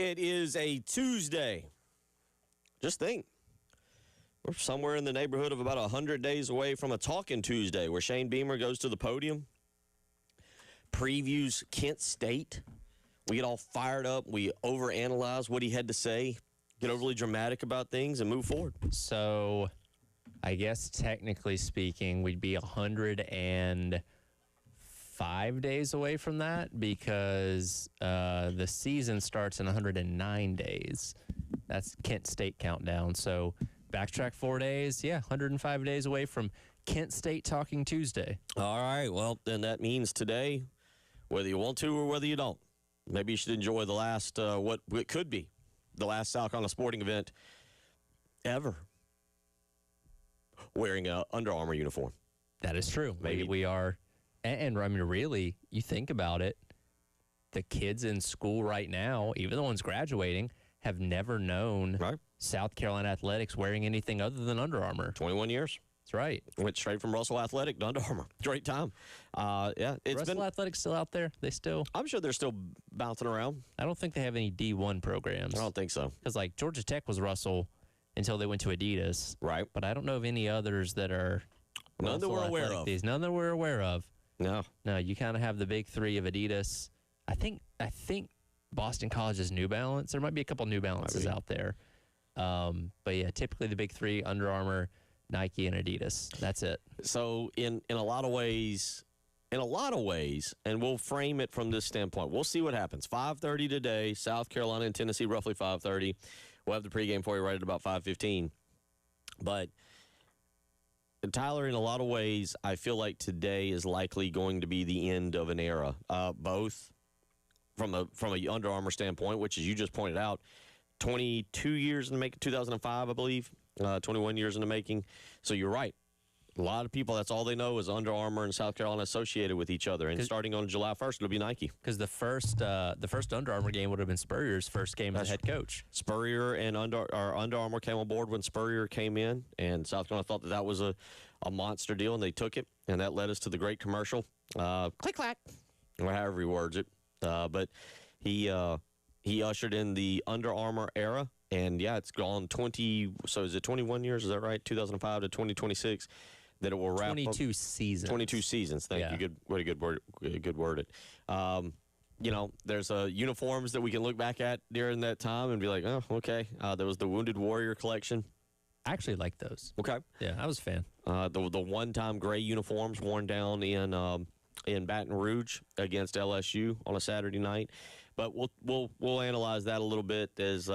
It is a Tuesday. Just think. We're somewhere in the neighborhood of about 100 days away from a Talking Tuesday where Shane Beamer goes to the podium, previews Kent State. We get all fired up. We overanalyze what he had to say, get overly dramatic about things, and move forward. So I guess technically speaking, we'd be 105 days away from that because the season starts in 109 days. That's Kent State countdown. So backtrack 4 days. Yeah, 105 days away from Kent State Talking Tuesday. All right. Well, then that means today, whether you want to or whether you don't, maybe you should enjoy the last, what could be the last South Carolina sporting event ever wearing a Under Armour uniform. That is true. Maybe we are. And I mean, really, you think about it, the kids in school right now, even the ones graduating, have never known South Carolina athletics wearing anything other than Under Armour. 21 years. That's right. Went straight from Russell Athletic to Under Armour. Great time. Russell Athletic's still out there? I'm sure they're still bouncing around. I don't think they have any D1 programs. I don't think so. Because like Georgia Tech was Russell until they went to Adidas. Right. But I don't know of any others that are none that we're aware of. None that we're aware of. No. No, you kind of have the big three of Adidas. I think Boston College is New Balance. There might be a couple New Balances out there. But yeah, typically the big three, Under Armour, Nike, and Adidas. That's it. So in a lot of ways, and we'll frame it from this standpoint. We'll see what happens. 5:30 today, South Carolina and Tennessee, roughly 5:30. We'll have the pregame for you right at about 5:15. But Tyler, in a lot of ways, I feel like today is likely going to be the end of an era, both from a Under Armour standpoint, which, as you just pointed out, 22 years in the making, 2005, I believe, 21 years in the making. So you're right. A lot of people, that's all they know is Under Armour and South Carolina associated with each other. And starting on July 1st, it'll be Nike. Because the first Under Armour game would have been Spurrier's first game as head coach. Spurrier and Under Armour came on board when Spurrier came in, and South Carolina thought that was a monster deal, and they took it, and that led us to the great commercial. Click, clack, or however he words it. But he ushered in the Under Armour era, and yeah, it's gone 20. So is it 21 years? Is that right? 2005 to 2026. That it will wrap 22 seasons. 22 seasons. Thank you. What a good word. Good worded. There's uniforms that we can look back at during that time and be like, oh, okay. There was the Wounded Warrior collection. I actually like those. Okay. Yeah, I was a fan. The one-time gray uniforms worn down in Baton Rouge against LSU on a Saturday night. But we'll analyze that a little bit as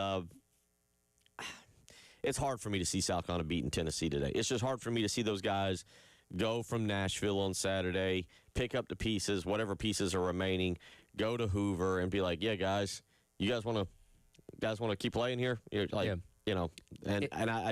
it's hard for me to see South Carolina beating Tennessee today. It's just hard for me to see those guys go from Nashville on Saturday, pick up the pieces, whatever pieces are remaining, go to Hoover and be like, yeah, guys, you guys want to keep playing here? I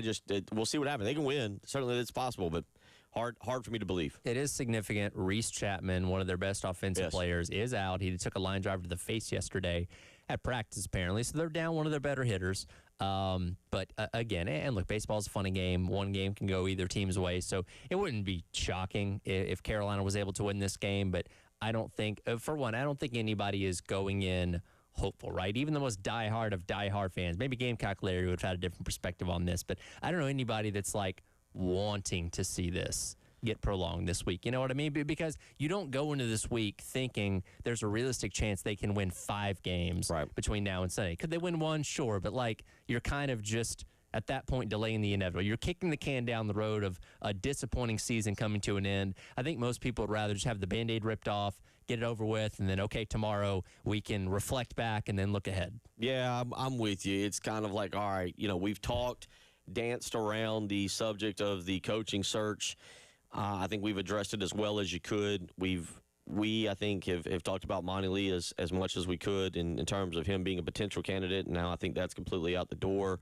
just we'll see what happens. They can win. Certainly it's possible, but hard for me to believe. It is significant. Reese Chapman, one of their best offensive players, is out. He took a line drive to the face yesterday at practice, apparently. So they're down one of their better hitters. But again, and look, baseball's a funny game. One game can go either team's way. So it wouldn't be shocking if Carolina was able to win this game. But I don't think, for one, I don't think anybody is going in hopeful, right? Even the most diehard fans, maybe Gamecock Larry would have had a different perspective on this. But I don't know anybody that's like wanting to see this get prolonged this week. You know what I mean? Because you don't go into this week thinking there's a realistic chance they can win 5 games between now and Sunday. Could they win one? Sure. But like, you're kind of just at that point delaying the inevitable. You're kicking the can down the road of a disappointing season coming to an end. I think most people would rather just have the Band-Aid ripped off, get it over with, and then, okay, tomorrow we can reflect back and then look ahead. Yeah, I'm with you. It's kind of like, all right, we've danced around the subject of the coaching search. I think we've addressed it as well as you could. I think, have talked about Monty Lee as much as we could in terms of him being a potential candidate. And now I think that's completely out the door.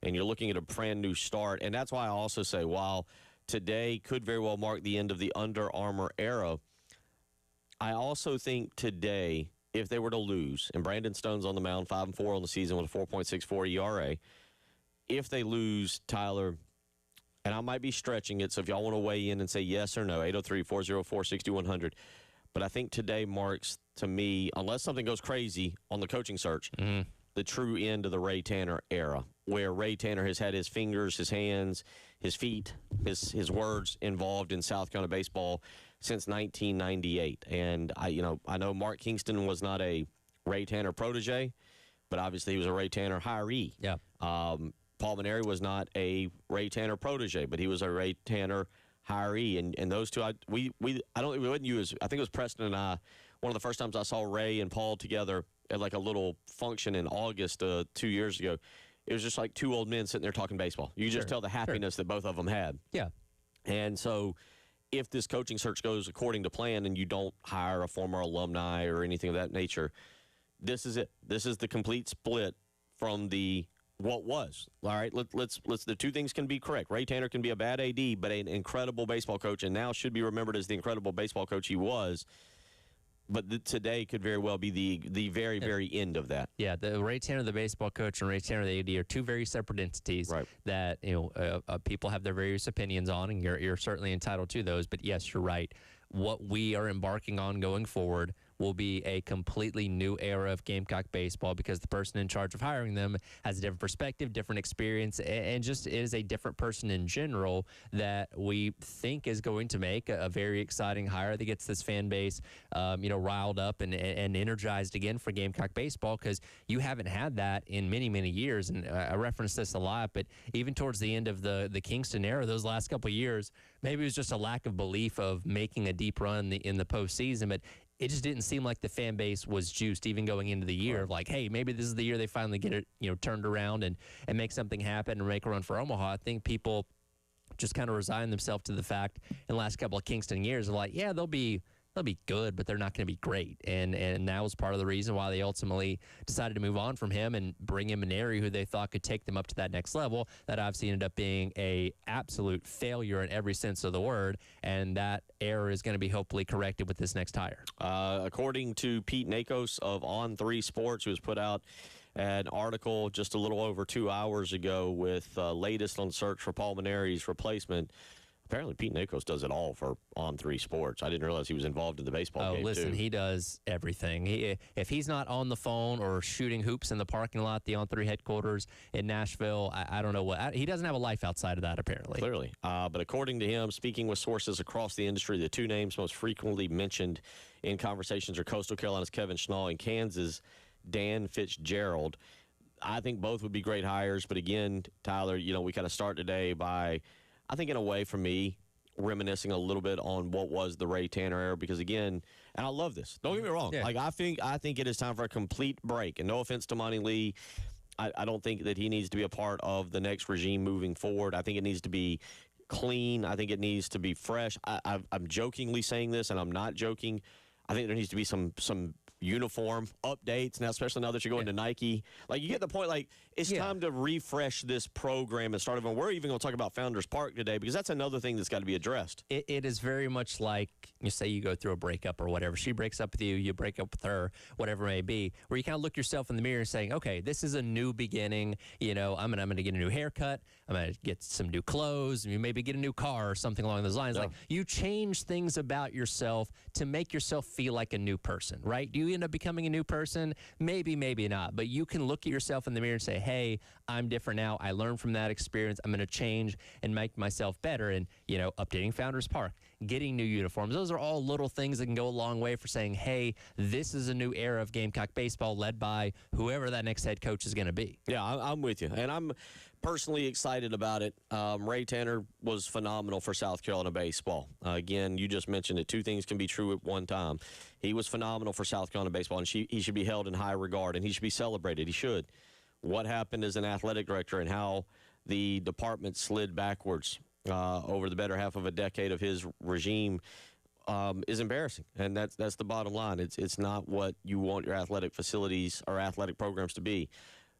And you're looking at a brand new start. And that's why I also say, while today could very well mark the end of the Under Armour era, I also think today, if they were to lose, and Brandon Stone's on the mound, 5-4 on the season with a 4.64 ERA, if they lose, Tyler, and I might be stretching it, so if y'all want to weigh in and say yes or no, 803-404-6100. But I think today marks, to me, unless something goes crazy on the coaching search, the true end of the Ray Tanner era, where Ray Tanner has had his fingers, his hands, his feet, his words involved in South Carolina baseball since 1998. And I know Mark Kingston was not a Ray Tanner protege, but obviously he was a Ray Tanner hiree. Yeah. Paul Mainieri was not a Ray Tanner protege, but he was a Ray Tanner hiree. And those two, we wouldn't use. I think it was Preston and I. One of the first times I saw Ray and Paul together at like a little function in August 2 years ago. It was just like two old men sitting there talking baseball. You could just tell the happiness that both of them had. Yeah. And so if this coaching search goes according to plan and you don't hire a former alumni or anything of that nature, this is it. This is the complete split from what was. All right, let's the two things can be correct. Ray Tanner can be a bad AD, but an incredible baseball coach, and now should be remembered as the incredible baseball coach he was. But today could very well be the very, very end of that. Yeah, the Ray Tanner, the baseball coach, and Ray Tanner, the AD, are two very separate entities that people have their various opinions on, and you're certainly entitled to those. But yes, you're right. What we are embarking on going forward will be a completely new era of Gamecock baseball because the person in charge of hiring them has a different perspective, different experience, and just is a different person in general that we think is going to make a very exciting hire that gets this fan base, riled up and energized again for Gamecock baseball because you haven't had that in many, many years. And I reference this a lot, but even towards the end of the Kingston era, those last couple of years, maybe it was just a lack of belief of making a deep run in the postseason, but it just didn't seem like the fan base was juiced even going into the year of like, hey, maybe this is the year they finally get it, turned around and make something happen and make a run for Omaha. I think people just kind of resign themselves to the fact in the last couple of Kingston years of like, yeah, they'll be good, but they're not going to be great. And that was part of the reason why they ultimately decided to move on from him and bring in Mainieri, who they thought could take them up to that next level. That obviously ended up being a absolute failure in every sense of the word. And that error is going to be hopefully corrected with this next hire. According to Pete Nakos of On3 Sports, who has put out an article just a little over 2 hours ago with latest on search for Paul Mainieri's replacement. Apparently, Pete Nakos does it all for On3 Sports. I didn't realize he was involved in the baseball game, listen, too. He does everything. If he's not on the phone or shooting hoops in the parking lot, the On3 headquarters in Nashville, I don't know what. He doesn't have a life outside of that, apparently. Clearly. But according to him, speaking with sources across the industry, the two names most frequently mentioned in conversations are Coastal Carolina's Kevin Schnall and Kansas' Dan Fitzgerald. I think both would be great hires. But again, Tyler, we kind of start today by, I think in a way for me, reminiscing a little bit on what was the Ray Tanner era because, again, and I love this. Don't get me wrong. Yeah. Like, I think it is time for a complete break. And no offense to Monty Lee, I don't think that he needs to be a part of the next regime moving forward. I think it needs to be clean. I think it needs to be fresh. I'm jokingly saying this, and I'm not joking. I think there needs to be some uniform updates now, especially now that you're going to Nike. Like, you get the point. Like, it's time to refresh this program and start over. We're even going to talk about Founders Park today because that's another thing that's got to be addressed. It is very much like, you say you go through a breakup or whatever. She breaks up with you, you break up with her, whatever it may be, where you kind of look yourself in the mirror saying, okay, this is a new beginning. I'm going to get a new haircut. I'm going to get some new clothes. You maybe get a new car or something along those lines. Like, you change things about yourself to make yourself feel like a new person, right? Do you end up becoming a new person? Maybe, maybe not. But you can look at yourself in the mirror and say, hey, I'm different now. I learned from that experience. I'm going to change and make myself better. And, updating Founders Park, getting new uniforms. Those are all little things that can go a long way for saying, hey, this is a new era of Gamecock baseball led by whoever that next head coach is going to be. Yeah, I'm with you. And I'm personally excited about it. Ray Tanner was phenomenal for South Carolina baseball. Again, you just mentioned it. Two things can be true at one time. He was phenomenal for South Carolina baseball, and he should be held in high regard, and he should be celebrated. He should. What happened as an athletic director and how the department slid backwards over the better half of a decade of his regime is embarrassing, and that's the bottom line. It's not what you want your athletic facilities or athletic programs to be.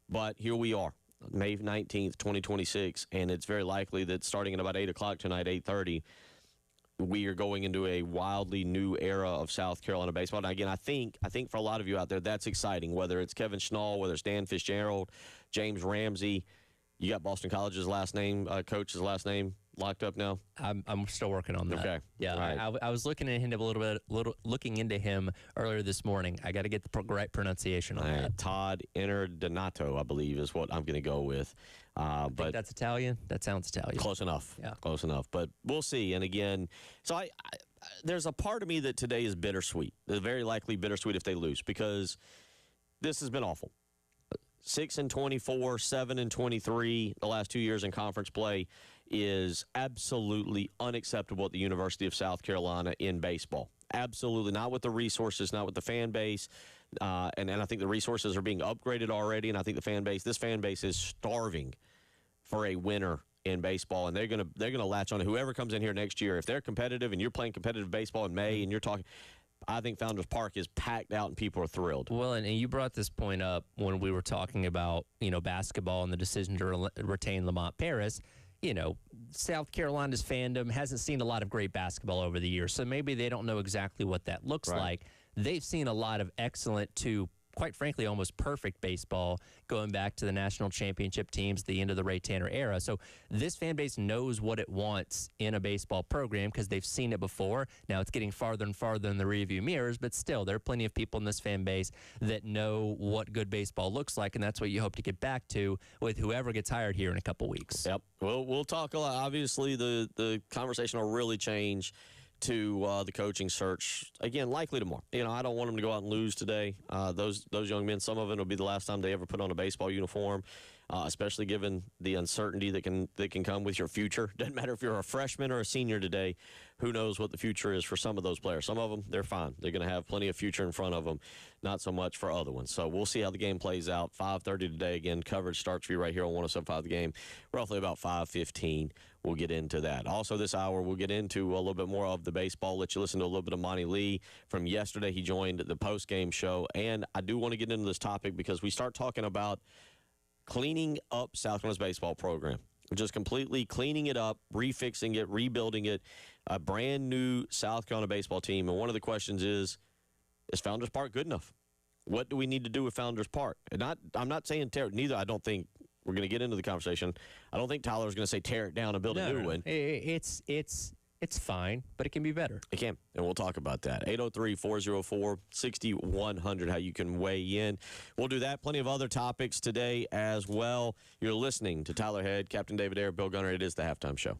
But here we are, May 19th, 2026, and it's very likely that starting at about 8 o'clock tonight, 8:30, we are going into a wildly new era of South Carolina baseball. And again, I think for a lot of you out there, that's exciting, whether it's Kevin Schnall, whether it's Dan Fitzgerald, James Ramsey. You got Boston College's last name, coach's last name. locked up now? I'm still working on that. Okay. Yeah, Right. I was looking at him a looking into him earlier this morning. I got to get the right pronunciation on All right, that. Todd Interdonato, I believe, is what I'm going to go with. I think that's Italian. That sounds Italian. Close enough. Yeah. Close enough. But we'll see. And again, so there's a part of me that today is bittersweet. They're very likely bittersweet if they lose because this has been awful. 6-24, 7-23, the last 2 years in conference play is absolutely unacceptable at the University of South Carolina in baseball. Absolutely not with the resources, not with the fan base. And I think the resources are being upgraded already. And I think this fan base is starving for a winner in baseball, and they're gonna latch on to whoever comes in here next year. If they're competitive and you're playing competitive baseball in May and you're talking, I think Founders Park is packed out and people are thrilled. Well, and you brought this point up when we were talking about basketball and the decision to retain Lamont Paris. South Carolina's fandom hasn't seen a lot of great basketball over the years, so maybe they don't know exactly what that looks like. They've seen a lot of excellent to, quite frankly, almost perfect baseball going back to the national championship teams, the end of the Ray Tanner era. So this fan base knows what it wants in a baseball program because they've seen it before. Now it's getting farther and farther in the rearview mirrors, but still, there are plenty of people in this fan base that know what good baseball looks like, and that's what you hope to get back to with whoever gets hired here in a couple weeks. Yep. We'll talk a lot. Obviously, the conversation will really change to the coaching search again, likely tomorrow. I don't want them to go out and lose today. Those young men, some of it will be the last time they ever put on a baseball uniform, especially given the uncertainty that can come with your future. Doesn't matter if you're a freshman or a senior today. Who knows what the future is for some of those players? Some of them, they're fine. They're going to have plenty of future in front of them. Not so much for other ones. So we'll see how the game plays out. 5:30 today. Again, coverage starts for you right here on 107.5 The Game. Roughly about 5:15. We'll get into that. Also this hour, we'll get into a little bit more of the baseball. Let you listen to a little bit of Monty Lee from yesterday. He joined the post-game show. And I do want to get into this topic because we start talking about cleaning up South Carolina's baseball program. Just completely cleaning it up, refixing it, rebuilding it, a brand new South Carolina baseball team. And one of the questions is Founders Park good enough? What do we need to do with Founders Park? And I'm not saying tear it. Neither. I don't think we're going to get into the conversation. I don't think Tyler's going to say tear it down and build a new one. It's fine, but it can be better. It can, and we'll talk about that. 803-404-6100, how you can weigh in. We'll do that. Plenty of other topics today as well. You're listening to Tyler Head, Captain David Ayer, Bill Gunner. It is the Halftime Show.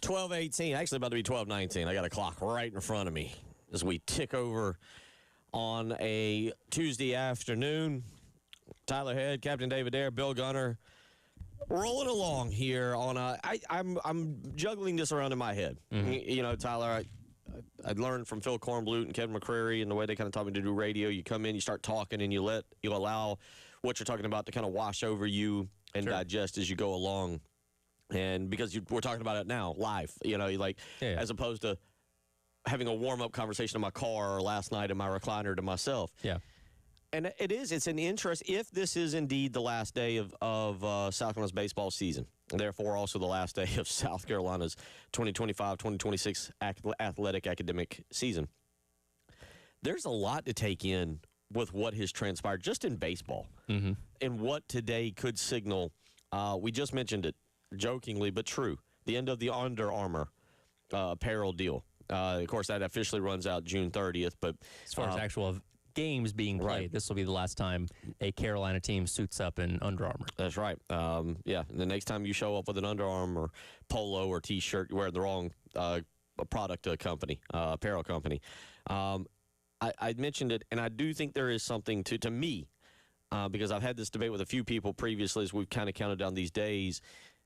12:18, actually about to be 12:19. I got a clock right in front of me as we tick over on a Tuesday afternoon. Tyler Head, Captain David Dare, Bill Gunner, rolling along here on a. I'm juggling this around in my head. You know, Tyler, I learned from Phil Kornblut and Kevin McCreary and the way they kind of taught me to do radio. You come in, you start talking, and you allow what you're talking about to kind of wash over you and digest as you go along. And because we're talking about it now, live, you know, as opposed to having a warm-up conversation in my car or last night in my recliner to myself. Yeah. And it's an interest, if this is indeed the last day of South Carolina's baseball season, and therefore also the last day of South Carolina's 2025-2026 athletic academic season. There's a lot to take in with what has transpired just in baseball and what today could signal. We just mentioned it jokingly, but true. The end of the Under Armour apparel deal. Of course, that officially runs out June 30th. But as far as actual games being played, this will be the last time a Carolina team suits up in Under Armour. That's right. Yeah, and the next time you show up with an Under Armour polo or T-shirt, you're wearing the wrong product company, apparel company. I mentioned it, and I do think there is something to me, because I've had this debate with a few people previously as we've kind of counted down these days,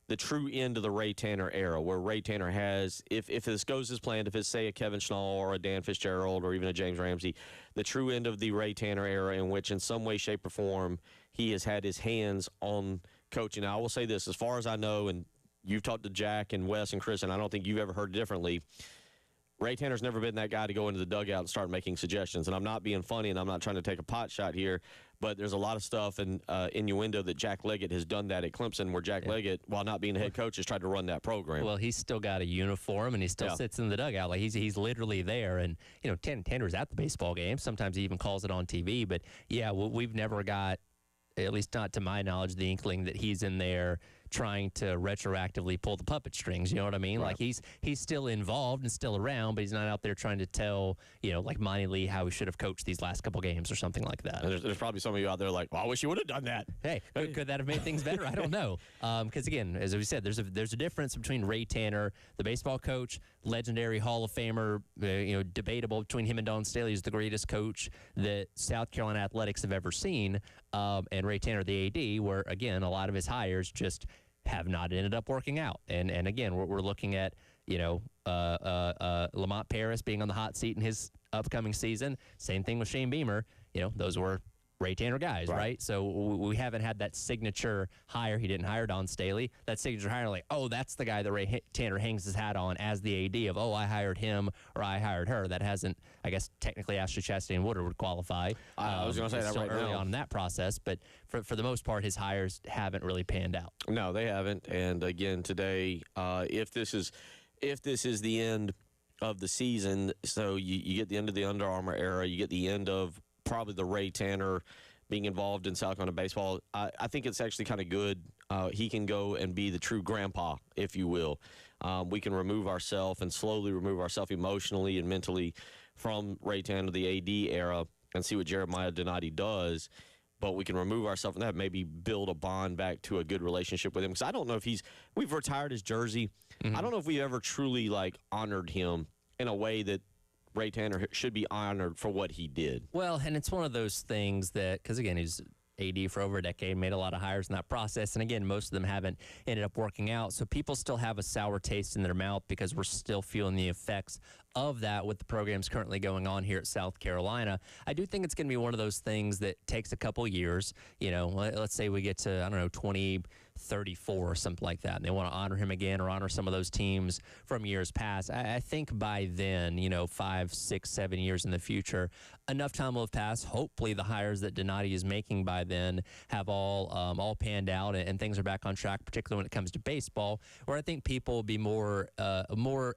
the true end of the Ray Tanner era, where Ray Tanner has, if this goes as planned, if it's, say, a Kevin Schnall or a Dan Fitzgerald or even a James Ramsey, the true end of the Ray Tanner era in which in some way, shape, or form he has had his hands on coaching. Now, I will say this, as far as I know, and you've talked to Jack and Wes and Chris, and I don't think you've ever heard differently, Ray Tanner's never been that guy to go into the dugout and start making suggestions. And I'm not being funny, and I'm not trying to take a pot shot here, but there's a lot of stuff and innuendo that Jack Leggett has done that at Clemson, where Jack Leggett, while not being the head coach, has tried to run that program. Well, he's still got a uniform, and he still sits in the dugout. Like he's literally there. And, you know, Tanner's at the baseball game. Sometimes he even calls it on TV. But, yeah, we've never got, at least not to my knowledge, the inkling that he's in there trying to retroactively pull the puppet strings. You know what I mean? Right. Like he's still involved and still around, but he's not out there trying to tell, you know, like Monty Lee how he should have coached these last couple games or something like that. There's probably some of you out there like, well, I wish you would have done that. Hey, could that have made things better? I don't know. Because again, as we said, there's a difference between Ray Tanner, the baseball coach, legendary Hall of Famer, debatable between him and Don Staley, who's the greatest coach that South Carolina athletics have ever seen, and Ray Tanner, the AD, where again a lot of his hires just have not ended up working out. And again, we're looking at, Lamont Paris being on the hot seat in his upcoming season. Same thing with Shane Beamer. You know, those were Ray Tanner guys, right? So we haven't had that signature hire. He didn't hire Don Staley. That signature hire, like, oh, that's the guy that Ray Tanner hangs his hat on as the AD of, oh, I hired him or I hired her. That hasn't, I guess, technically Ashley Chastain Woodard would qualify. I was going to say that still right early now. on in that process, but for the most part, his hires haven't really panned out. No, they haven't. And again, today, if this is the end of the season, so you get the end of the Under Armour era, you get the end of probably the Ray Tanner being involved in South Carolina baseball. I think it's actually kind of good. He can go and be the true grandpa, if you will. We can remove ourselves and slowly remove ourselves emotionally and mentally from Ray Tanner, the AD era, and see what Jeremiah Donati does. But we can remove ourselves from that, maybe build a bond back to a good relationship with him. Because I don't know if we've retired his jersey. I don't know if we ever truly honored him in a way that Ray Tanner should be honored for what he did. Well, and it's one of those things that, because again, he's AD for over a decade, made a lot of hires in that process. And again, most of them haven't ended up working out. So people still have a sour taste in their mouth because we're still feeling the effects of that with the programs currently going on here at South Carolina. I do think it's going to be one of those things that takes a couple years. You know, let's say we get to, 2034 or something like that, and they want to honor him again or honor some of those teams from years past. I think by then, 5, 6, 7 years in the future, enough time will have passed. Hopefully the hires that Donati is making by then have all panned out and things are back on track, particularly when it comes to baseball, where I think people will be more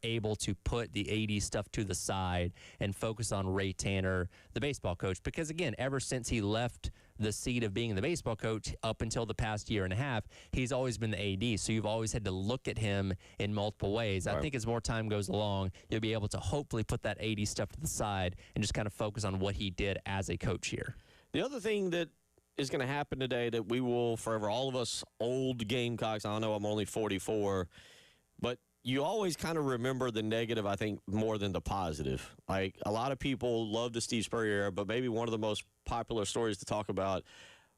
able to put the AD stuff to the side and focus on Ray Tanner, the baseball coach. Because again, ever since he left the seat of being the baseball coach up until the past year and a half, he's always been the AD. So you've always had to look at him in multiple ways. Right. I think as more time goes along, you'll be able to hopefully put that AD stuff to the side and just kind of focus on what he did as a coach here. The other thing that is going to happen today that we will forever, all of us old Gamecocks, I know I'm only 44, but you always kind of remember the negative, I think, more than the positive. Like, a lot of people love the Steve Spurrier era, but maybe one of the most popular stories to talk about,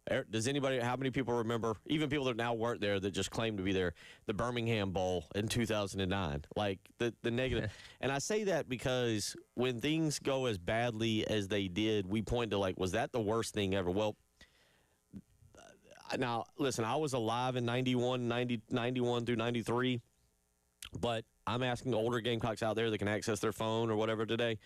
how many people remember, even people that now weren't there that just claimed to be there, the Birmingham Bowl in 2009? Like, the negative. And I say that because when things go as badly as they did, we point to, like, was that the worst thing ever? Well, now, listen, I was alive in 91 through 93. But I'm asking the older Gamecocks out there that can access their phone or whatever today,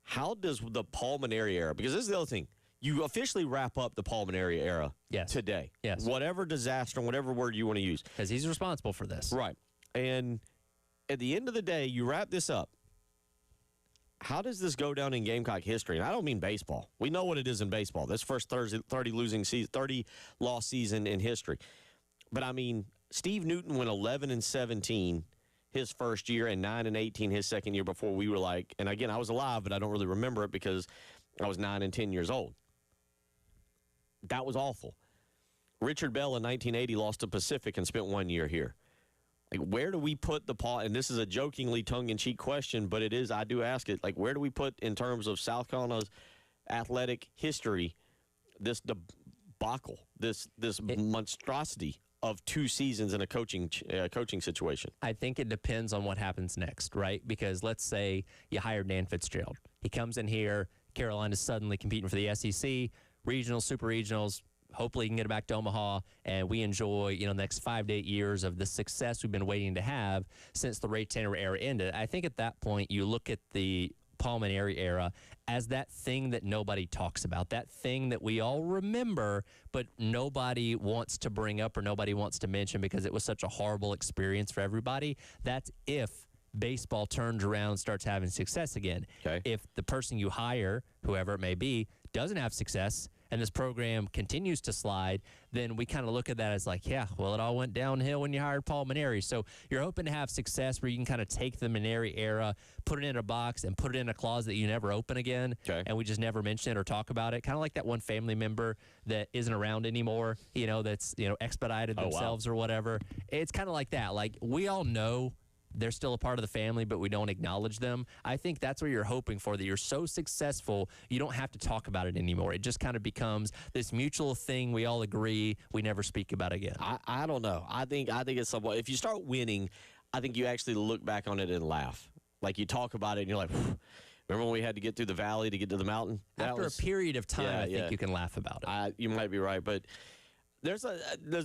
how does the Paul Mainieri era, because this is the other thing, you officially wrap up the Paul Mainieri era today. Yes. Whatever disaster, whatever word you want to use. Because he's responsible for this. Right. And at the end of the day, you wrap this up. How does this go down in Gamecock history? And I don't mean baseball. We know what it is in baseball. This first 30 loss season in history. But I mean, Steve Newton went 11-17 his first year and 9-18 his second year before we were like, and again, I was alive, but I don't really remember it because I was 9 and 10 years old. That was awful. Richard Bell in 1980 lost to Pacific and spent 1 year here. Like, where do we put the Paul? And this is a jokingly tongue-in-cheek question, but it is, I do ask it, like, where do we put in terms of South Carolina's athletic history this debacle, this monstrosity of 2 seasons in a coaching situation? I think it depends on what happens next, right? Because let's say you hire Dan Fitzgerald. He comes in here, Carolina's suddenly competing for the SEC, regionals, super regionals. Hopefully he can get it back to Omaha, and we enjoy, the next 5 to 8 years of the success we've been waiting to have since the Ray Tanner era ended. I think at that point you look at the Paul Mainieri era as that thing that nobody talks about, that thing that we all remember, but nobody wants to bring up or nobody wants to mention because it was such a horrible experience for everybody. That's if baseball turns around and starts having success again. Okay. If the person you hire, whoever it may be, doesn't have success and this program continues to slide, then we kind of look at that as like, yeah, well, it all went downhill when you hired Paul Mainieri. So you're hoping to have success where you can kind of take the Mainieri era, put it in a box, and put it in a closet that you never open again, and we just never mention it or talk about it. Kind of like that one family member that isn't around anymore, that's, expedited themselves or whatever. It's kind of like that. Like, we all know they're still a part of the family, but we don't acknowledge them. I think that's what you're hoping for, that you're so successful, you don't have to talk about it anymore. It just kind of becomes this mutual thing we all agree we never speak about again. I don't know. I think it's somewhat, if you start winning, I think you actually look back on it and laugh. Like, you talk about it and you're like, remember when we had to get through the valley to get to the mountain? After a period of time, I think you can laugh about it. You might be right, but there's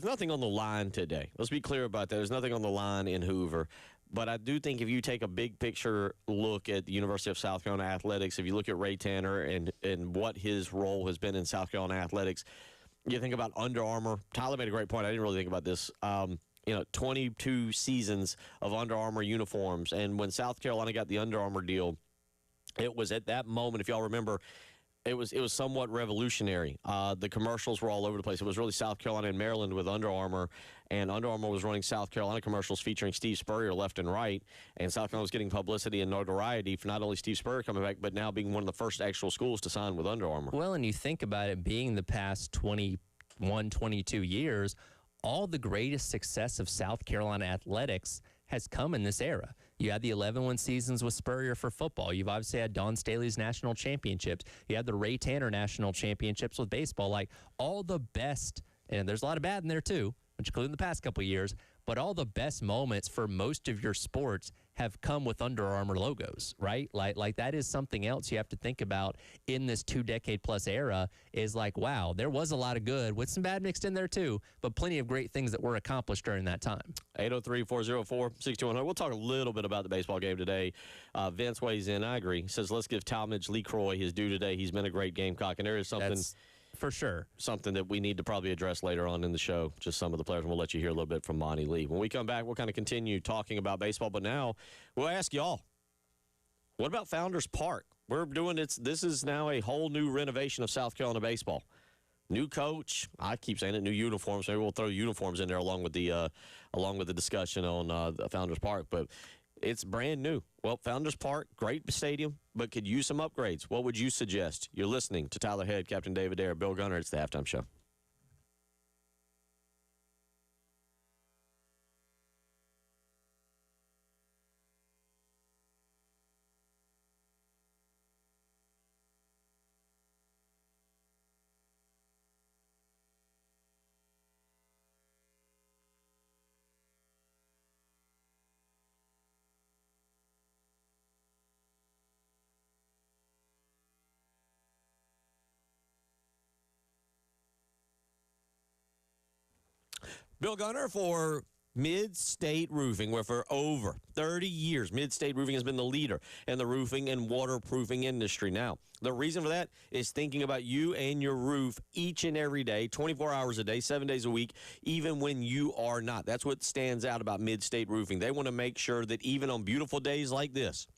nothing on the line today. Let's be clear about that. There's nothing on the line in Hoover. But I do think if you take a big picture look at the University of South Carolina athletics, if you look at Ray Tanner and what his role has been in South Carolina athletics, you think about Under Armour. Tyler made a great point. I didn't really think about this. 22 seasons of Under Armour uniforms. And when South Carolina got the Under Armour deal, it was at that moment, if y'all remember, it was somewhat revolutionary. The commercials were all over the place. It was really South Carolina and Maryland with Under Armour, and Under Armour was running South Carolina commercials featuring Steve Spurrier left and right, and South Carolina was getting publicity and notoriety for not only Steve Spurrier coming back, but now being one of the first actual schools to sign with Under Armour. Well, and you think about it being the past 21, 22 years, all the greatest success of South Carolina athletics has come in this era. You had the 11-win seasons with Spurrier for football. You've obviously had Don Staley's national championships. You had the Ray Tanner national championships with baseball. Like, all the best, and there's a lot of bad in there too, which including the past couple of years, but all the best moments for most of your sports have come with Under Armour logos, right? Like that is something else you have to think about in this 2-decade-plus era, is like, wow, there was a lot of good with some bad mixed in there too, but plenty of great things that were accomplished during that time. 803-404-6100. We'll talk a little bit about the baseball game today. Vince weighs in. I agree. He says, let's give Talmadge Lee Croy his due today. He's been a great Gamecock, and there is something... That's for sure. Something that we need to probably address later on in the show, just some of the players, and we'll let you hear a little bit from Monty Lee. When we come back, we'll kind of continue talking about baseball, but now we'll ask y'all, what about Founders Park? We're doing it. This is now a whole new renovation of South Carolina baseball. New coach. I keep saying it. New uniforms. Maybe we'll throw uniforms in there along with the discussion on Founders Park. But it's brand new. Well, Founders Park, great stadium, but could use some upgrades. What would you suggest? You're listening to Tyler Head, Captain David Dare, Bill Gunner. It's the Halftime Show. Bill Gunner for Mid-State Roofing, where for over 30 years, Mid-State Roofing has been the leader in the roofing and waterproofing industry. Now, the reason for that is thinking about you and your roof each and every day, 24 hours a day, 7 days a week, even when you are not. That's what stands out about Mid-State Roofing. They want to make sure that even on beautiful days like this,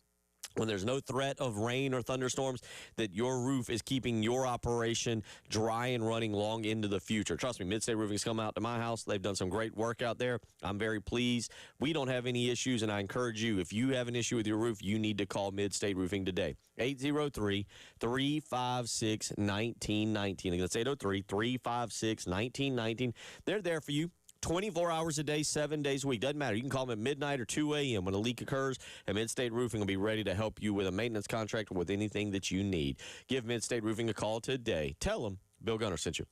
when there's no threat of rain or thunderstorms, that your roof is keeping your operation dry and running long into the future. Trust me, Mid-State Roofing's come out to my house. They've done some great work out there. I'm very pleased. We don't have any issues, and I encourage you, if you have an issue with your roof, you need to call Mid-State Roofing today. 803-356-1919. Again, that's 803-356-1919. They're there for you 24 hours a day, 7 days a week. Doesn't matter. You can call them at midnight or 2 a.m. when a leak occurs, and Mid-State Roofing will be ready to help you with a maintenance contract or with anything that you need. Give Mid-State Roofing a call today. Tell them Bill Gunner sent you.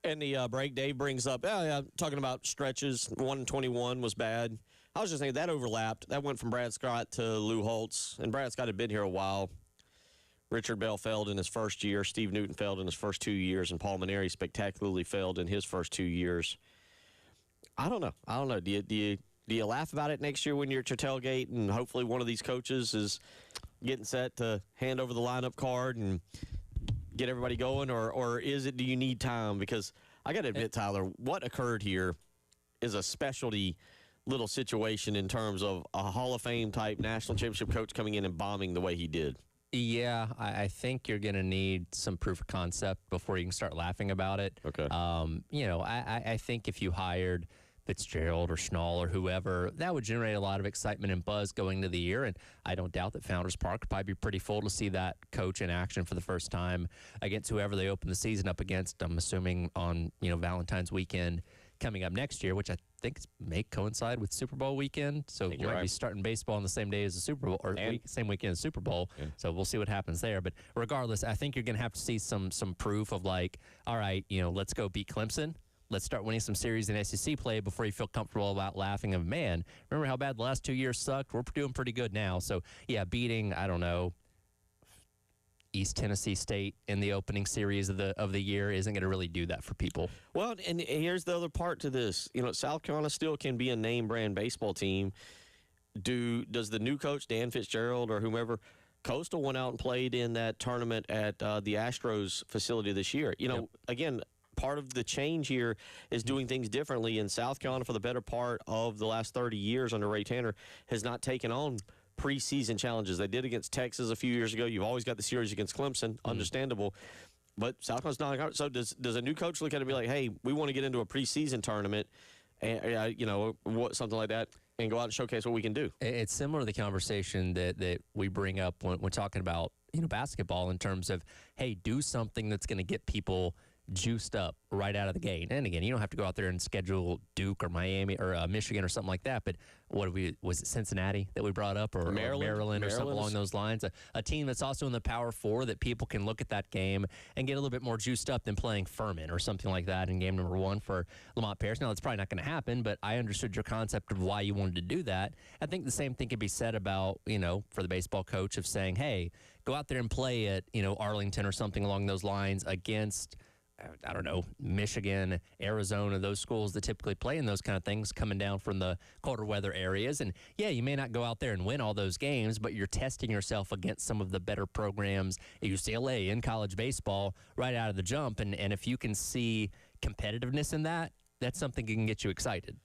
And the break, Dave brings up, talking about stretches. 121 was bad. I was just saying that overlapped. That went from Brad Scott to Lou Holtz, and Brad Scott had been here a while. Richard Bell failed in his first year. Steve Newton failed in his first 2 years, and Paul Maneri spectacularly failed in his first 2 years. I don't know. Do you laugh about it next year when you're at your tailgate and hopefully one of these coaches is getting set to hand over the lineup card and get everybody going, or is it, do you need time? Because I got to admit, Tyler, what occurred here is a specialty little situation in terms of a Hall of Fame type national championship coach coming in and bombing the way he did. Yeah, I think you're going to need some proof of concept before you can start laughing about it. Okay. I think if you hired Fitzgerald or Schnall or whoever, that would generate a lot of excitement and buzz going into the year. And I don't doubt that Founders Park would probably be pretty full to see that coach in action for the first time against whoever they open the season up against. I'm assuming on Valentine's weekend coming up next year, which I think may coincide with Super Bowl weekend. So we might be starting baseball on the same day as the Super Bowl, or same weekend as Super Bowl. Yeah. So we'll see what happens there. But regardless, I think you're going to have to see some proof of like, all right, let's go beat Clemson. Let's start winning some series in SEC play before you feel comfortable about laughing of, man, remember how bad the last 2 years sucked? We're doing pretty good now. So, yeah, beating, I don't know, East Tennessee State in the opening series of the year isn't going to really do that for people. Well, and here's the other part to this. South Carolina still can be a name brand baseball team. Does the new coach, Dan Fitzgerald or whomever, Coastal went out and played in that tournament at the Astros facility this year. Again, part of the change here is doing things differently. In South Carolina, for the better part of the last 30 years under Ray Tanner, has not taken on preseason challenges. They did against Texas a few years ago. You've always got the series against Clemson, understandable. But South Carolina's not. So does a new coach look at it and be like, hey, we want to get into a preseason tournament, and something like that, and go out and showcase what we can do? It's similar to the conversation that we bring up when talking about basketball in terms of, hey, do something that's going to get people juiced up right out of the gate. And again, you don't have to go out there and schedule Duke or Miami or Michigan or something like that. But was it Cincinnati that we brought up, or Maryland or something along those lines? A team that's also in the Power Four that people can look at that game and get a little bit more juiced up than playing Furman or something like that in game number 1 for Lamont Paris. Now, that's probably not going to happen, but I understood your concept of why you wanted to do that. I think the same thing could be said about, for the baseball coach of saying, hey, go out there and play at, Arlington or something along those lines against, I don't know, Michigan, Arizona, those schools that typically play in those kind of things coming down from the colder weather areas. And, yeah, you may not go out there and win all those games, but you're testing yourself against some of the better programs at UCLA in college baseball right out of the jump. And if you can see competitiveness in that, that's something that can get you excited.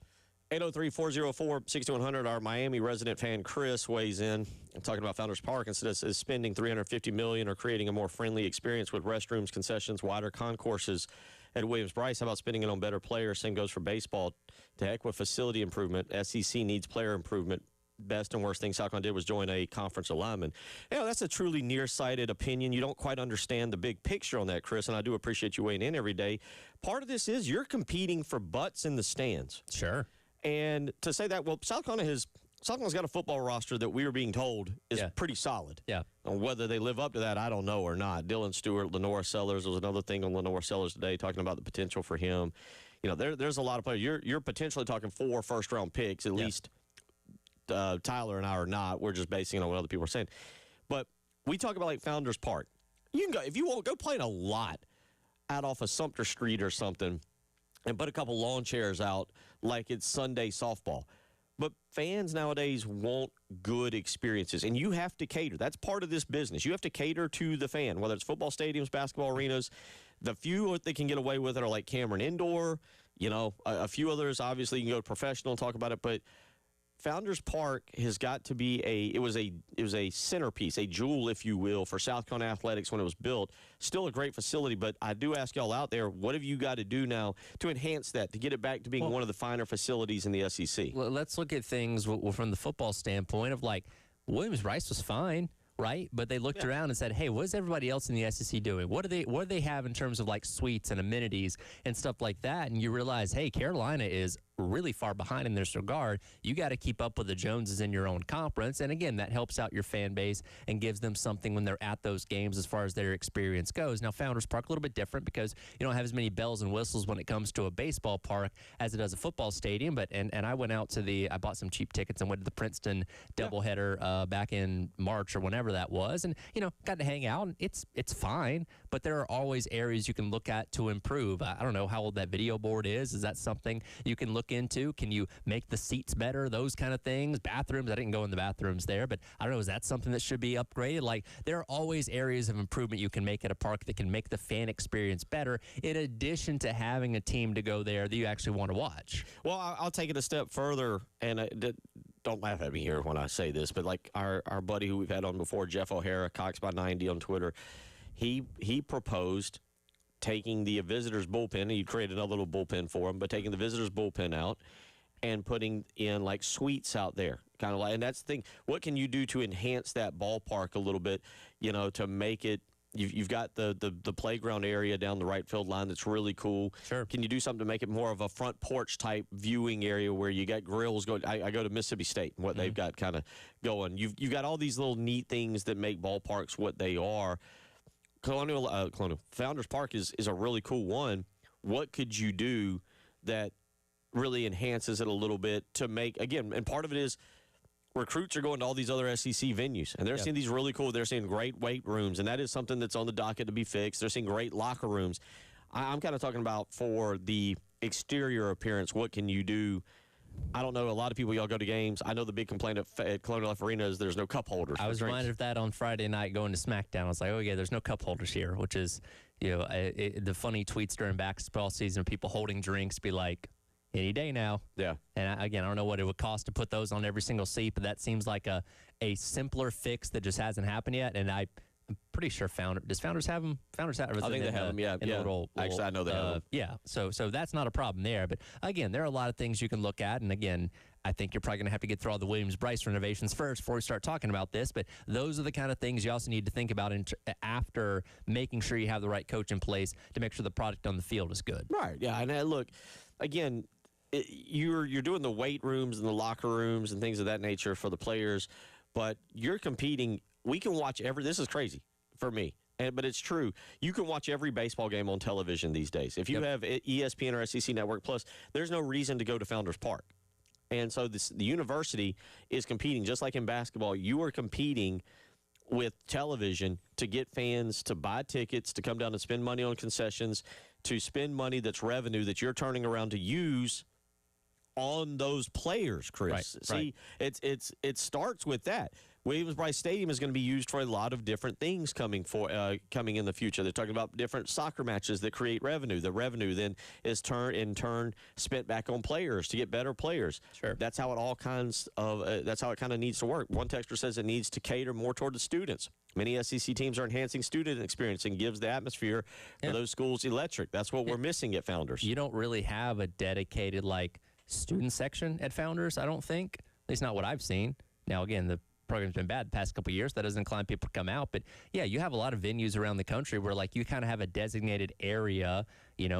803-404-6100. Our Miami resident fan Chris weighs in. I'm talking about Founders Park. Instead of spending $350 million or creating a more friendly experience with restrooms, concessions, wider concourses at Williams-Brice, how about spending it on better players? Same goes for baseball. To heck with facility improvement. SEC needs player improvement. Best and worst thing South Carolina did was join a conference alignment. That's a truly nearsighted opinion. You don't quite understand the big picture on that, Chris, and I do appreciate you weighing in every day. Part of this is you're competing for butts in the stands. Sure. And to say that, South Carolina's got a football roster that we are being told is pretty solid. Yeah. And whether they live up to that, I don't know or not. Dylan Stewart, Lenore Sellers, was another thing on Lenore Sellers today, talking about the potential for him. There's a lot of players. You're potentially talking 4 first-round picks, at least. Tyler and I are not. We're just basing it on what other people are saying. But we talk about like Founders Park. You can go, if you want, go play in a lot out off of Sumter Street or something and put a couple lawn chairs out like it's Sunday softball. But fans nowadays want good experiences, and you have to cater. That's part of this business. You have to cater to the fan, whether it's football stadiums, basketball arenas. The few that can get away with it are like Cameron Indoor. A few others, obviously, you can go professional and talk about it, but Founders Park has got to be it was a centerpiece, a jewel, if you will, for South Carolina athletics when it was built. Still a great facility, but I do ask y'all out there, what have you got to do now to enhance that, to get it back to being one of the finer facilities in the SEC? Well, let's look at things from the football standpoint of like Williams-Brice was fine. Right, but they looked around and said, "Hey, what is everybody else in the SEC doing? What do they have in terms of like suites and amenities and stuff like that?" And you realize, hey, Carolina is really far behind in this regard. You got to keep up with the Joneses in your own conference. And again, that helps out your fan base and gives them something when they're at those games as far as their experience goes. Now, Founders Park, a little bit different because you don't have as many bells and whistles when it comes to a baseball park as it does a football stadium. But and I went out to I bought some cheap tickets and went to the Princeton doubleheader back in March or whenever that was. And, got to hang out. And it's fine, but there are always areas you can look at to improve. I don't know how old that video board is. Is that something you can look into? Can you make the seats better? Those kind of things. Bathrooms. I didn't go in the bathrooms there, but I don't know. Is that something that should be upgraded? Like, there are always areas of improvement you can make at a park that can make the fan experience better, in addition to having a team to go there that you actually want to watch. Well, I'll take it a step further, and don't laugh at me here when I say this, but like our buddy who we've had on before, Jeff O'Hara, Cox by 90 on Twitter, he proposed taking the visitors' bullpen, and you create another little bullpen for them, but taking the visitors' bullpen out and putting in like suites out there, kind of like, and that's the thing. What can you do to enhance that ballpark a little bit, to make it? You've got the playground area down the right field line that's really cool. Sure. Can you do something to make it more of a front porch type viewing area where you got grills going? I go to Mississippi State and what they've got kind of going. You've got all these little neat things that make ballparks what they are. Colonial Founders Park is a really cool one. What could you do that really enhances it a little bit to make, again, and part of it is recruits are going to all these other SEC venues, and they're seeing these really cool, they're seeing great weight rooms, and that is something that's on the docket to be fixed. They're seeing great locker rooms. I'm kind of talking about for the exterior appearance, what can you do? I don't know. A lot of people, y'all go to games. I know the big complaint at Colonial Life Arena is there's no cup holders. I was reminded of that on Friday night going to SmackDown. I was like, oh, yeah, there's no cup holders here, which is, the funny tweets during basketball season, people holding drinks be like, any day now. Yeah. And again, I don't know what it would cost to put those on every single seat, but that seems like a simpler fix that just hasn't happened yet. And I'm pretty sure does Founders have them? Founders have everything. I think they have them, yeah. Actually, I know they have them. Yeah, so that's not a problem there. But again, there are a lot of things you can look at. And again, I think you're probably going to have to get through all the Williams-Brice renovations first before we start talking about this. But those are the kind of things you also need to think about after making sure you have the right coach in place to make sure the product on the field is good. Right, yeah. And look, again, you're doing the weight rooms and the locker rooms and things of that nature for the players, but you're competing. We can watch this is crazy for me, but it's true. You can watch every baseball game on television these days. If you have ESPN or SEC Network Plus, there's no reason to go to Founders Park. And so the university is competing, just like in basketball. You are competing with television to get fans to buy tickets, to come down and spend money on concessions, to spend money that's revenue that you're turning around to use on those players, Chris. Right. See, it starts with that. Williams-Brice Stadium is going to be used for a lot of different things coming in the future. They're talking about different soccer matches that create revenue. The revenue then is in turn spent back on players to get better players. Sure. That's how it that's how it kind of needs to work. One texter says it needs to cater more toward the students. Many SEC teams are enhancing student experience and gives the atmosphere for those schools electric. That's what we're missing at Founders. You don't really have a dedicated student section at Founders, I don't think. At least not what I've seen. Now, again, the program's been bad the past couple of years. That doesn't incline people to come out. But, yeah, you have a lot of venues around the country where, you kind of have a designated area,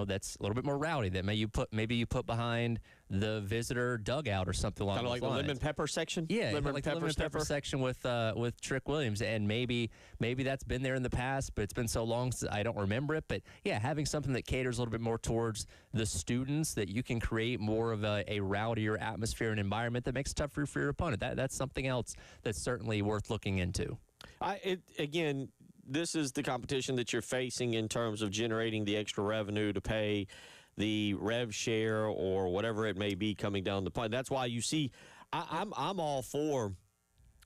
that's a little bit more rowdy that maybe you put behind the visitor dugout or something along those lines. Kind of like the lemon pepper section? Yeah, the lemon pepper section with Trick Williams. And maybe that's been there in the past, but it's been so long since I don't remember it. But, yeah, having something that caters a little bit more towards the students, that you can create more of a rowdier atmosphere and environment that makes it tougher for your opponent. That's something else that's certainly worth looking into. Again, this is the competition that you're facing in terms of generating the extra revenue to pay the rev share or whatever it may be coming down the pipe. That's why you see, I'm all for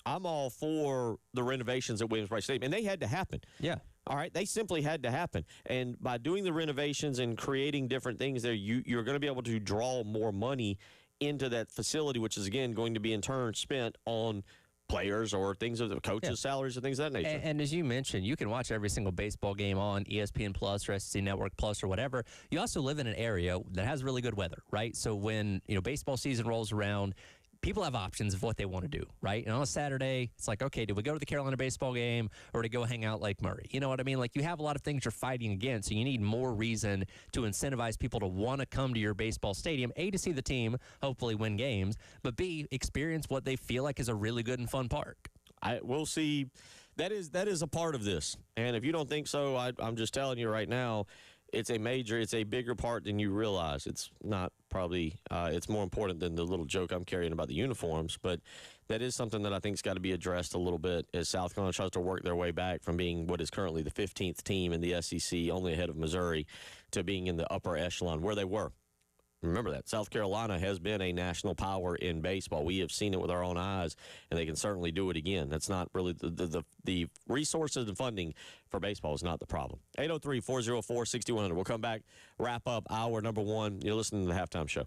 the renovations at Williams-Brice Stadium, and they had to happen. Yeah. All right, they simply had to happen. And by doing the renovations and creating different things there, you're going to be able to draw more money into that facility, which is, again, going to be in turn spent on players or things of the coaches' salaries or things of that nature. And as you mentioned, you can watch every single baseball game on ESPN Plus or SEC Network Plus or whatever. You also live in an area that has really good weather, right? So when baseball season rolls around, people have options of what they want to do, right? And on a Saturday, it's like, okay, do we go to the Carolina baseball game or to go hang out Lake Murray? You know what I mean? Like, you have a lot of things you're fighting against, so you need more reason to incentivize people to want to come to your baseball stadium, A, to see the team hopefully win games, but B, experience what they feel like is a really good and fun park. We'll see. That is a part of this. And if you don't think so, I'm just telling you right now, it's a bigger part than you realize. It's not probably, it's more important than the little joke I'm carrying about the uniforms, but that is something that I think's got to be addressed a little bit as South Carolina tries to work their way back from being what is currently the 15th team in the SEC, only ahead of Missouri, to being in the upper echelon where they were. Remember that. South Carolina has been a national power in baseball. We have seen it with our own eyes, and they can certainly do it again. That's not really the resources and funding for baseball is not the problem. 803-404-6100. We'll come back, wrap up hour number one. You're listening to the Halftime Show.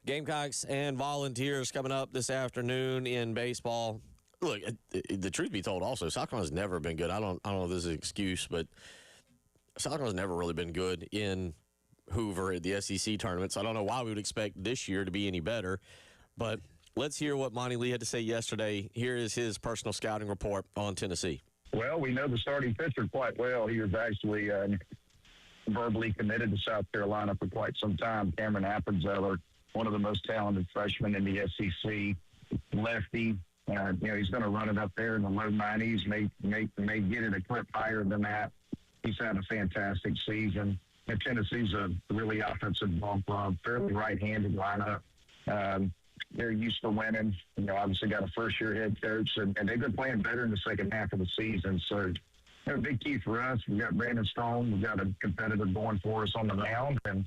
Gamecocks and Volunteers coming up this afternoon in baseball. Look, the truth be told, also, South Carolina's never been good. I don't know if this is an excuse, but South Carolina's never really been good in Hoover at the SEC tournaments. I don't know why we would expect this year to be any better, but let's hear what Monty Lee had to say yesterday. Here is his personal scouting report on Tennessee. Well, we know the starting pitcher quite well. He was actually verbally committed to South Carolina for quite some time. Cameron Appenzeller, one of the most talented freshmen in the SEC, lefty. He's going to run it up there in the low 90s, may get it a clip higher than that. He's had a fantastic season. And Tennessee's a really offensive ball club, fairly right-handed lineup. They're used to winning. Obviously got a first-year head coach, and they've been playing better in the second half of the season. So, a big key for us. We got Brandon Stone. We got a competitor going for us on the mound, and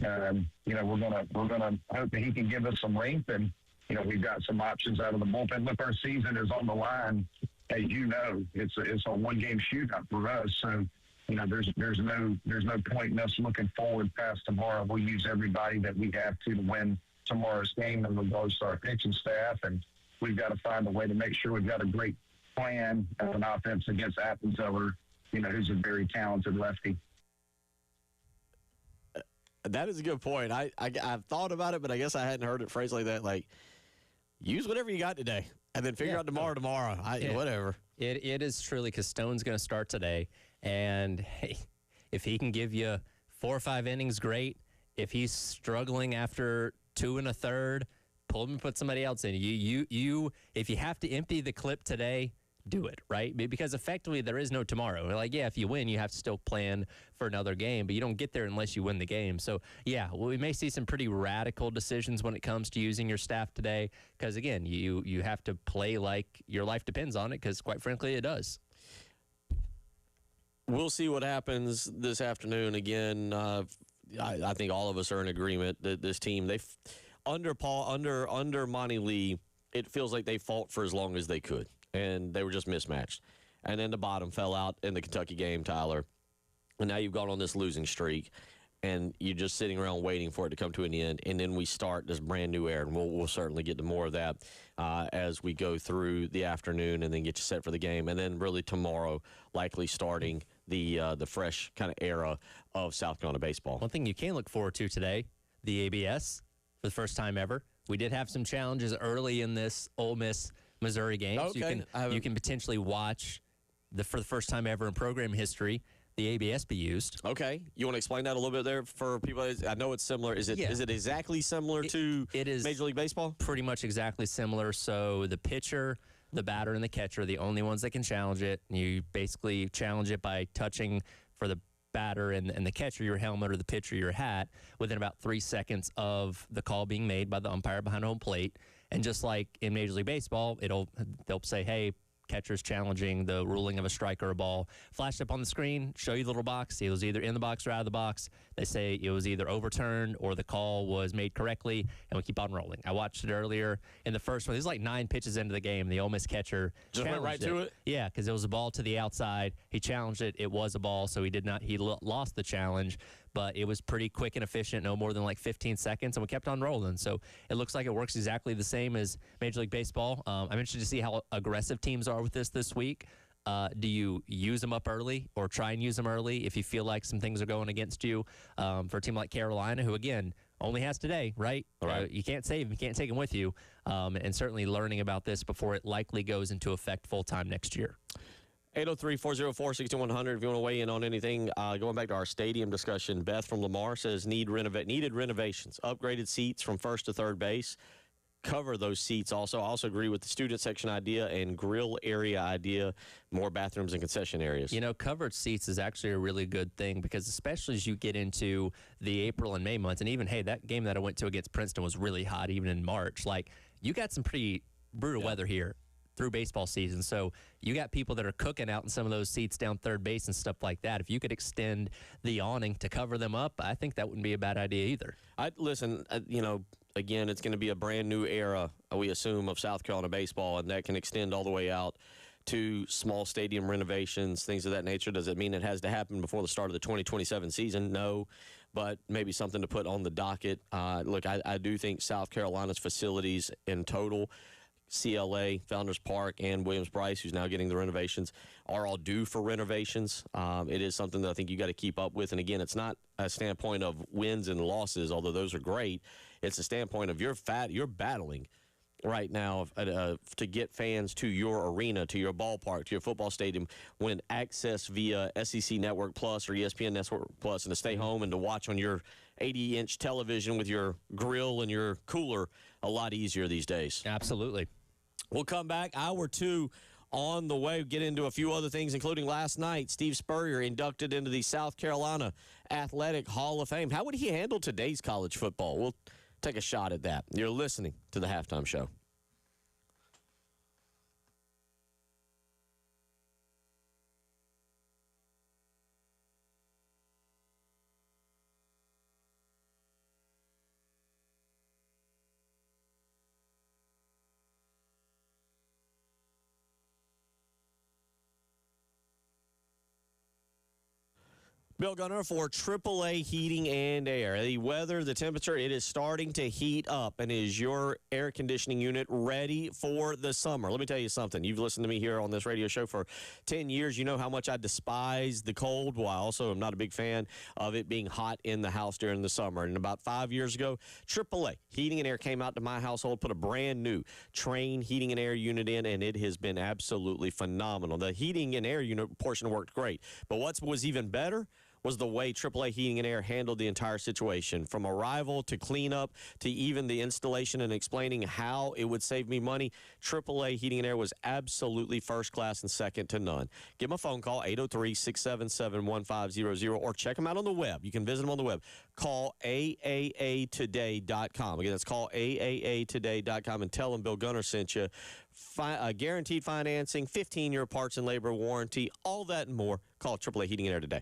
we're gonna hope that he can give us some length. And we've got some options out of the bullpen. Look, our season is on the line, as you know. It's a one-game shootout for us. So, there's no point in us looking forward past tomorrow. We'll use everybody that we have to win tomorrow's game in regards to our pitching staff, and we've got to find a way to make sure we've got a great plan as an offense against Appenzeller, who's a very talented lefty. That is a good point. I've thought about it, but I guess I hadn't heard it phrased like that. Like, use whatever you got today, and then figure out tomorrow. Whatever. It is truly, because Stone's going to start today, and hey, if he can give you 4 or 5 innings, great. If he's struggling after 2 1/3, pull him and put somebody else in. If you have to empty the clip today, do it, right? Because effectively there is no tomorrow. Like, yeah, if you win, you have to still plan for another game, but you don't get there unless you win the game. So, yeah, we may see some pretty radical decisions when it comes to using your staff today, because, again, you have to play like your life depends on it, because, quite frankly, it does. We'll see what happens this afternoon. Again, I think all of us are in agreement that this team, under Monty Lee, it feels like they fought for as long as they could, and they were just mismatched. And then the bottom fell out in the Kentucky game, Tyler. And now you've gone on this losing streak, and you're just sitting around waiting for it to come to an end. And then we start this brand new era, and we'll certainly get to more of that as we go through the afternoon and then get you set for the game. And then really tomorrow, likely starting the fresh kind of era of South Carolina baseball. One thing you can look forward to today, the ABS, for the first time ever. We did have some challenges early in this Ole Miss-Missouri game. Okay. So you can potentially watch, for the first time ever in program history, the ABS be used. Okay. You want to explain that a little bit there for people? I know it's similar. Is it exactly similar to Major League Baseball? Pretty much exactly similar. So the pitcher, the batter, and the catcher are the only ones that can challenge it. You basically challenge it by touching, for the batter and the catcher, your helmet, or the pitcher, your hat, within about 3 seconds of the call being made by the umpire behind home plate. And just like in Major League Baseball, they'll say, hey, catcher's challenging the ruling of a strike or a ball. Flash up on the screen, show you the little box. It was either in the box or out of the box. They say it was either overturned or the call was made correctly, and we keep on rolling. I watched it earlier in the first one. There's like 9 pitches into the game. The Ole Miss catcher just went right to it? Yeah, because it was a ball to the outside. He challenged it. It was a ball, so he lost the challenge. But it was pretty quick and efficient, no more than like 15 seconds, and we kept on rolling. So it looks like it works exactly the same as Major League Baseball. I'm interested to see how aggressive teams are with this week. Do you use them up early or try and use them early if you feel like some things are going against you? For a team like Carolina, who, again, only has today, right? Right. You can't save him. You can't take him with you. And certainly learning about this before it likely goes into effect full-time next year. 803-404-6100 if you want to weigh in on anything. Going back to our stadium discussion, Beth from Lamar says needed renovations, upgraded seats from first to third base, cover those seats also. I also agree with the student section idea and grill area idea, more bathrooms and concession areas. Covered seats is actually a really good thing, because especially as you get into the April and May months, and even, hey, that game that I went to against Princeton was really hot even in March. Like, you got some pretty brutal weather here through baseball season. So you got people that are cooking out in some of those seats down third base and stuff like that. If you could extend the awning to cover them up, I think that wouldn't be a bad idea either. Again, it's going to be a brand new era, we assume, of South Carolina baseball, and that can extend all the way out to small stadium renovations, things of that nature. Does it mean it has to happen before the start of the 2027 season? No, but maybe something to put on the docket. Look, I do think South Carolina's facilities in total, CLA, Founders Park, and Williams-Brice, who's now getting the renovations, are all due for renovations. It is something that I think you got to keep up with. And again, it's not a standpoint of wins and losses, although those are great. It's a standpoint of you're battling right now to get fans to your arena, to your ballpark, to your football stadium, when access via SEC Network Plus or ESPN Network Plus, and to stay home and to watch on your 80-inch television with your grill and your cooler a lot easier these days. Absolutely. We'll come back. Hour 2 on the way. Get into a few other things, including last night, Steve Spurrier inducted into the South Carolina Athletic Hall of Fame. How would he handle today's college football? We'll take a shot at that. You're listening to the Halftime Show. Bill Gunner for AAA Heating and Air. The weather, the temperature, it is starting to heat up. And is your air conditioning unit ready for the summer? Let me tell you something. You've listened to me here on this radio show for 10 years. You know how much I despise the cold. Well, I also am not a big fan of it being hot in the house during the summer. And about 5 years ago, AAA Heating and Air came out to my household, put a brand new Trane heating and air unit in, and it has been absolutely phenomenal. The heating and air unit portion worked great. But what was even better was the way AAA Heating and Air handled the entire situation, from arrival to cleanup to even the installation and explaining how it would save me money. AAA Heating and Air was absolutely first class and second to none. Give them a phone call, 803-677-1500, or check them out on the web. You can visit them on the web. Call AAAtoday.com. Again, that's call AAAtoday.com and tell them Bill Gunner sent you. Guaranteed financing, 15-year parts and labor warranty, all that and more. Call AAA Heating and Air today.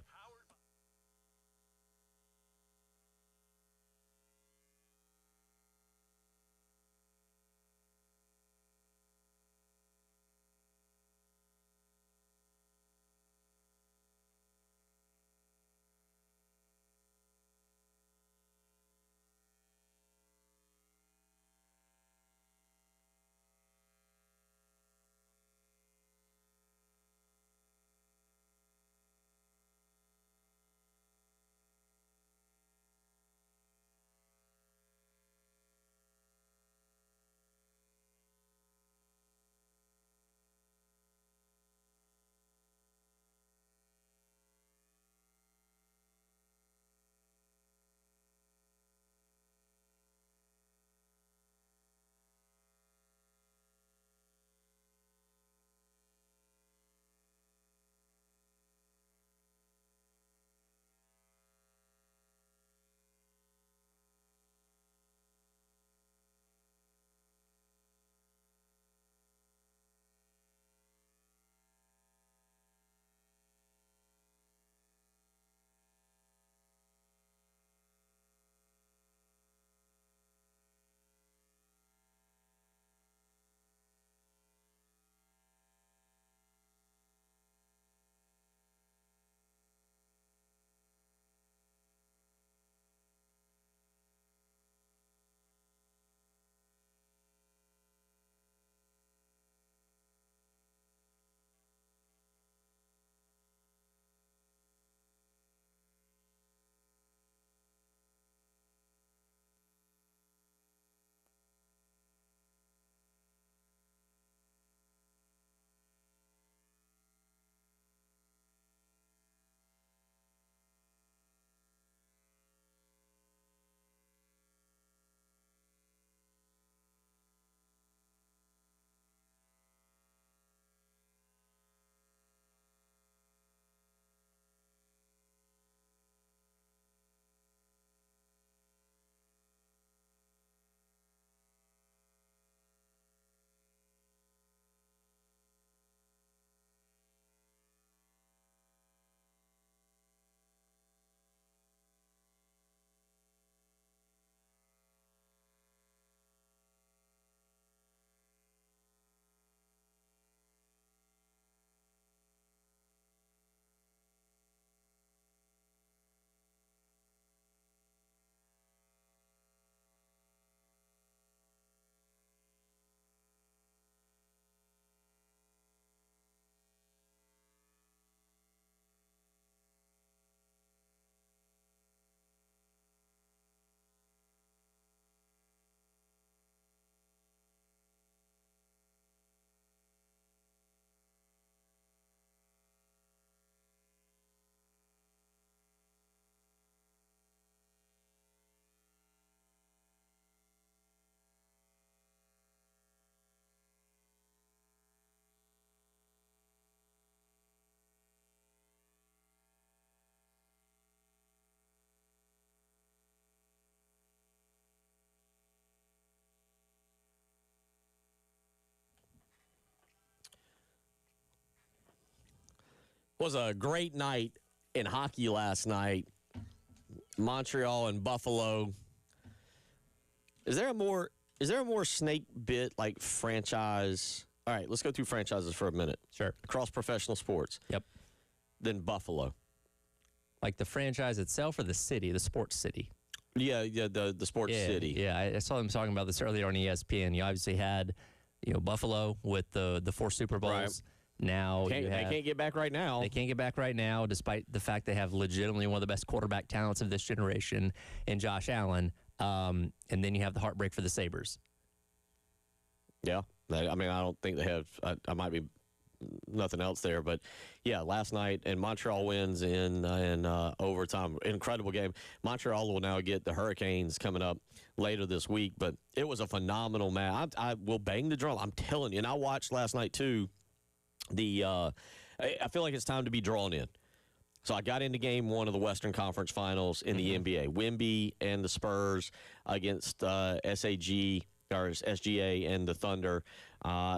Was a great night in hockey last night. Montreal and Buffalo. Is there a more snake bit like franchise? All right, let's go through franchises for a minute. Sure. Across professional sports. Yep. Than Buffalo. Like the franchise itself or the city, the sports city? Yeah, the sports city. Yeah, I saw them talking about this earlier on ESPN. You obviously had, Buffalo with the 4 Super Bowls. Right. Now they can't get back right now. They can't get back right now, despite the fact they have legitimately one of the best quarterback talents of this generation in Josh Allen. And then you have the heartbreak for the Sabres. Yeah. I don't think they have. I might be nothing else there, but yeah, last night and Montreal wins in overtime. Incredible game. Montreal will now get the Hurricanes coming up later this week, but it was a phenomenal match. I will bang the drum. I'm telling you, and I watched last night too. I feel like it's time to be drawn in. So I got into game 1 of the Western Conference Finals in the NBA. Wemby and the Spurs against SGA and the Thunder.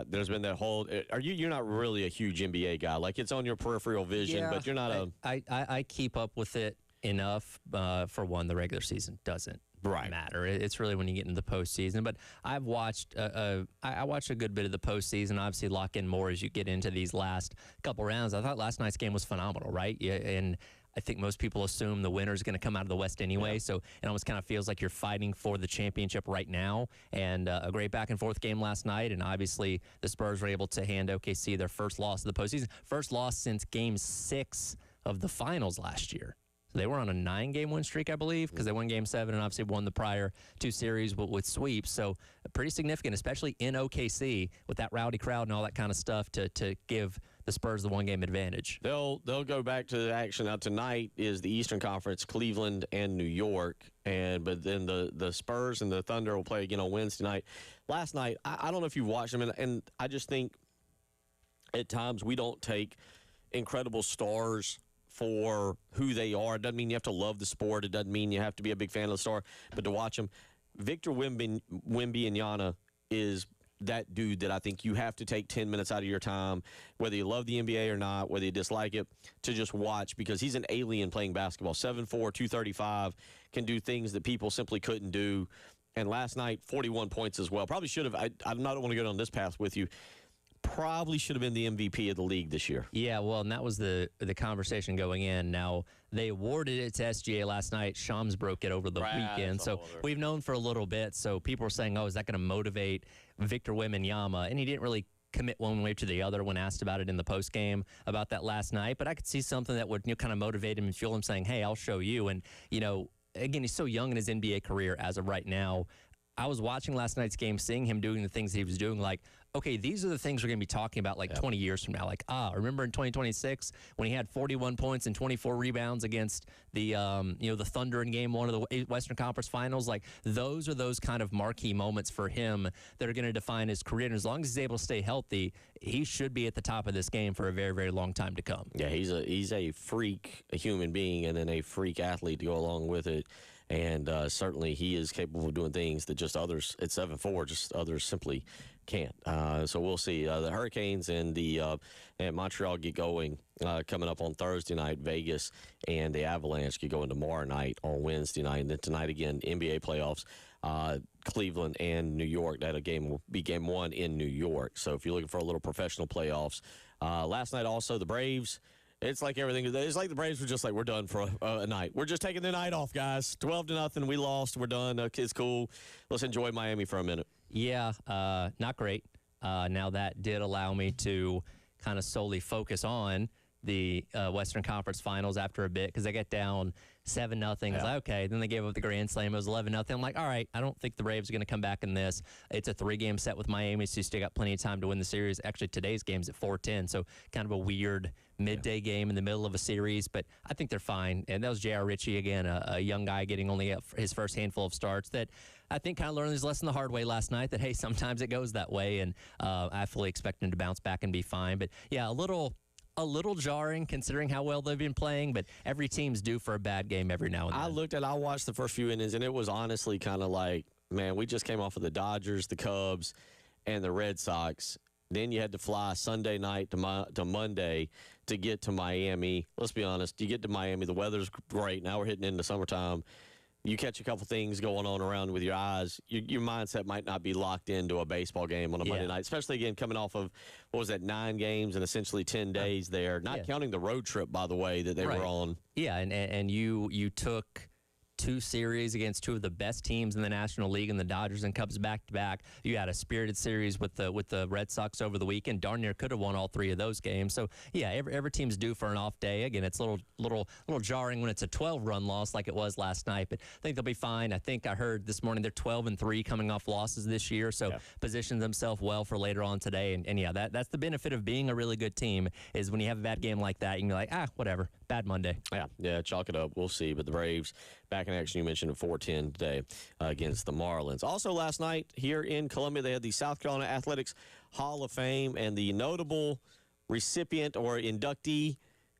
There's been that whole. You're not really a huge NBA guy. Like, it's on your peripheral vision, but you're not I keep up with it enough. For one, the regular season doesn't matter. It's really when you get into the postseason. But I've watched I watched a good bit of the postseason. Obviously, lock in more as you get into these last couple rounds. I thought last night's game was phenomenal, right? Yeah, and I think most people assume the winner's going to come out of the West anyway. Yeah. So it almost kind of feels like you're fighting for the championship right now. And a great back-and-forth game last night. And obviously, the Spurs were able to hand OKC their first loss of the postseason. First loss since Game 6 of the finals last year. So they were on a 9-game win streak, I believe, because they won Game 7 and obviously won the prior 2 series with sweeps. So pretty significant, especially in OKC with that rowdy crowd and all that kind of stuff to give the Spurs the 1-game advantage. They'll go back to the action. Now tonight is the Eastern Conference, Cleveland and New York, but then the Spurs and the Thunder will play again on Wednesday night. Last night, I don't know if you watched them, and I just think at times we don't take incredible stars for who they are. It doesn't mean you have to love the sport. It doesn't mean you have to be a big fan of the star, but to watch them, Victor Wembanyama is that dude that I think you have to take 10 minutes out of your time, whether you love the NBA or not, whether you dislike it, to just watch, because he's an alien playing basketball. 7'4", 235, can do things that people simply couldn't do. And last night, 41 points as well. Probably should have. I don't want to go down this path with you. Probably should have been the MVP of the league this year. Yeah, well, and that was the conversation going in. Now, they awarded it to SGA last night. Shams broke it over the weekend. So we've known for a little bit. So people were saying, is that going to motivate Victor Wembanyama? And he didn't really commit one way to the other when asked about it in the postgame about that last night. But I could see something that would kind of motivate him and fuel him, saying, hey, I'll show you. And, again, he's so young in his NBA career as of right now. I was watching last night's game, seeing him doing the things he was doing, like, okay, these are the things we're going to be talking about 20 years from now. Like, remember in 2026 when he had 41 points and 24 rebounds against the the Thunder in Game 1 of the Western Conference Finals? Like, those are those kind of marquee moments for him that are going to define his career. And as long as he's able to stay healthy, he should be at the top of this game for a very, very long time to come. Yeah, he's a freak, a human being, and then a freak athlete to go along with it. And certainly he is capable of doing things that just others at 7'4", just others simply can't. So we'll see. The Hurricanes and Montreal get going coming up on Thursday night. Vegas and the Avalanche get going tomorrow night on Wednesday night. And then tonight again, NBA playoffs, Cleveland and New York. That game will be Game 1 in New York. So if you're looking for a little professional playoffs. Last night also, the Braves. It's like everything. It's like the Braves were just like, we're done for a night. We're just taking the night off, guys. 12-0. We lost. We're done. It's cool. Let's enjoy Miami for a minute. Yeah, not great. Now that did allow me to kind of solely focus on the Western Conference Finals after a bit, because they get down 7-0. Yeah. It's like, okay. Then they gave up the Grand Slam. It was 11-0. I'm like, all right, I don't think the Braves are going to come back in this. It's a 3-game set with Miami, so you still got plenty of time to win the series. Actually, today's game's at 4:10, so kind of a weird midday game in the middle of a series, but I think they're fine. And that was J.R. Ritchie again, a young guy getting only his first handful of starts that I think kind of learned his lesson the hard way last night, that, hey, sometimes it goes that way, and I fully expect him to bounce back and be fine. But, yeah, a little jarring considering how well they've been playing, but every team's due for a bad game every now and then. I watched the first few innings, and it was honestly kind of like, man, we just came off of the Dodgers, the Cubs, and the Red Sox. Then you had to fly Sunday night to Monday to get to Miami. Let's be honest, you get to Miami, the weather's great. Now we're hitting into summertime. You catch a couple things going on around with your eyes, your mindset might not be locked into a baseball game on a Monday night, especially, again, coming off of, 9 games and essentially 10 days there, not counting the road trip, by the way, that they were on. Yeah, and you took 2 series against 2 of the best teams in the National League and the Dodgers and Cubs back-to-back. You had a spirited series with the Red Sox over the weekend. Darn near could have won all 3 of those games. So, yeah, every team's due for an off day. Again, it's a little jarring when it's a 12-run loss like it was last night, but I think they'll be fine. I think I heard this morning they're 12-3 coming off losses this year, so position themselves well for later on today. And yeah, that's the benefit of being a really good team is when you have a bad game like that, you can be like, whatever, bad Monday. Yeah, chalk it up. We'll see. But the Braves back in action, you mentioned, at 4:10 today against the Marlins. Also last night here in Columbia, they had the South Carolina Athletics Hall of Fame, and the notable recipient or inductee,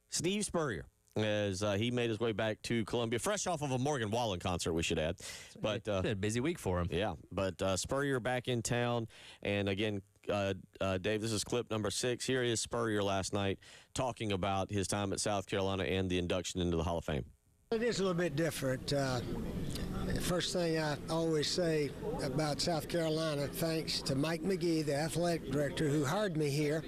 Steve Spurrier, as he made his way back to Columbia, fresh off of a Morgan Wallen concert, we should add. But it's been a busy week for him. Yeah, but Spurrier back in town, and again, Dave, this is clip number 6. Here is Spurrier last night talking about his time at South Carolina and the induction into the Hall of Fame. It is a little bit different. First thing I always say about South Carolina, thanks to Mike McGee, the athletic director, who hired me here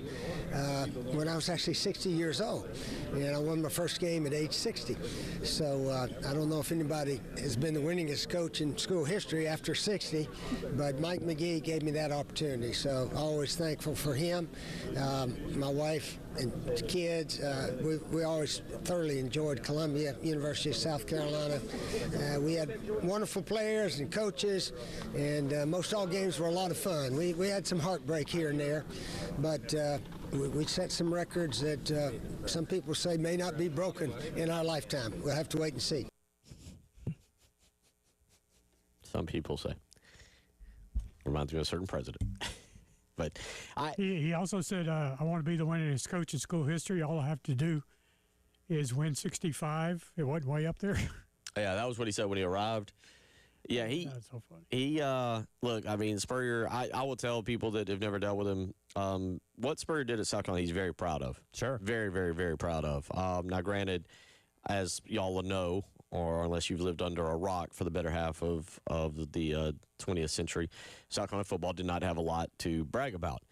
when I was actually 60 years old. And I won my first game at age 60. So I don't know if anybody has been the winningest coach in school history after 60, but Mike McGee gave me that opportunity. So always thankful for him. My wife and kids, we always thoroughly enjoyed Columbia, University of South Carolina. We had wonderful players and coaches, and most all games were a lot of fun. We had some heartbreak here and there, but we set some records that some people say may not be broken in our lifetime. We'll have to wait and see. Some people say. Reminds me of a certain president. But he also said, I want to be the winningest coach in school history. All I have to do is win 65. It wasn't way up there. Yeah, that was what he said when he arrived. Yeah, That's so funny. Look, I mean, Spurrier, I will tell people that have never dealt with him, what Spurrier did at South Carolina, he's very proud of. Sure. Very, very, very proud of. Now, granted, as y'all will know, or unless you've lived under a rock for the better half of the 20th century, South Carolina football did not have a lot to brag about.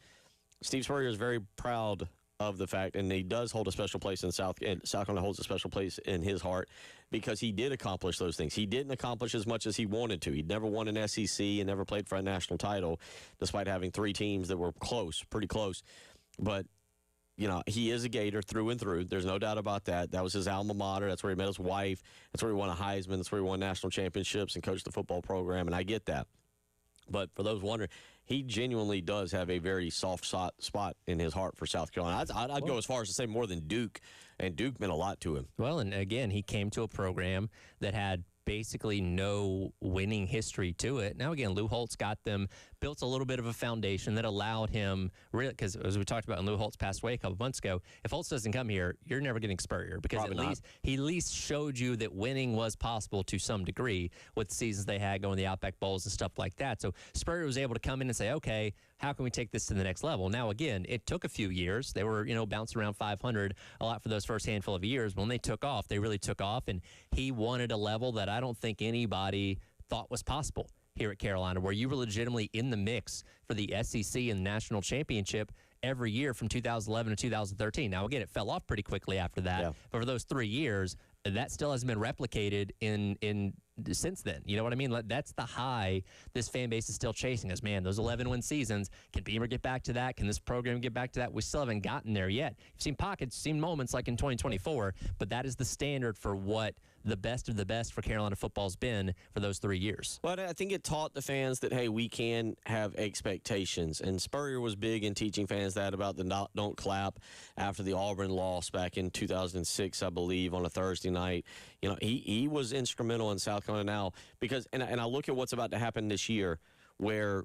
Steve Spurrier is very proud of the fact, and he does hold a special place in South Carolina holds a special place in his heart because he did accomplish those things. He didn't accomplish as much as he wanted to. He'd never won an SEC and never played for a national title, despite having 3 teams that were close, pretty close. But he is a Gator through and through. There's no doubt about that. That was his alma mater. That's where he met his wife. That's where he won a Heisman. That's where he won national championships and coached the football program, and I get that. But for those wondering, he genuinely does have a very soft spot in his heart for South Carolina. I'd go as far as to say more than Duke, and Duke meant a lot to him. Well, and again, he came to a program that had basically no winning history to it. Now, again, Lou Holtz got them, built a little bit of a foundation that allowed him, really, because as we talked about, and Lou Holtz passed away a couple months ago, if Holtz doesn't come here, you're never getting Spurrier, because he at least showed you that winning was possible to some degree with the seasons they had going to the Outback Bowls and stuff like that. So Spurrier was able to come in and say, okay, how can we take this to the next level? Now, again, it took a few years. They were, bouncing around 500 a lot for those first handful of years. When they took off, they really took off, and he wanted a level that I don't think anybody thought was possible here at Carolina, where you were legitimately in the mix for the SEC and the national championship every year from 2011 to 2013. Now, again, it fell off pretty quickly after that, but for those 3 years, that still hasn't been replicated in since then. You know what I mean? That's the high this fan base is still chasing us. Man, those 11-win seasons, can Beamer get back to that? Can this program get back to that? We still haven't gotten there yet. You've seen pockets, seen moments like in 2024, but that is the standard for what the best of the best for Carolina football's been for those 3 years. But I think it taught the fans that, hey, we can have expectations. And Spurrier was big in teaching fans that about the don't clap after the Auburn loss back in 2006, I believe, on a Thursday night. He was instrumental in South Carolina now because, and I look at what's about to happen this year where,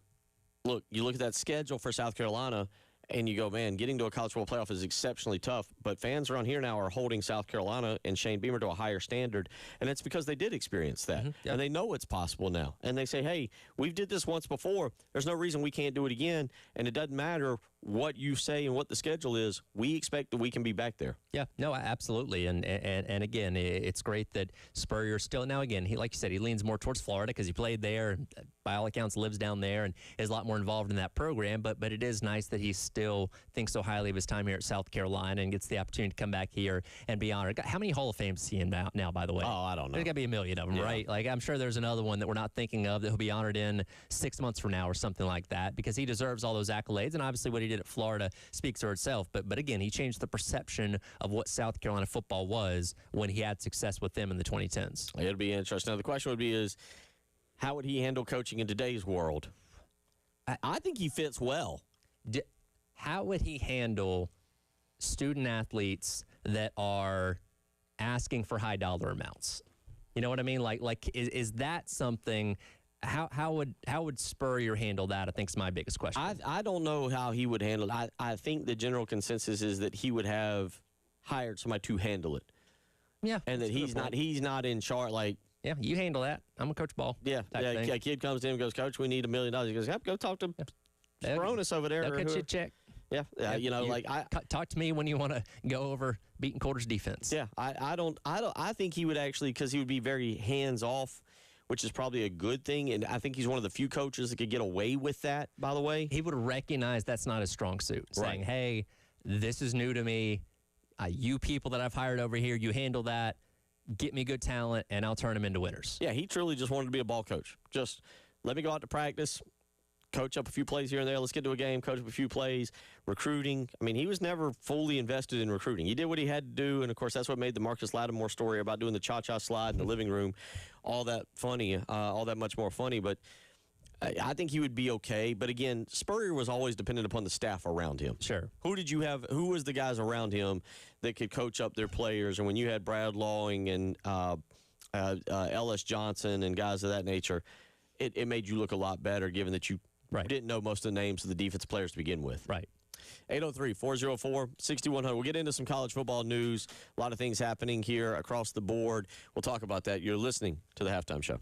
look, you look at that schedule for South Carolina, and you go, man, getting to a college football playoff is exceptionally tough. But fans around here now are holding South Carolina and Shane Beamer to a higher standard, and it's because they did experience that. And they know it's possible now. And they say, hey, we've did this once before. There's no reason we can't do it again, and it doesn't matter what you say and what the schedule is, we expect that we can be back there. Yeah, no, absolutely, and again, it's great that Spurrier still now. Again, he, like you said, he leans more towards Florida because he played there, and by all accounts lives down there, and is a lot more involved in that program. But it is nice that he still thinks so highly of his time here at South Carolina and gets the opportunity to come back here and be honored. How many Hall of Fames is he in now? By the way, I don't know. There's got to be a million of them, right? Like I'm sure there's another one that we're not thinking of that he'll be honored in 6 months from now or something like that, because he deserves all those accolades, and obviously what he did at Florida speaks for itself. But again, he changed the perception of what South Carolina football was when he had success with them in the 2010s. It'll be interesting. Now, the question would be is, how would he handle coaching in today's world? I think he fits well. How would he handle student athletes that are asking for high dollar amounts? You know what I mean? Like is that something? How would Spurrier handle that? I think is my biggest question. I don't know how he would handle it. I think the general consensus is that he would have hired somebody to handle it. Yeah, and that he's not in charge. Like, yeah, you handle that. I'm a coach ball. Yeah. A kid comes in and goes, Coach, we need $1 million. He goes, yep, go talk to Spronis over there. They'll cut you a check. Yeah, talk to me when you want to go over beating quarters defense. Yeah, I think he would actually, because he would be very hands off, which is probably a good thing. And I think he's one of the few coaches that could get away with that, by the way. He would recognize that's not his strong suit. Saying, hey, this is new to me. You people that I've hired over here, you handle that. Get me good talent, and I'll turn them into winners. Yeah, he truly just wanted to be a ball coach. Just let me go out to practice, coach up a few plays here and there. Let's get to a game, coach up a few plays. Recruiting. I mean, he was never fully invested in recruiting. He did what he had to do, and, of course, that's what made the Marcus Lattimore story about doing the cha-cha slide in the living room all that much more funny. But I think he would be okay. But, again, Spurrier was always dependent upon the staff around him. Sure. Who did you have? Who was the guys around him that could coach up their players? And when you had Brad Lawing and Ellis Johnson and guys of that nature, it made you look a lot better, given that you didn't know most of the names of the defensive players to begin with. Right. 803-404-6100. We'll get into some college football news. A lot of things happening here across the board. We'll talk about that. You're listening to The Halftime Show.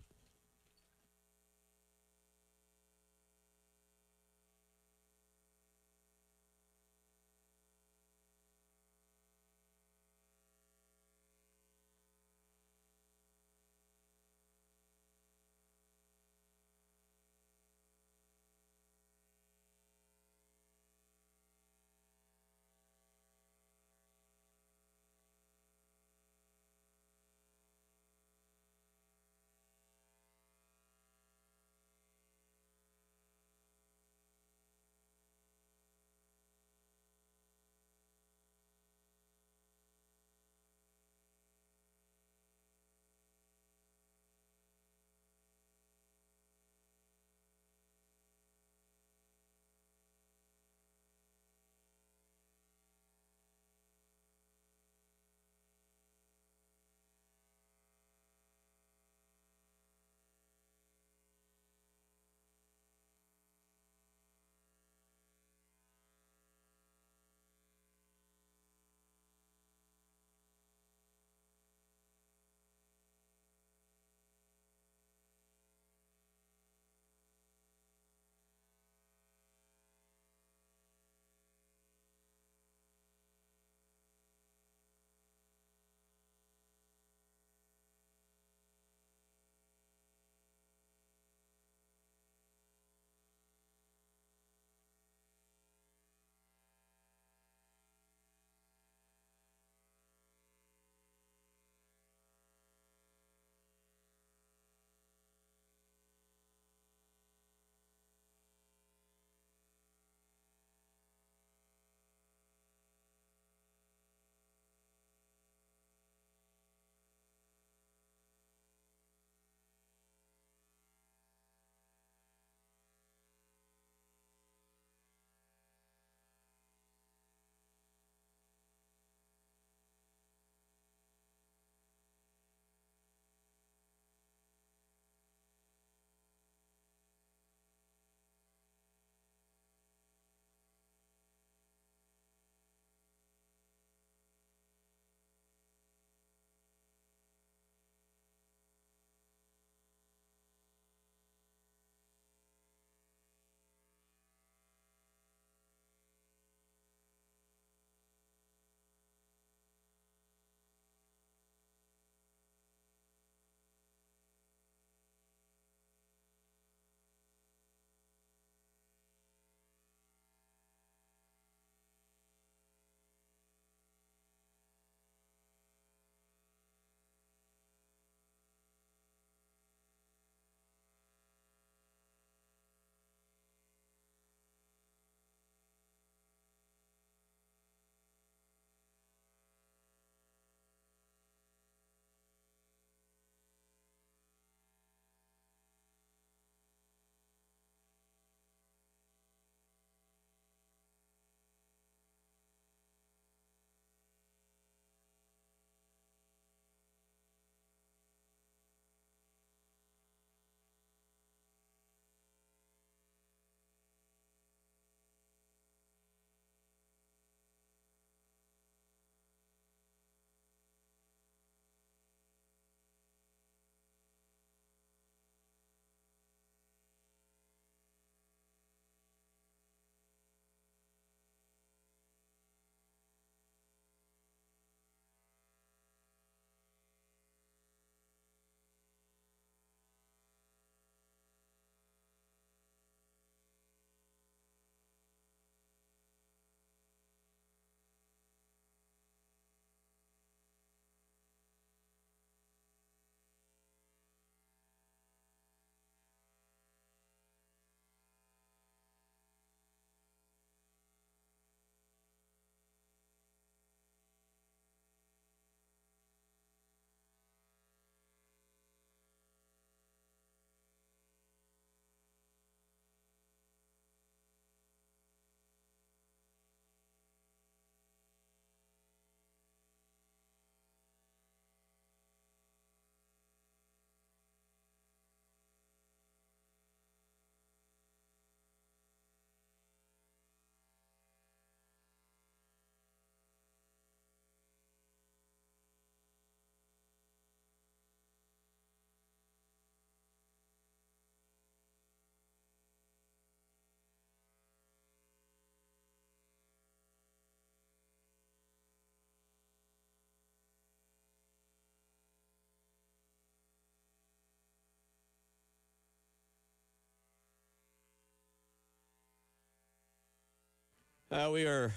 We are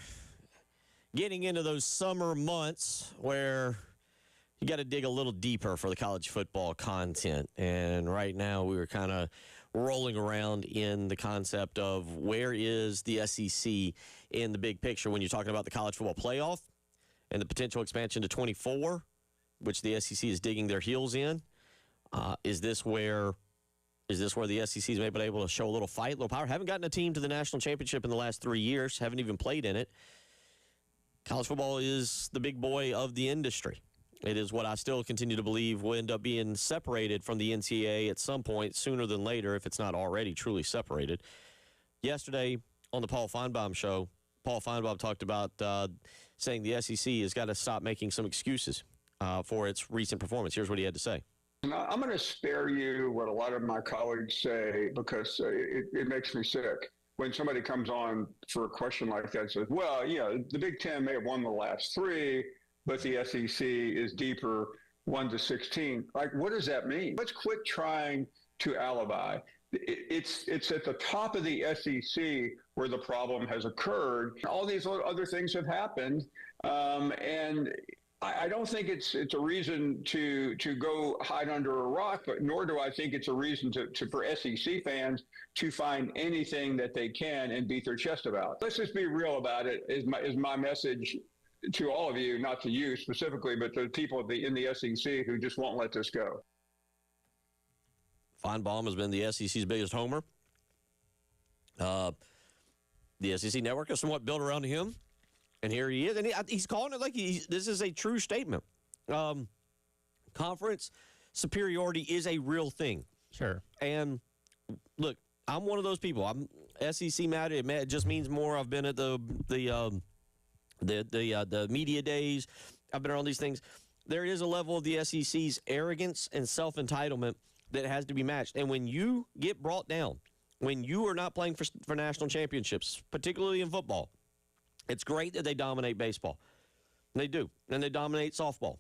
getting into those summer months where you got to dig a little deeper for the college football content. And right now we were kind of rolling around in the concept of where is the SEC in the big picture when you're talking about the college football playoff and the potential expansion to 24, which the SEC is digging their heels in. Is this where the SEC is maybe able to show a little fight, a little power? Haven't gotten a team to the national championship in the last 3 years. Haven't even played in it. College football is the big boy of the industry. It is what I still continue to believe will end up being separated from the NCAA at some point, sooner than later, if it's not already truly separated. Yesterday on the Paul Feinbaum show, Paul Feinbaum talked about saying the SEC has got to stop making some excuses for its recent performance. Here's what he had to say. I'm going to spare you what a lot of my colleagues say because it makes me sick. When somebody comes on for a question like that and says, well, yeah, the Big Ten may have won the last 3, but the SEC is deeper, 1-16. Like, what does that mean? Let's quit trying to alibi. It's at the top of the SEC where the problem has occurred. All these other things have happened, and I don't think it's a reason to go hide under a rock, but nor do I think it's a reason for SEC fans to find anything that they can and beat their chest about. Let's just be real about it. Is my message to all of you, not to you specifically, but to the people in the SEC who just won't let this go. Feinbaum has been the SEC's biggest homer. The SEC network is somewhat built around him, and here he is. And he's calling it like this is a true statement. Conference superiority is a real thing. Sure. And look, I'm one of those people. I'm SEC mad. It just means more. I've been at the media days. I've been around these things. There is a level of the SEC's arrogance and self-entitlement that has to be matched. And when you get brought down, when you are not playing for national championships, particularly in football, it's great that they dominate baseball. They do. And they dominate softball.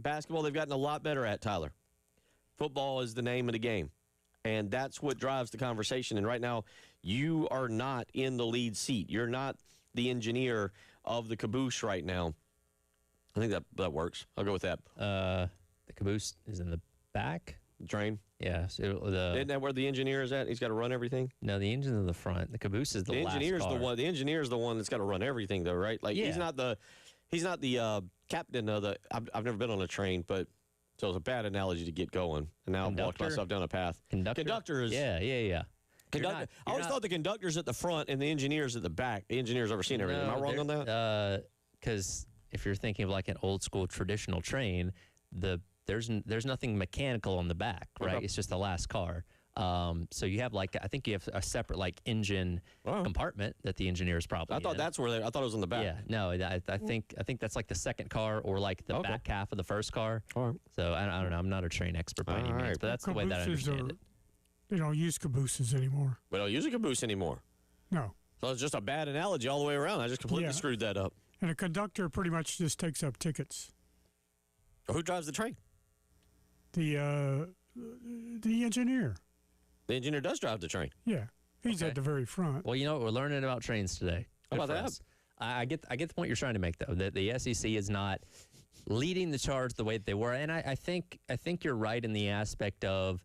Basketball, they've gotten a lot better at, Tyler. Football is the name of the game. And that's what drives the conversation. And right now, you are not in the lead seat. You're not the engineer of the caboose right now. I think that works. I'll go with that. The caboose is in the back. Train. Yeah. So isn't that where the engineer is at? He's got to run everything. No, the engine's in the front. The caboose is the last car. The engineer is the one that's got to run everything, though, right? Like he's not the captain of the. I've never been on a train, but so it's a bad analogy to get going. And now I've walked myself down a path. Conductor is. Yeah. Conductor. I always thought the conductor's at the front and the engineer's at the back. The engineer's overseeing everything. Am I wrong on that? Because if you're thinking of like an old school traditional train, there's nothing mechanical on the back, right? Okay. It's just the last car. So you have I think you have a separate engine compartment that the engineer is probably. I thought that's where I thought it was in the back. Yeah, no, I think that's like the second car or the back half of the first car. All right. So I don't know. I'm not a train expert by any means, but that's the way that I understand it. They don't use cabooses anymore. We don't use a caboose anymore. No. So it's just a bad analogy all the way around. I just completely screwed that up. And a conductor pretty much just takes up tickets. Who drives the train? The engineer. The engineer does drive the train. Yeah, he's at the very front. Well, we're learning about trains today. How about that? I get the point you're trying to make, though, that the SEC is not leading the charge the way that they were, and I think you're right in the aspect of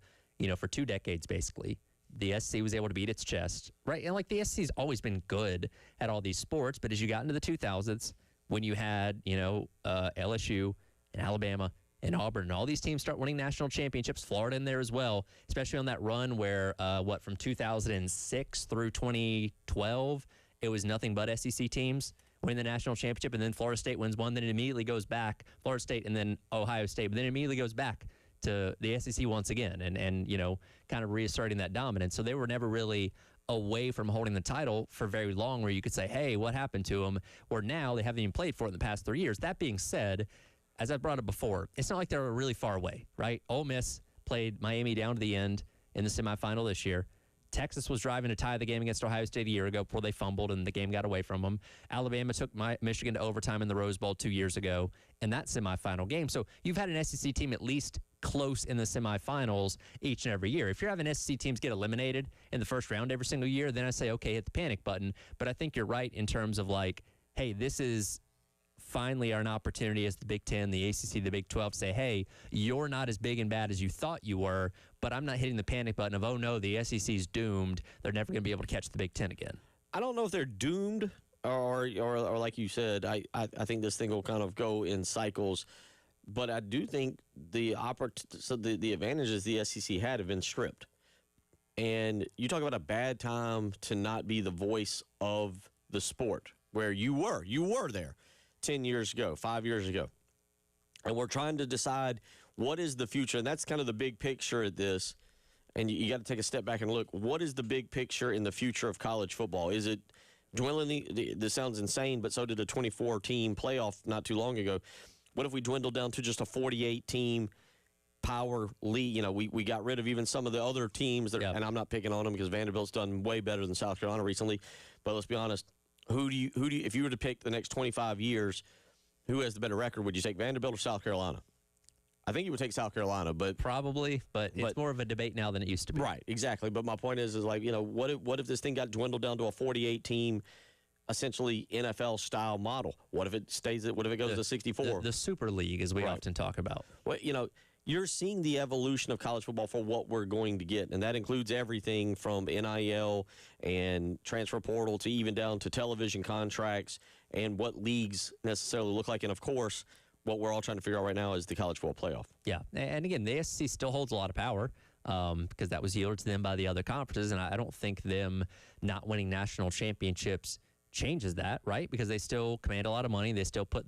for 2 decades basically the SEC was able to beat its chest, right? And the SEC's always been good at all these sports, but as you got into the 2000s, when you had LSU and Alabama and Auburn and all these teams start winning national championships, Florida in there as well, especially on that run where from 2006 through 2012, it was nothing but SEC teams winning the national championship, and then Florida State wins one, then it immediately goes back, Florida State and then Ohio State, but then it immediately goes back to the SEC once again and kind of reasserting that dominance. So they were never really away from holding the title for very long where you could say, hey, what happened to them? Where now they haven't even played for it in the past 3 years. That being said, as I brought up before, it's not like they're really far away, right? Ole Miss played Miami down to the end in the semifinal this year. Texas was driving to tie the game against Ohio State a year ago before they fumbled and the game got away from them. Alabama took Michigan to overtime in the Rose Bowl 2 years ago in that semifinal game. So you've had an SEC team at least close in the semifinals each and every year. If you're having SEC teams get eliminated in the first round every single year, then I say, okay, hit the panic button. But I think you're right in terms of like, hey, this is finally an opportunity as the Big Ten, the ACC, the Big 12 to say, hey, you're not as big and bad as you thought you were, but I'm not hitting the panic button of, oh no, the SEC's doomed. They're never going to be able to catch the Big Ten again. I don't know if they're doomed or like you said, I think this thing will kind of go in cycles. But I do think the advantages the SEC had have been stripped. And you talk about a bad time to not be the voice of the sport, where you were there 10 years ago, 5 years ago. And we're trying to decide what is the future. And that's kind of the big picture at this. And you got to take a step back and look, what is the big picture in the future of college football? Is it dwindling? This sounds insane, but so did a 24-team playoff not too long ago. What if we dwindle down to just a 48-team power league? You know, we got rid of even some of the other teams, that, and I'm not picking on them because Vanderbilt's done way better than South Carolina recently. But let's be honest, who do you if you were to pick the next 25 years, who has the better record? Would you take Vanderbilt or South Carolina? I think you would take South Carolina, but probably, but it's more of a debate now than it used to be. Right, exactly. But my point is like, you know, what if this thing got dwindled down to a 48-team, essentially NFL-style model? What if it stays? What if it goes to 64? The Super League, as we often talk about. Well, you know, you're seeing the evolution of college football for what we're going to get, and that includes everything from NIL and transfer portal to even down to television contracts and what leagues necessarily look like, and of course, what we're all trying to figure out right now is the college football playoff. Yeah, and again, the SEC still holds a lot of power because that was yielded to them by the other conferences, and I don't think them not winning national championships changes that, right? Because they still command a lot of money. They still put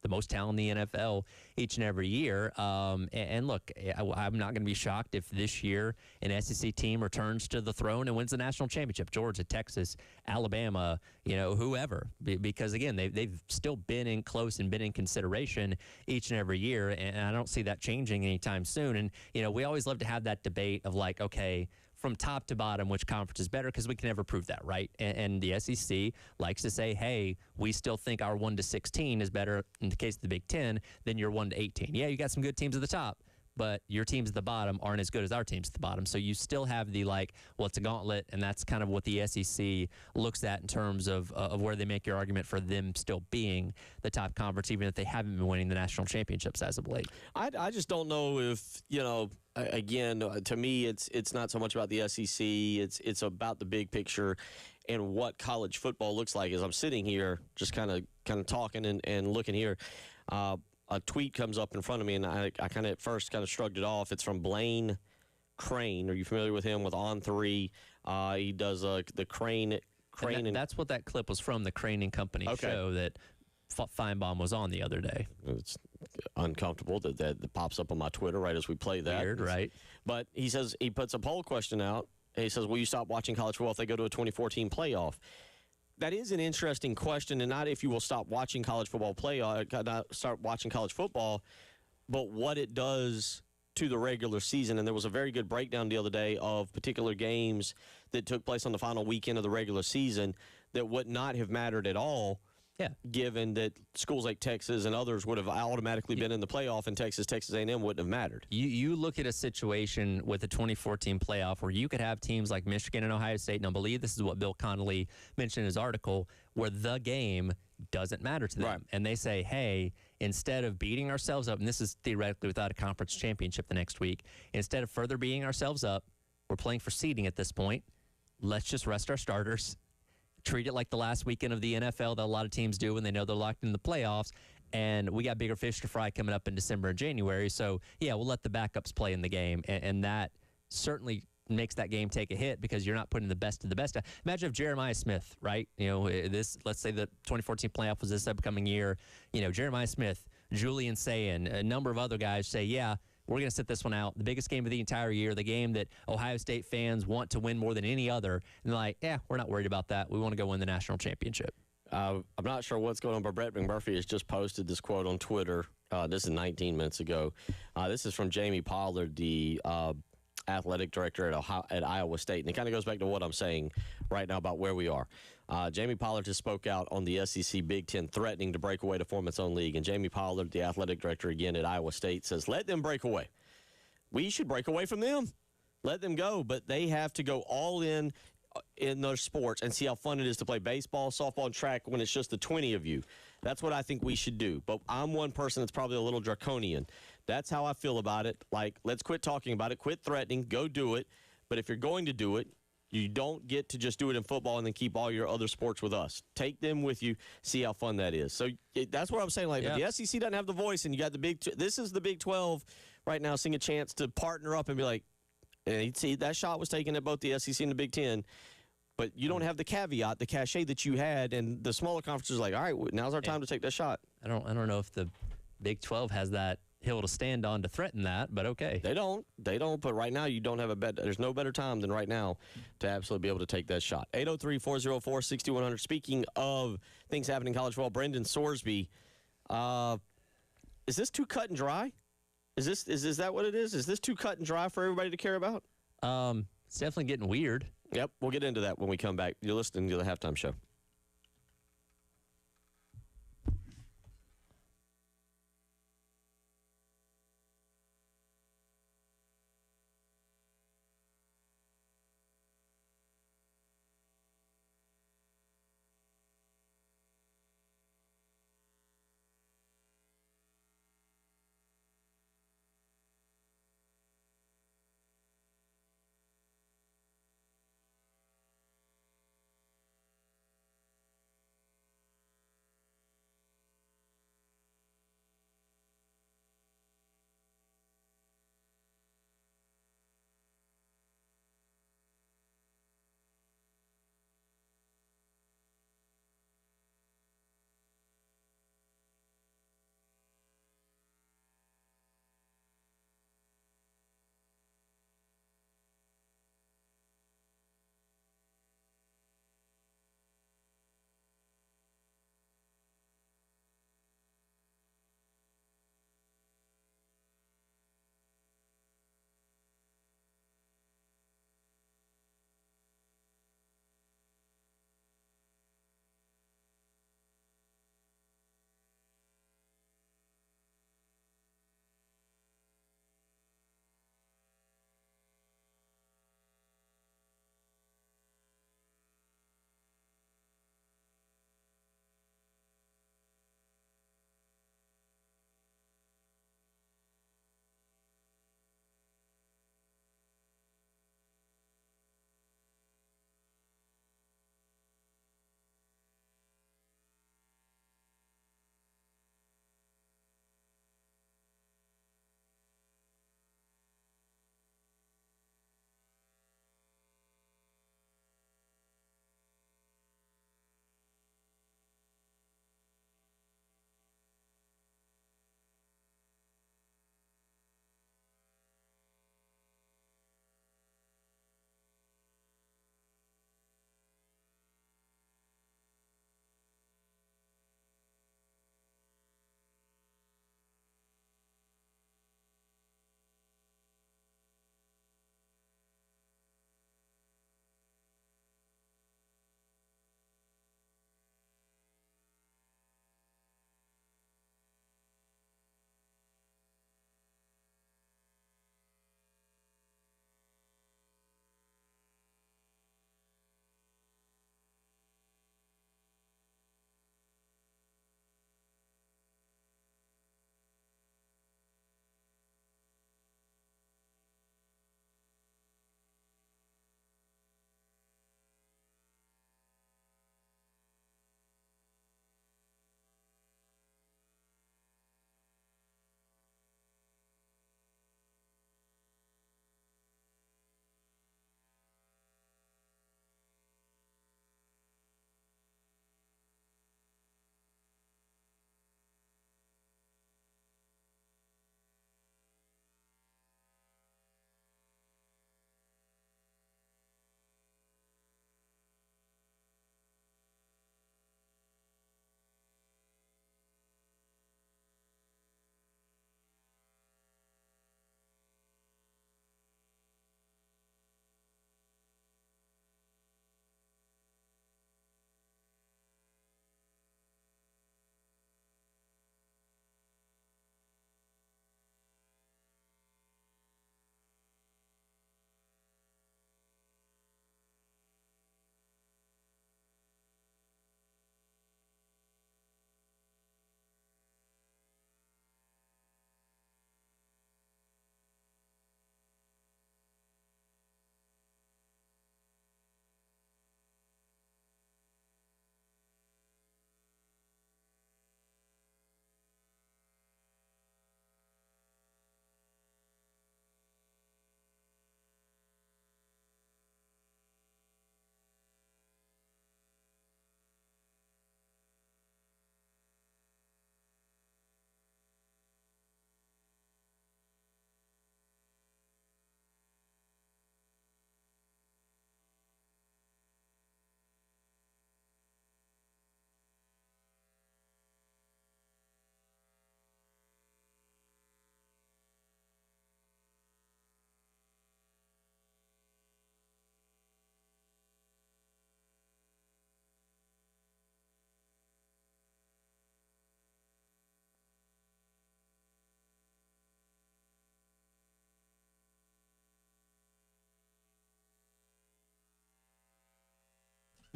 the most talent in the NFL each and every year. And look, I'm not going to be shocked if this year an SEC team returns to the throne and wins the national championship. Georgia, Texas, Alabama, you know, whoever. Because, again, they've still been in close and been in consideration each and every year, and I don't see that changing anytime soon. And, you know, we always love to have that debate of like, okay, from top to bottom, which conference is better, because we can never prove that, right? And the SEC likes to say, hey, we still think our 1-16 is better in the case of the Big Ten than your 1-18. Yeah, you got some good teams at the top, but your teams at the bottom aren't as good as our teams at the bottom. So you still have the like, well, it's a gauntlet, and that's kind of what the SEC looks at in terms of where they make your argument for them still being the top conference, even if they haven't been winning the national championships as of late. I just don't know if, you know, again, to me, it's not so much about the SEC. It's about the big picture and what college football looks like. As I'm sitting here, just kind of talking and looking here, a tweet comes up in front of me, and I kind of at first kind of shrugged it off. It's from Blaine Crane. Are you familiar with him with On3? He does the Crane. That's what that clip was from, the Crane and Company show that Feinbaum was on the other day. It's uncomfortable that pops up on my Twitter right as we play that. Weird, right? But he says, he puts a poll question out. And he says, will you stop watching college football if they go to a 2014 playoff? That is an interesting question, and not if you will stop watching college football not start watching college football, but what it does to the regular season. And there was a very good breakdown the other day of particular games that took place on the final weekend of the regular season that would not have mattered at all. Yeah, given that schools like Texas and others would have automatically been in the playoff, and Texas A&M wouldn't have mattered. You look at a situation with the 2014 playoff where you could have teams like Michigan and Ohio State, and I believe this is what Bill Connolly mentioned in his article, where the game doesn't matter to them. Right. And they say, hey, instead of beating ourselves up, and this is theoretically without a conference championship the next week, instead of further beating ourselves up, we're playing for seeding at this point. Let's just rest our starters. Treat it like the last weekend of the NFL that a lot of teams do when they know they're locked in the playoffs. And we got bigger fish to fry coming up in December and January. So, yeah, we'll let the backups play in the game. And that certainly makes that game take a hit because you're not putting the best of the best. Imagine if Jeremiah Smith, right? You know, let's say the 2014 playoff was this upcoming year. You know, Jeremiah Smith, Julian Sayin, a number of other guys say, yeah, we're going to sit this one out. The biggest game of the entire year, the game that Ohio State fans want to win more than any other. And they're like, yeah, we're not worried about that. We want to go win the national championship. I'm not sure what's going on, but Brett McMurphy has just posted this quote on Twitter. This is 19 minutes ago. This is from Jamie Pollard, the athletic director at Iowa State. And it kind of goes back to what I'm saying right now about where we are. Jamie Pollard just spoke out on the SEC Big Ten threatening to break away to form its own league. And Jamie Pollard, the athletic director again at Iowa State, says, let them break away. we should break away from them. Let them go, but they have to go all in those sports and see how fun it is to play baseball, softball, and track when it's just the 20 of you. That's what I think we should do. But I'm one person that's probably a little draconian. That's how I feel about it. Like, let's quit talking about it, quit threatening, go do it. But if you're going to do it, you don't get to just do it in football and then keep all your other sports with us. Take them with you, see how fun that is. So that's what I'm saying. Like, the SEC doesn't have the voice, and you got the this is the Big 12 right now, seeing a chance to partner up and be like, and see, that shot was taken at both the SEC and the Big Ten, but you don't have the caveat, the cachet that you had, and the smaller conferences are like, all right, now's our time to take that shot. I don't know if the Big 12 has that hill to stand on to threaten that, but okay. They don't. But right now you don't have there's no better time than right now to absolutely be able to take that shot. 803-404-6100. Speaking of things happening in college football, Brendan Sorsby, is this too cut and dry? Is that what it is? Is this too cut and dry for everybody to care about? It's definitely getting weird. Yep, we'll get into that when we come back. You're listening to the Halftime Show.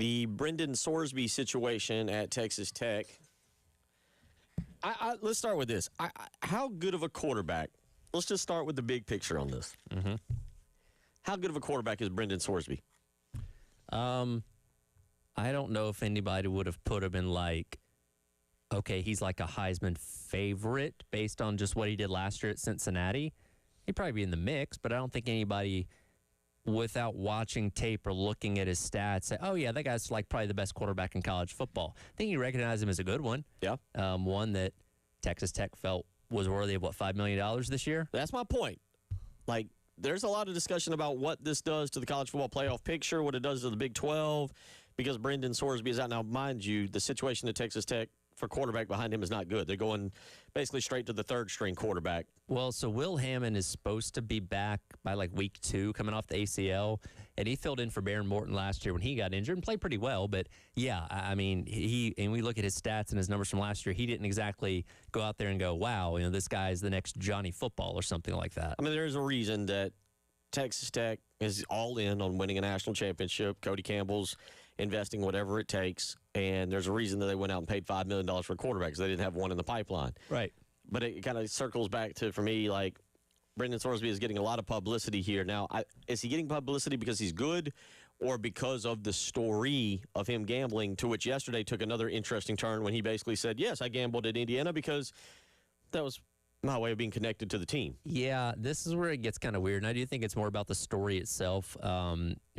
The Brendan Sorsby situation at Texas Tech. Let's start with this. How good of a quarterback? Let's just start with the big picture on this. Mm-hmm. How good of a quarterback is Brendan Sorsby? I don't know if anybody would have put him in like, okay, he's like a Heisman favorite based on just what he did last year at Cincinnati. He'd probably be in the mix, but I don't think anybody, without watching tape or looking at his stats, say, oh, yeah, that guy's like probably the best quarterback in college football. I think you recognize him as a good one. Yeah. One that Texas Tech felt was worthy of, $5 million this year? That's my point. Like, there's a lot of discussion about what this does to the college football playoff picture, what it does to the Big 12, because Brendan Sorsby is out. Now, mind you, the situation at Texas Tech for quarterback behind him is not good. They're going basically straight to the third-string quarterback. Well, so Will Hammond is supposed to be back by like week 2 coming off the ACL, and he filled in for Baron Morton last year when he got injured and played pretty well. But, yeah, I mean, and we look at his stats and his numbers from last year, he didn't exactly go out there and go, wow, this guy is the next Johnny Football or something like that. I mean, there's a reason that Texas Tech is all in on winning a national championship. Cody Campbell's investing whatever it takes, and there's a reason that they went out and paid $5 million for quarterbacks. They didn't have one in the pipeline. Right. But it kind of circles back to, for me, like, Brendan Sorsby is getting a lot of publicity here. Now, is he getting publicity because he's good or because of the story of him gambling, to which yesterday took another interesting turn when he basically said, yes, I gambled at Indiana because that was my way of being connected to the team. Yeah, this is where it gets kind of weird. And I do think it's more about the story itself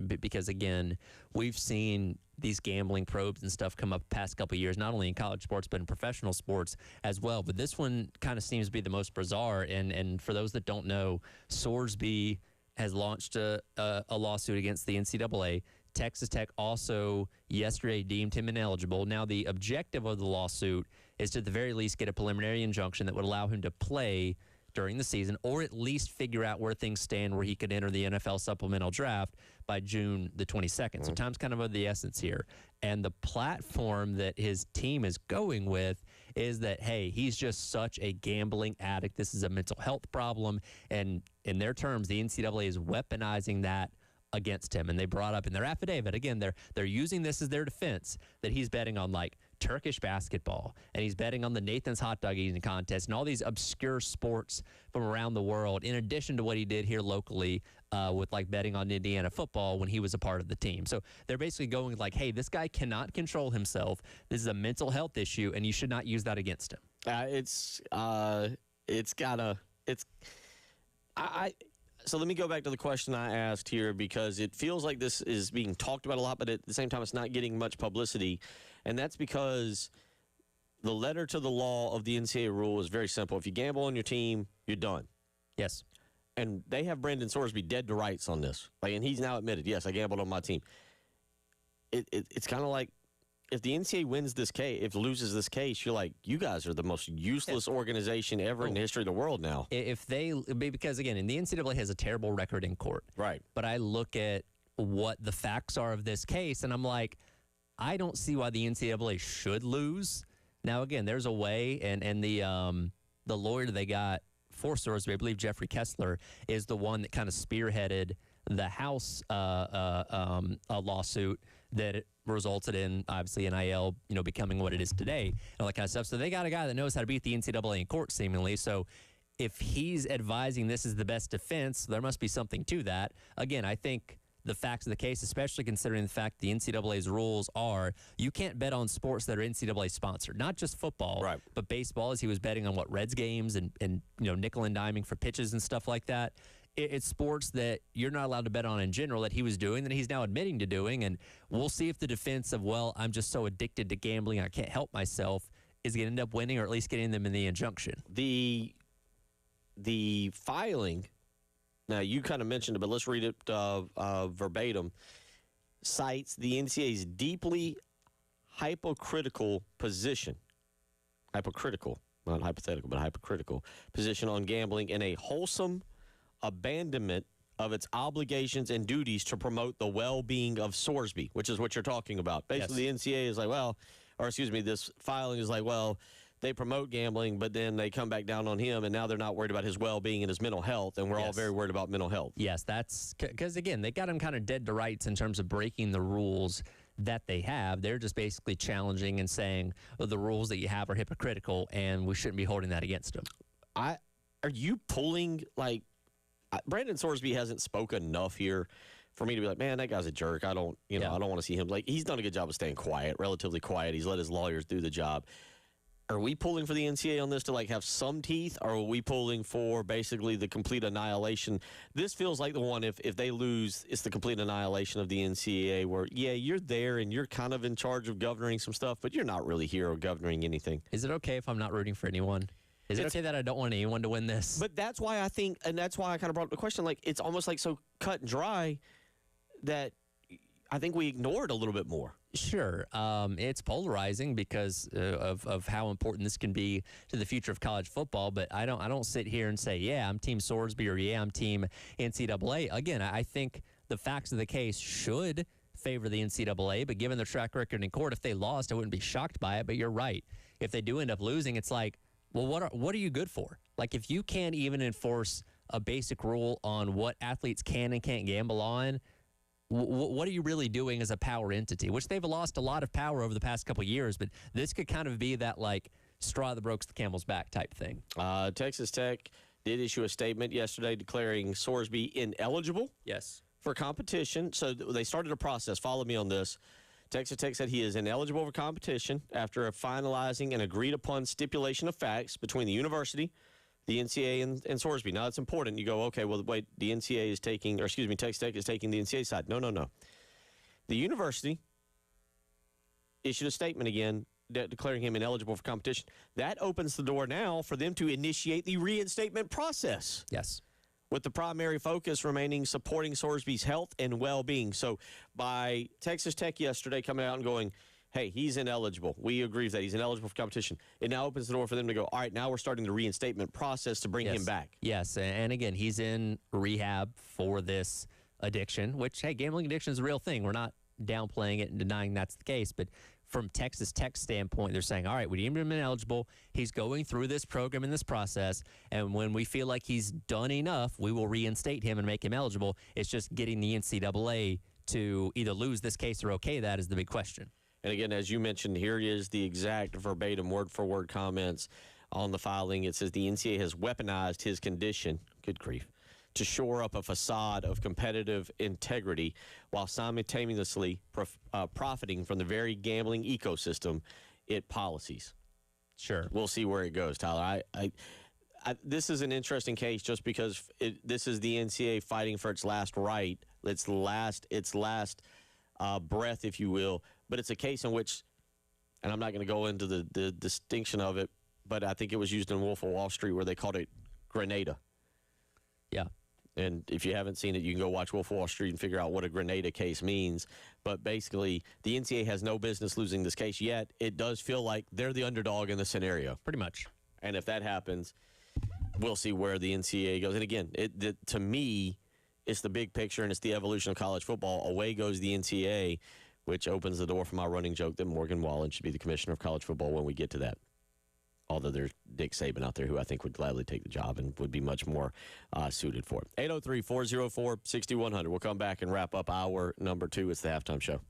because, again, we've seen these gambling probes and stuff come up the past couple of years, not only in college sports but in professional sports as well. But this one kind of seems to be the most bizarre. And for those that don't know, Sorsby has launched a lawsuit against the NCAA. Texas Tech also yesterday deemed him ineligible. Now, the objective of the lawsuit is to at the very least get a preliminary injunction that would allow him to play during the season, or at least figure out where things stand where he could enter the NFL supplemental draft by June the 22nd. So time's kind of the essence here. And the platform that his team is going with is that, hey, he's just such a gambling addict. This is a mental health problem. And in their terms, the NCAA is weaponizing that against him. And they brought up in their affidavit, again, they're using this as their defense, that he's betting on like Turkish basketball, and he's betting on the Nathan's hot dog eating contest and all these obscure sports from around the world, in addition to what he did here locally with like betting on Indiana football when he was a part of the team. So they're basically going like, hey, this guy cannot control himself. This is a mental health issue, and you should not use that against him. So let me go back to the question I asked here, because it feels like this is being talked about a lot, but at the same time, it's not getting much publicity. And that's because the letter to the law of the NCAA rule is very simple. If you gamble on your team, you're done. Yes. And they have Brendan Sorsby dead to rights on this. And he's now admitted, yes, I gambled on my team. It's kind of like, if the NCAA wins this case, if loses this case, you're like, you guys are the most useless organization ever in the history of the world now. Because again, the NCAA has a terrible record in court. Right. But I look at what the facts are of this case, and I'm like, I don't see why the NCAA should lose. Now, again, there's a way, and the lawyer they got for Sorsby, I believe Jeffrey Kessler, is the one that kind of spearheaded the House lawsuit that resulted in, obviously, NIL, becoming what it is today and all that kind of stuff. So they got a guy that knows how to beat the NCAA in court, seemingly. So if he's advising this is the best defense, there must be something to that. Again, I think the facts of the case, especially considering the fact the NCAA's rules are you can't bet on sports that are NCAA sponsored, not just football, right, but baseball, as he was betting on Reds games and nickel and diming for pitches and stuff like that. It's sports that you're not allowed to bet on in general that he was doing, that he's now admitting to doing. And we'll see if the defense of, well, I'm just so addicted to gambling, I can't help myself, is going to end up winning, or at least getting them in the injunction. The filing, now you kind of mentioned it, but let's read it verbatim, cites the NCAA's deeply hypocritical position. Hypocritical, not hypothetical, but hypocritical position on gambling in a wholesome abandonment of its obligations and duties to promote the well-being of Sorsby, which is what you're talking about. Basically, yes. The NCAA is like, this filing is like, well, they promote gambling, but then they come back down on him, and now they're not worried about his well-being and his mental health, and we're all very worried about mental health. Yes, that's because, again, they got him kind of dead to rights in terms of breaking the rules that they have. They're just basically challenging and saying, well, the rules that you have are hypocritical, and we shouldn't be holding that against them. Are you pulling, like, Brandon Sorsby hasn't spoken enough here for me to be like, man, that guy's a jerk. I don't want to see him. Like, he's done a good job of staying quiet, relatively quiet. He's let his lawyers do the job. Are we pulling for the NCAA on this to, like, have some teeth, or are we pulling for basically the complete annihilation? This feels like the one, if they lose, it's the complete annihilation of the NCAA, where, yeah, you're there and you're kind of in charge of governing some stuff, but you're not really here or governing anything. Is it okay if I'm not rooting for anyone? Is it okay that I don't want anyone to win this? But that's why I think, and that's why I kind of brought up the question, like, it's almost like so cut and dry that I think we ignored a little bit more. Sure. It's polarizing because of how important this can be to the future of college football. But I don't sit here and say, yeah, I'm Team Sorsby, or yeah, I'm Team NCAA. Again, I think the facts of the case should favor the NCAA. But given their track record in court, if they lost, I wouldn't be shocked by it. But you're right. If they do end up losing, it's like, well, what are you good for? Like, if you can't even enforce a basic rule on what athletes can and can't gamble on, what are you really doing as a power entity? Which they've lost a lot of power over the past couple of years, but this could kind of be that, like, straw that broke the camel's back type thing. Texas Tech did issue a statement yesterday declaring Sorsby ineligible for competition. So they started a process. Follow me on this. Texas Tech said he is ineligible for competition after finalizing an agreed-upon stipulation of facts between the university, the NCAA, and Sorsby. Now, it's important. You go, okay, well, wait, the NCAA is taking, or excuse me, Texas Tech is taking the NCAA side. No. The university issued a statement again declaring him ineligible for competition. That opens the door now for them to initiate the reinstatement process. Yes. With the primary focus remaining supporting Sorsby's health and well-being. So by Texas Tech yesterday coming out and going, hey, he's ineligible. We agree with that. He's ineligible for competition. It now opens the door for them to go, all right, now we're starting the reinstatement process to bring him back. Yes, and again, he's in rehab for this addiction, which, hey, gambling addiction is a real thing. We're not downplaying it and denying that's the case, but from Texas Tech's standpoint, they're saying, all right, we deemed him ineligible. He's going through this program and this process, and when we feel like he's done enough, we will reinstate him and make him eligible. It's just getting the NCAA to either lose this case or okay that is the big question. And again, as you mentioned, here is the exact verbatim word-for-word comments on the filing. It says the NCAA has weaponized his condition, good grief, to shore up a facade of competitive integrity while simultaneously profiting from the very gambling ecosystem it policies. Sure. We'll see where it goes, Tyler. This is an interesting case just because this is the NCAA fighting for its last right, its last breath, if you will. But it's a case in which, and I'm not going to go into the distinction of it, but I think it was used in Wolf of Wall Street where they called it Grenada. Yeah. And if you haven't seen it, you can go watch Wolf of Wall Street and figure out what a Grenada case means. But basically, the NCAA has no business losing this case yet. It does feel like they're the underdog in the scenario. Pretty much. And if that happens, we'll see where the NCAA goes. And again, to me, it's the big picture and it's the evolution of college football. Away goes the NCAA, which opens the door for my running joke that Morgan Wallen should be the commissioner of college football when we get to that. Although there's Dick Saban out there who I think would gladly take the job and would be much more suited for it. 803-404-6100. We'll come back and wrap up hour number 2. It's the halftime show.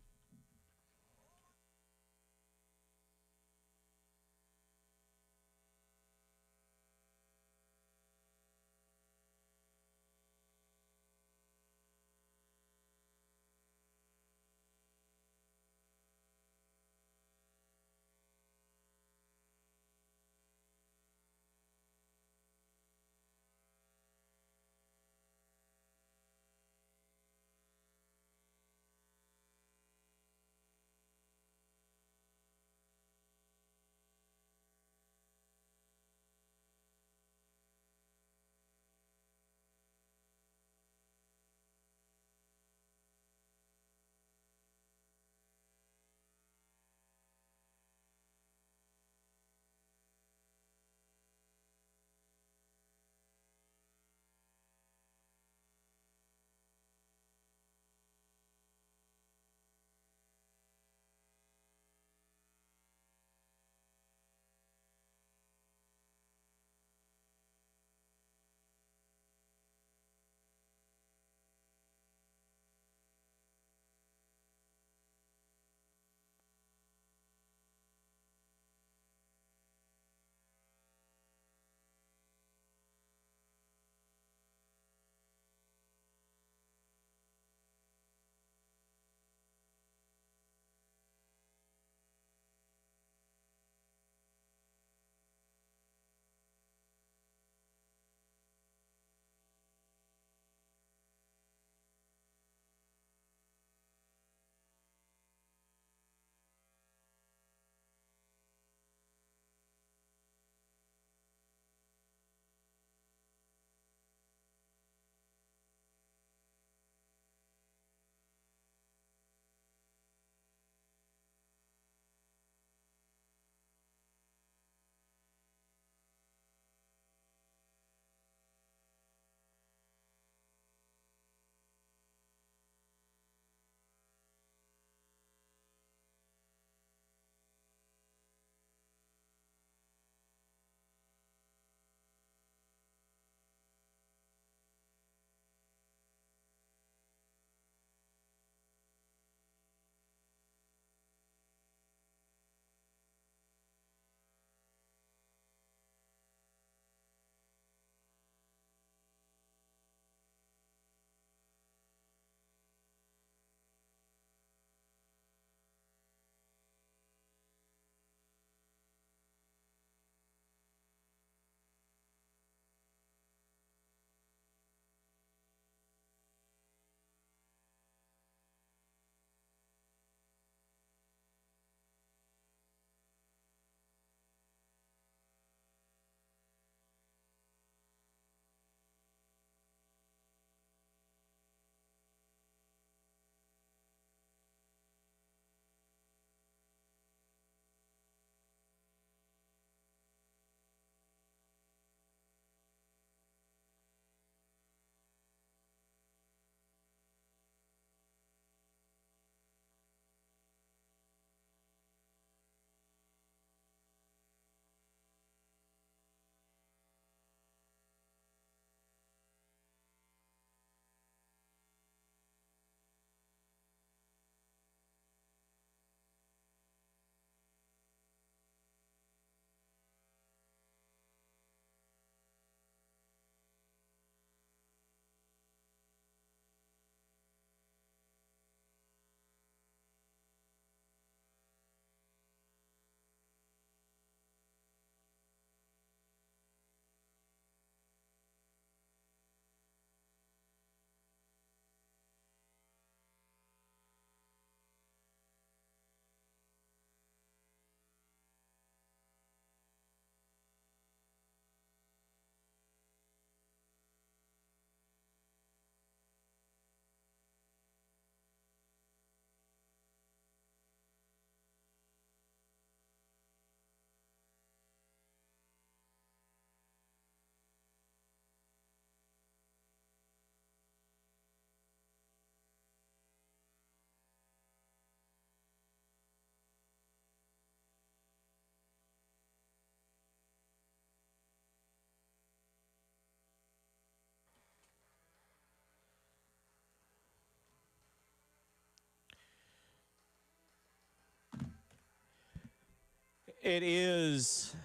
It is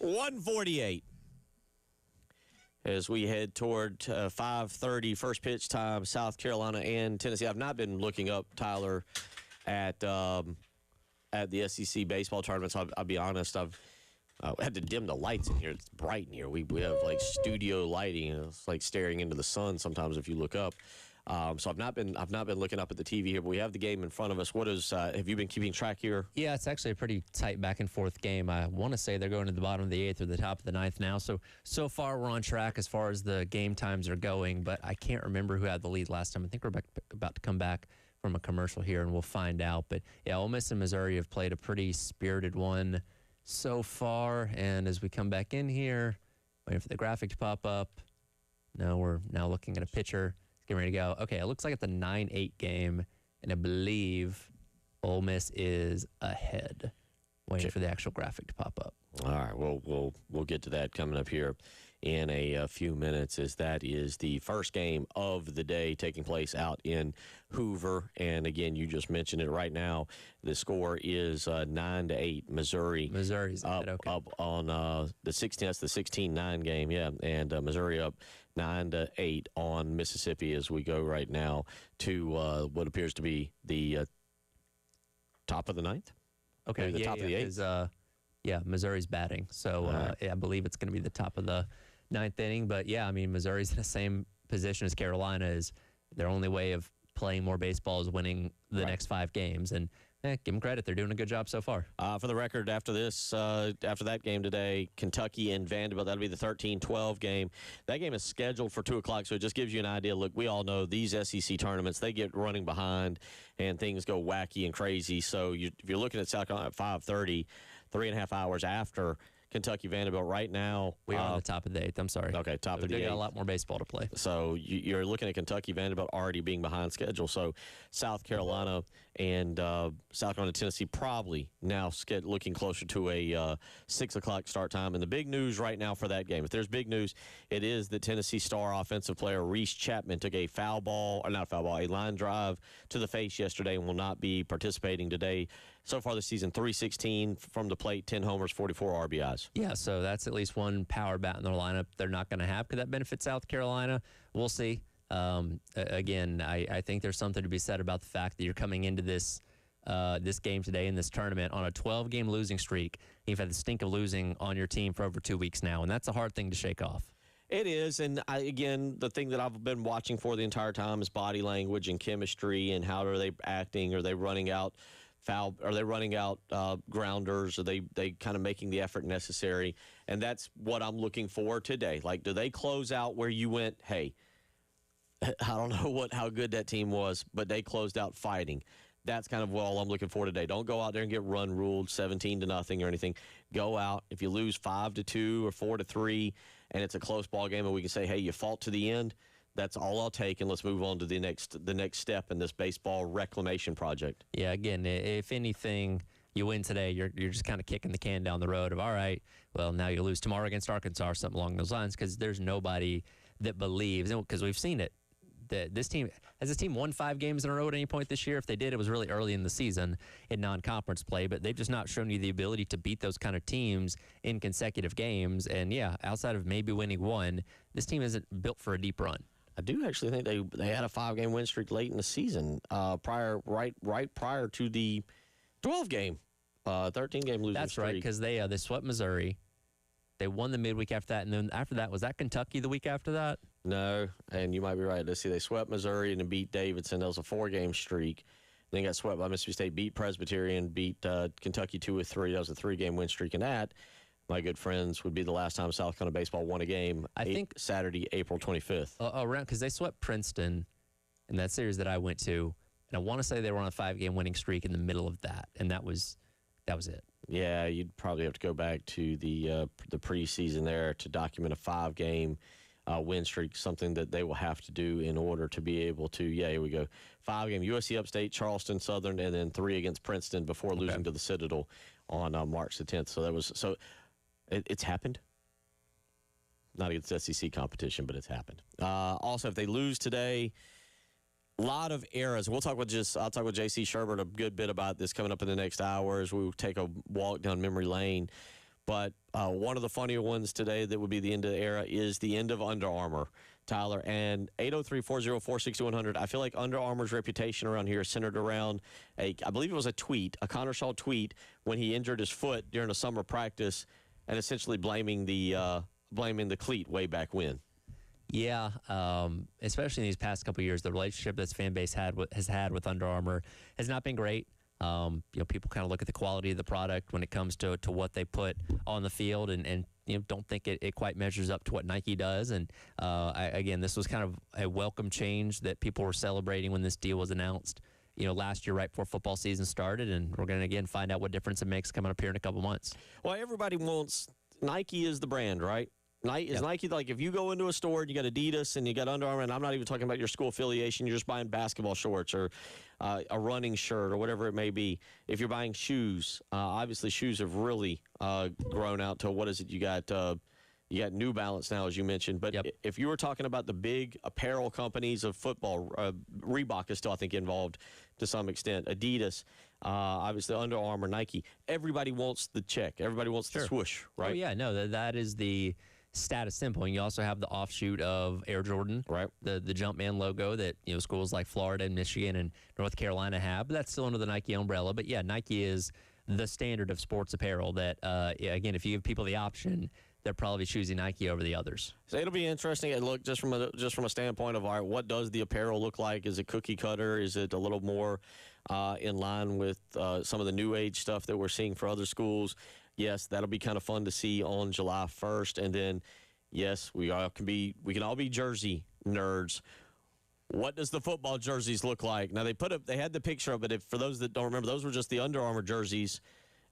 1:48 as we head toward 5:30 first pitch time, South Carolina and Tennessee. I've not been looking up, Tyler, at the SEC baseball tournaments. I'll be honest. I've had to dim the lights in here. It's bright in here. We have like studio lighting, and it's like staring into the sun sometimes if you look up. So I've not been looking up at the TV here, but we have the game in front of us. What is? Have you been keeping track here? Yeah, it's actually a pretty tight back and forth game. I want to say they're going to the bottom of the 8th or the top of the 9th now. So far we're on track as far as the game times are going, but I can't remember who had the lead last time. I think we're about to come back from a commercial here, and we'll find out. But yeah, Ole Miss and Missouri have played a pretty spirited one so far. And as we come back in here, waiting for the graphic to pop up. No, we're now looking at a pitcher. Getting ready to go. Okay, it looks like it's a 9-8 game, and I believe Ole Miss is ahead. Waiting for the actual graphic to pop up. All right, we'll get to that coming up here in a few minutes, as that is the first game of the day taking place out in Hoover. And again, you just mentioned it right now. The score is 9-8. Missouri's up on the 16. That's the 16-9 game, yeah. And Missouri up 9-8 on Mississippi as we go right now to what appears to be the top of the 9th. Okay, maybe the top of the 8th. Missouri's batting. So I believe it's going to be the top of the 9th inning. But yeah, I mean, Missouri's in the same position as Carolina. Is their only way of playing more baseball is winning the next 5 games. And give them credit. They're doing a good job so far. For the record, after that game today, Kentucky and Vanderbilt, that'll be the 13-12 game. That game is scheduled for 2 o'clock, so it just gives you an idea. Look, we all know these SEC tournaments, they get running behind and things go wacky and crazy. So if you're looking at South Carolina at 5:30, 3.5 hours after Kentucky Vanderbilt right now. We are on the top of the 8th. I'm sorry. Okay, top of the 8th. They got a lot more baseball to play. So you're looking at Kentucky Vanderbilt already being behind schedule. So South Carolina and South Carolina Tennessee probably now looking closer to a 6 o'clock start time. And the big news right now for that game, if there's big news, it is that Tennessee star offensive player Reese Chapman took a a line drive to the face yesterday and will not be participating today. So far this season, 316 from the plate, 10 homers, 44 RBIs. Yeah, so that's at least one power bat in their lineup they're not going to have. Could that benefit South Carolina? We'll see. Again, I think there's something to be said about the fact that you're coming into this game today in this tournament on a 12-game losing streak. You've had the stink of losing on your team for over 2 weeks now, and that's a hard thing to shake off. It is, and again, the thing that I've been watching for the entire time is body language and chemistry, and how are they acting? Are they running out foul? Are they running out grounders? Are they kind of making the effort necessary? And that's what I'm looking for today. Like, do they close out where you went, hey, I don't know how good that team was, but they closed out fighting. That's kind of all I'm looking for today. Don't go out there and get run ruled 17-0 or anything. Go out. If you lose 5-2 or 4-3, and it's a close ball game, and we can say, hey, you fought to the end, that's all I'll take, and let's move on to the next step in this baseball reclamation project. Yeah, again, if anything, you win today, you're just kind of kicking the can down the road of, all right, well, now you lose tomorrow against Arkansas or something along those lines, because there's nobody that believes, because we've seen it. Has this team won 5 games in a row at any point this year? If they did, it was really early in the season in non-conference play, but they've just not shown you the ability to beat those kind of teams in consecutive games. And yeah, outside of maybe winning 1, this team isn't built for a deep run. I do actually think they had a 5-game win streak late in the season, right prior to the 12-game, 13-game losing That's streak. right, because they swept Missouri. They won the midweek after that, and then after that, was that Kentucky the week after that? No, and you might be right. Let's see, they swept Missouri and then beat Davidson. That was a 4-game streak. Then got swept by Mississippi State, beat Presbyterian, beat Kentucky 2-3. That was a 3-game win streak, and that, my good friends, would be the last time South Carolina baseball won a game. I think Saturday, April 25th. Around, because they swept Princeton in that series that I went to, and I want to say they were on a 5-game winning streak in the middle of that, and that was it. Yeah, you'd probably have to go back to the preseason there to document a 5-game win streak, something that they will have to do in order to be able to, here we go, 5-game USC Upstate, Charleston Southern, and then 3 against Princeton before losing to the Citadel on March the 10th. So it's happened. Not against SEC competition, but it's happened. Also, if they lose today, lot of eras. I'll talk with J.C. Sherbert a good bit about this coming up in the next hour as we take a walk down memory lane. But one of the funnier ones today that would be the end of the era is the end of Under Armour, Tyler. And 803-404-6100, I feel like Under Armour's reputation around here is centered around I believe it was a Connor Shaw tweet when he injured his foot during a summer practice and essentially blaming the cleat way back when. Yeah, especially in these past couple of years, the relationship this fan base has had with Under Armour has not been great. People kind of look at the quality of the product when it comes to what they put on the field and don't think it quite measures up to what Nike does. And again, this was kind of a welcome change that people were celebrating when this deal was announced, last year right before football season started. And we're going to, again, find out what difference it makes coming up here in a couple months. Well, everybody wants Nike is the brand, right? Nike, like if you go into a store and you got Adidas and you got Under Armour, and I'm not even talking about your school affiliation, you're just buying basketball shorts or a running shirt or whatever it may be. If you're buying shoes, obviously shoes have really grown out to what is it? You got New Balance now, as you mentioned. But if you were talking about the big apparel companies of football, Reebok is still, I think, involved to some extent. Adidas, obviously Under Armour, Nike. Everybody wants the check. Everybody wants the swoosh, right? Oh, yeah. No, that is the status symbol. And you also have the offshoot of Air Jordan, right? The Jumpman logo that schools like Florida and Michigan and North Carolina have. But that's still under the Nike umbrella. But yeah, Nike is the standard of sports apparel. That again, if you give people the option, they're probably choosing Nike over the others. So it'll be interesting. And look, just from a standpoint of all right, what does the apparel look like? Is it cookie cutter? Is it a little more in line with some of the new age stuff that we're seeing for other schools? Yes, that'll be kind of fun to see on July 1st. And then, yes, we can all be jersey nerds. What does the football jerseys look like? Now they had the picture of it. For those that don't remember, those were just the Under Armour jerseys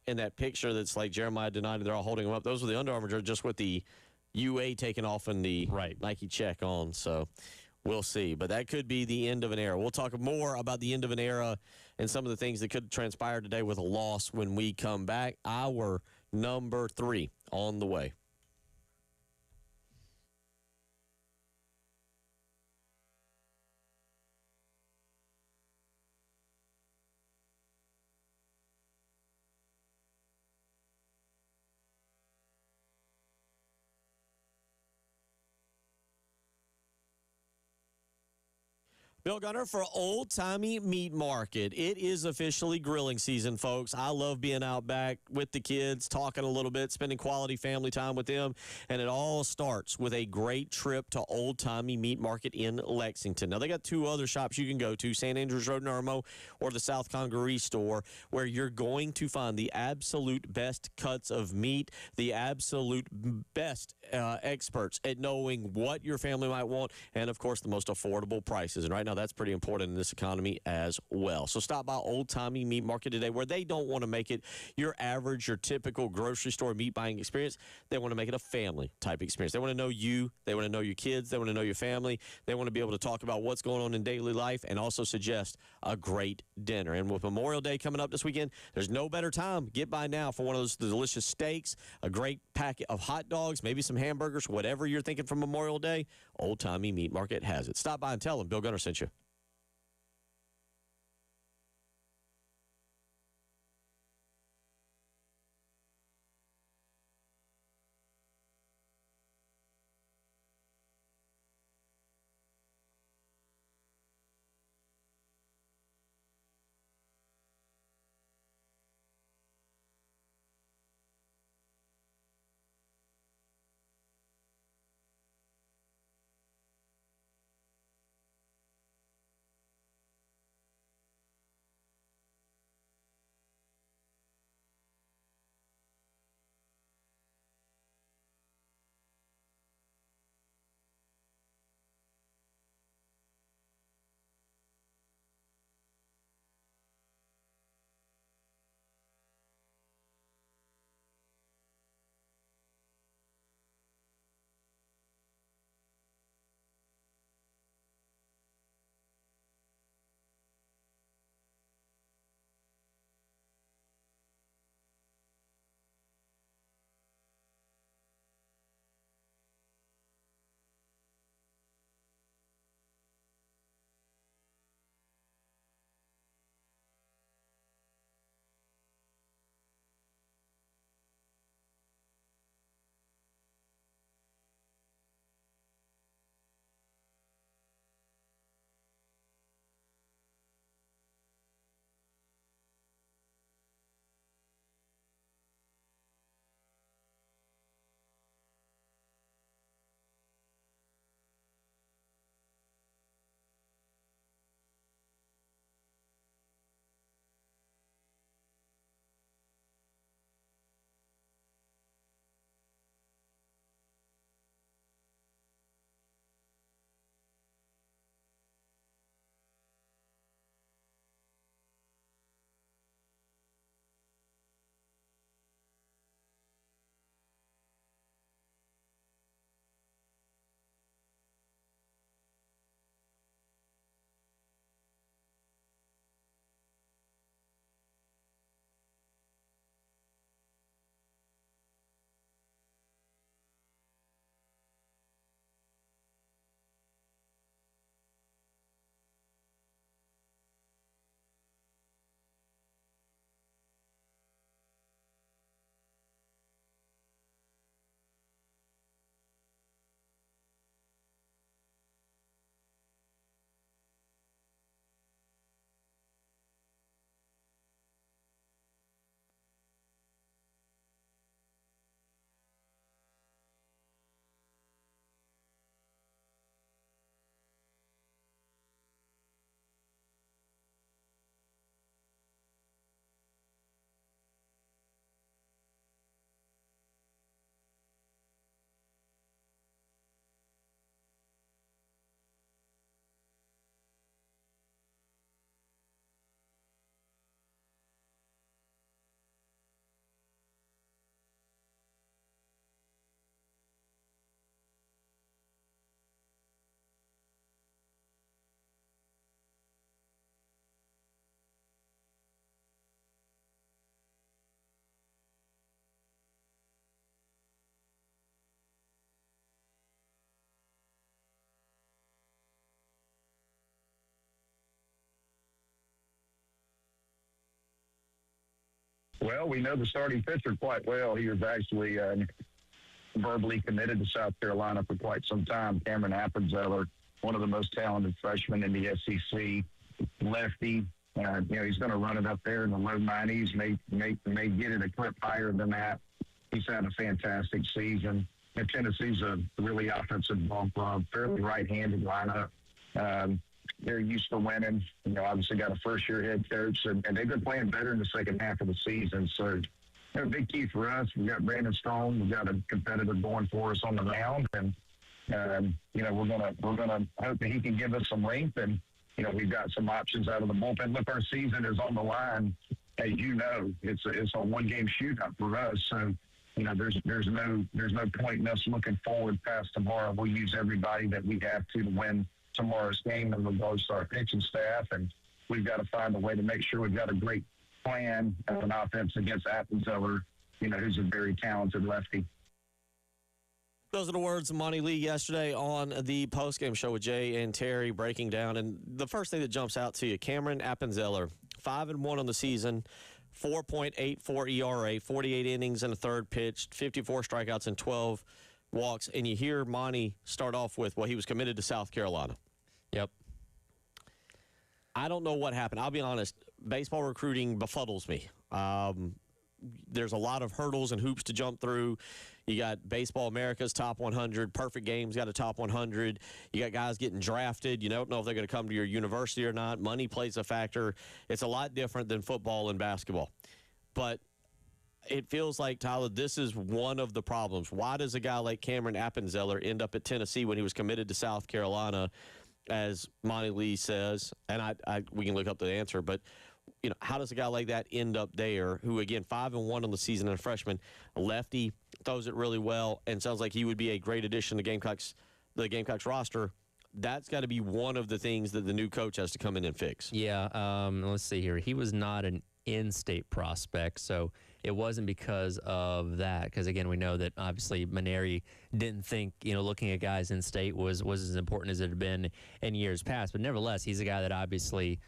in that picture that's like Jeremiah denied they're all holding them up. Those were the Under Armour jerseys just with the UA taken off and the Nike check on. So we'll see. But that could be the end of an era. We'll talk more about the end of an era and some of the things that could transpire today with a loss when we come back. Our number 3 on the way. Bill Gunner for Old Timey Meat Market. It is officially grilling season, folks. I love being out back with the kids, talking a little bit, spending quality family time with them. And it all starts with a great trip to Old Timey Meat Market in Lexington. Now, they got 2 other shops you can go to, St. Andrews Road in Irmo or the South Congaree store, where you're going to find the absolute best cuts of meat, the absolute best experts at knowing what your family might want, and, of course, the most affordable prices. And right now, that's pretty important in this economy as well. So stop by Old Timey Meat Market today, where they don't want to make it your average, your typical grocery store meat buying experience. They want to make it a family type experience. They want to know you. They want to know your kids. They want to know your family. They want to be able to talk about what's going on in daily life and also suggest a great dinner. And with Memorial Day coming up this weekend, there's no better time. Get by now for one of those delicious steaks, a great packet of hot dogs, maybe some hamburgers, whatever you're thinking for Memorial Day. Old Timey Meat Market has it. Stop by and tell them Bill Gunner sent you. Well, we know the starting pitcher quite well. He was actually verbally committed to South Carolina for quite some time. Cameron Appenzeller, one of the most talented freshmen in the SEC, lefty. He's going to run it up there in the low 90s, may get it a clip higher than that. He's had a fantastic season. And Tennessee's a really offensive ball club, fairly right-handed lineup. They're used to winning. Obviously got a first-year head coach, and they've been playing better in the second half of the season. So, a big key for us. We've got Brandon Stone. We've got a competitor going for us on the mound, and we're gonna hope that he can give us some length. And we've got some options out of the bullpen. Look, our season is on the line. As you know, it's a one-game shootout for us. So, there's no point in us looking forward past tomorrow. We'll use everybody that we have to win tomorrow's game in regards to our pitching staff, and we've got to find a way to make sure we've got a great plan of an offense against Appenzeller, who's a very talented lefty. Those are the words of Monty Lee yesterday on the postgame show with Jay and Terry breaking down. And the first thing that jumps out to you, Cameron Appenzeller, 5-1 on the season, 4.84 ERA, 48 innings and a third pitched, 54 strikeouts and 12 walks. And you hear Monty start off with, well, he was committed to South Carolina. Yep. I don't know what happened. I'll be honest. Baseball recruiting befuddles me. There's a lot of hurdles and hoops to jump through. You got Baseball America's top 100. Perfect Game's got a top 100. You got guys getting drafted. You don't know if they're going to come to your university or not. Money plays a factor. It's a lot different than football and basketball. But it feels like, Tyler, this is one of the problems. Why does a guy like Cameron Appenzeller end up at Tennessee when he was committed to South Carolina, as Monty Lee says? And we can look up the answer, but how does a guy like that end up there, who, again, 5-1 on the season and a freshman, a lefty, throws it really well, and sounds like he would be a great addition to the Gamecocks roster? That's got to be one of the things that the new coach has to come in and fix. Yeah, let's see here. He was not an in-state prospect, so it wasn't because of that. Because, again, we know that obviously Maneri didn't think, looking at guys in state was as important as it had been in years past. But nevertheless, he's a guy that obviously,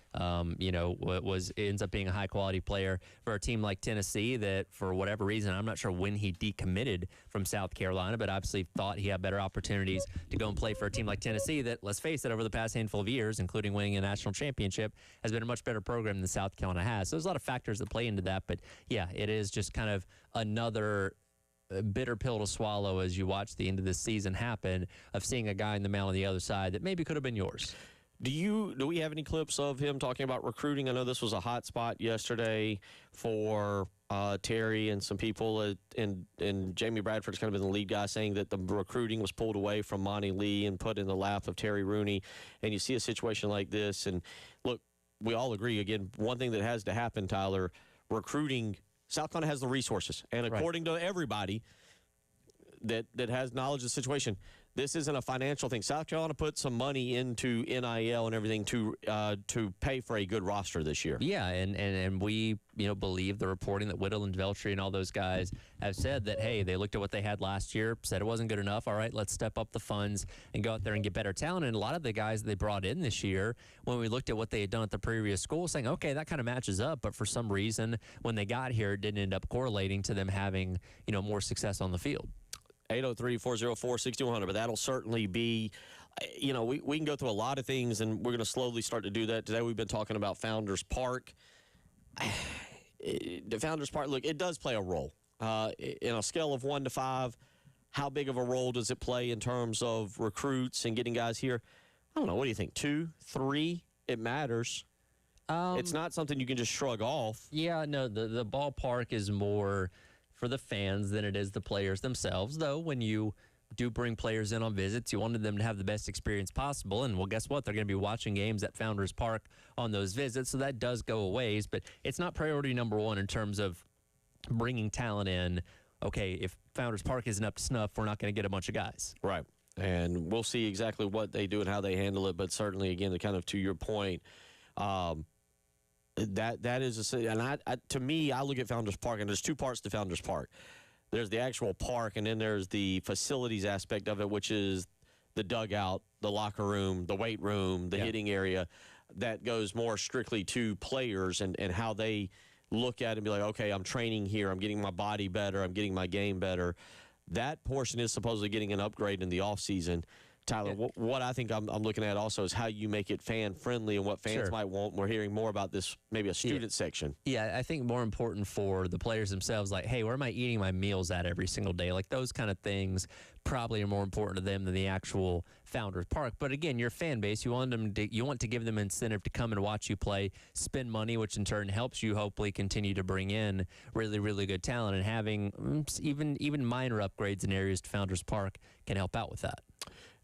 ends up being a high-quality player for a team like Tennessee that, for whatever reason, I'm not sure when he decommitted from South Carolina, but obviously thought he had better opportunities to go and play for a team like Tennessee that, let's face it, over the past handful of years, including winning a national championship, has been a much better program than South Carolina has. So there's a lot of factors that play into that. But, yeah, it is just kind of another bitter pill to swallow as you watch the end of this season happen, of seeing a guy in the mound on the other side that maybe could have been yours. Do we have any clips of him talking about recruiting? I know this was a hot spot yesterday for Terry and some people, and Jamie Bradford's kind of been the lead guy, saying that the recruiting was pulled away from Monty Lee and put in the lap of Terry Rooney. And you see a situation like this, and look, we all agree, again, one thing that has to happen, Tyler, recruiting, South Carolina has the resources. And according to everybody that has knowledge of the situation, this isn't a financial thing. South Carolina put some money into NIL and everything to pay for a good roster this year. Yeah, and we believe the reporting that Whittle and Veltri and all those guys have said that, hey, they looked at what they had last year, said it wasn't good enough. All right, let's step up the funds and go out there and get better talent. And a lot of the guys they brought in this year, when we looked at what they had done at the previous school, saying, okay, that kind of matches up. But for some reason, when they got here, it didn't end up correlating to them having more success on the field. 803-404-6100, but that'll certainly be, we can go through a lot of things, and we're going to slowly start to do that. Today we've been talking about Founders Park. The Founders Park, look, it does play a role. In a scale of 1 to 5, how big of a role does it play in terms of recruits and getting guys here? I don't know. What do you think? 2, 3? It matters. It's not something you can just shrug off. Yeah, no, the ballpark is more for the fans than it is the players themselves, though. When you do bring players in on visits, you wanted them to have the best experience possible, and well, guess what? They're going to be watching games at Founders Park on those visits, so that does go a ways, but it's not priority number one in terms of bringing talent in. Okay, if Founders Park isn't up to snuff, we're not going to get a bunch of guys. Right, and we'll see exactly what they do and how they handle it, but certainly, again, kind of to your point, that is and to me, I look at Founders Park, and there's two parts to Founders Park. There's the actual park, and then there's the facilities aspect of it, which is the dugout, the locker room, the weight room, the hitting area. That goes more strictly to players and how they look at it and be like, okay, I'm training here, I'm getting my body better, I'm getting my game better. That portion is supposedly getting an upgrade in the offseason. Tyler, what I think I'm looking at also is how you make it fan-friendly and what fans might want. We're hearing more about this, maybe a student section. Yeah, I think more important for the players themselves, like, hey, where am I eating my meals at every single day? Like, those kind of things probably are more important to them than the actual Founders Park. But again, your fan base, you want to give them incentive to come and watch you play, spend money, which in turn helps you hopefully continue to bring in really, really good talent. And having even minor upgrades in areas to Founders Park can help out with that.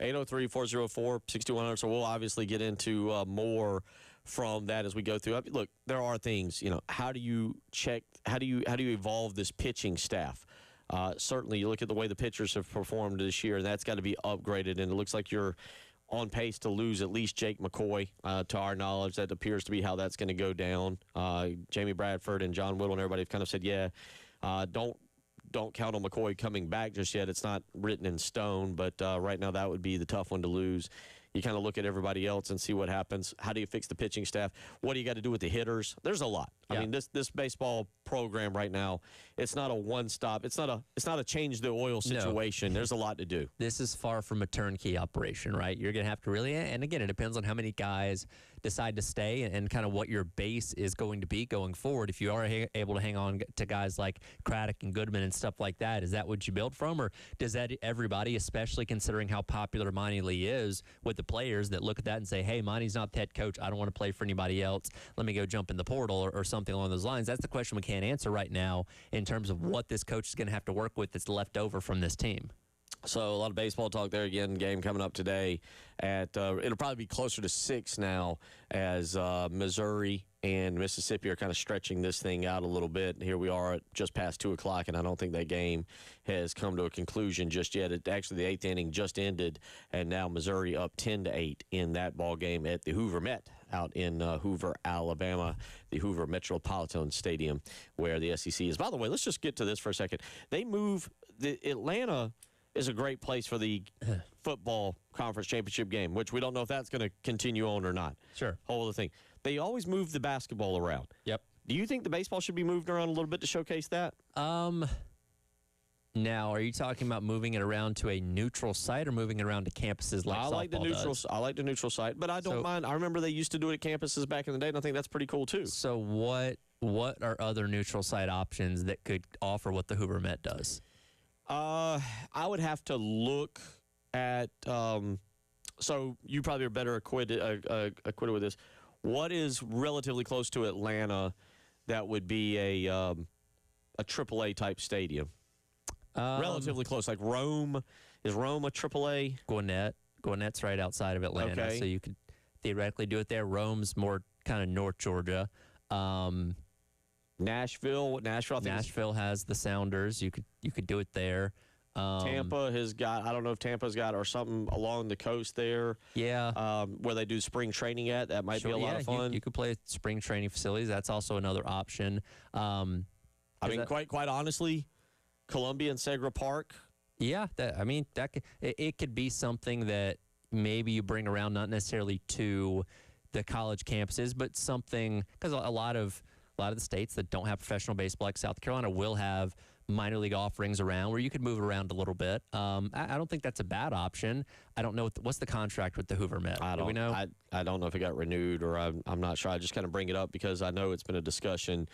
803-404-6100. So we'll obviously get into more from that as we go through. Look, there are things, how do you evolve this pitching staff? Certainly, you look at the way the pitchers have performed this year, and that's got to be upgraded. And it looks like you're on pace to lose at least Jake McCoy. To our knowledge, that appears to be how that's going to go down. Jamie Bradford and John Whittle and everybody have kind of said, don't count on McCoy coming back just yet. It's not written in stone, but right now that would be the tough one to lose. You kind of look at everybody else and see what happens. How do you fix the pitching staff? What do you got to do with the hitters? There's a lot. Yeah. I mean, this baseball program right now, it's not a one-stop. It's not a change the oil situation. No. There's a lot to do. This is far from a turnkey operation, right? You're going to have to really, and again, it depends on how many guys decide to stay and kind of what your base is going to be going forward. If you are able to hang on to guys like Craddock and Goodman and stuff like that, is that what you build from? Or does that everybody, especially considering how popular Monty Lee is with the players that look at that and say, hey, Monty's not the head coach. I don't want to play for anybody else. Let me go jump in the portal or something along those lines. That's the question we can't answer right now in terms of what this coach is going to have to work with that's left over from this team. So a lot of baseball talk there again. Game coming up today at it'll probably be closer to 6 now as Missouri and Mississippi are kind of stretching this thing out a little bit. Here we are at just past 2 o'clock, and I don't think that game has come to a conclusion just yet. Actually, the 8th inning just ended, and now Missouri up 10-8 in that ball game at the Hoover Met out in Hoover, Alabama, the Hoover Metropolitan Stadium where the SEC is. By the way, let's just get to this for a second. They move the Atlanta is a great place for the football conference championship game, which we don't know if that's going to continue on or not. Sure. Whole other thing. They always move the basketball around. Yep. Do you think the baseball should be moved around a little bit to showcase that? Now, are you talking about moving it around to a neutral site or moving it around to campuses like softball does? I like the neutral site, but I don't mind. I remember they used to do it at campuses back in the day, and I think that's pretty cool too. So what are other neutral site options that could offer what the Hoover Met does? I would have to look at. So you probably are better acquitted with this. What is relatively close to Atlanta that would be a AAA type stadium? Relatively close, like Rome. Is Rome a AAA? Gwinnett's right outside of Atlanta, so you could theoretically do it there. Rome's more kind of North Georgia. Nashville, I think Nashville has the Sounders. You could do it there. Tampa has got, I don't know if Tampa's got or something along the coast there. Yeah. Where they do spring training at. That might be a lot of fun. You could play at spring training facilities. That's also another option. Quite honestly, Columbia and Segra Park. Yeah, it could be something that maybe you bring around, not necessarily to the college campuses, but something, because a lot of the states that don't have professional baseball, like South Carolina, will have minor league offerings around where you could move around a little bit. I don't think that's a bad option. I don't know what's the contract with the Hoover Met. Do we know? I don't know if it got renewed, or I'm not sure. I just kind of bring it up because I know it's been a discussion.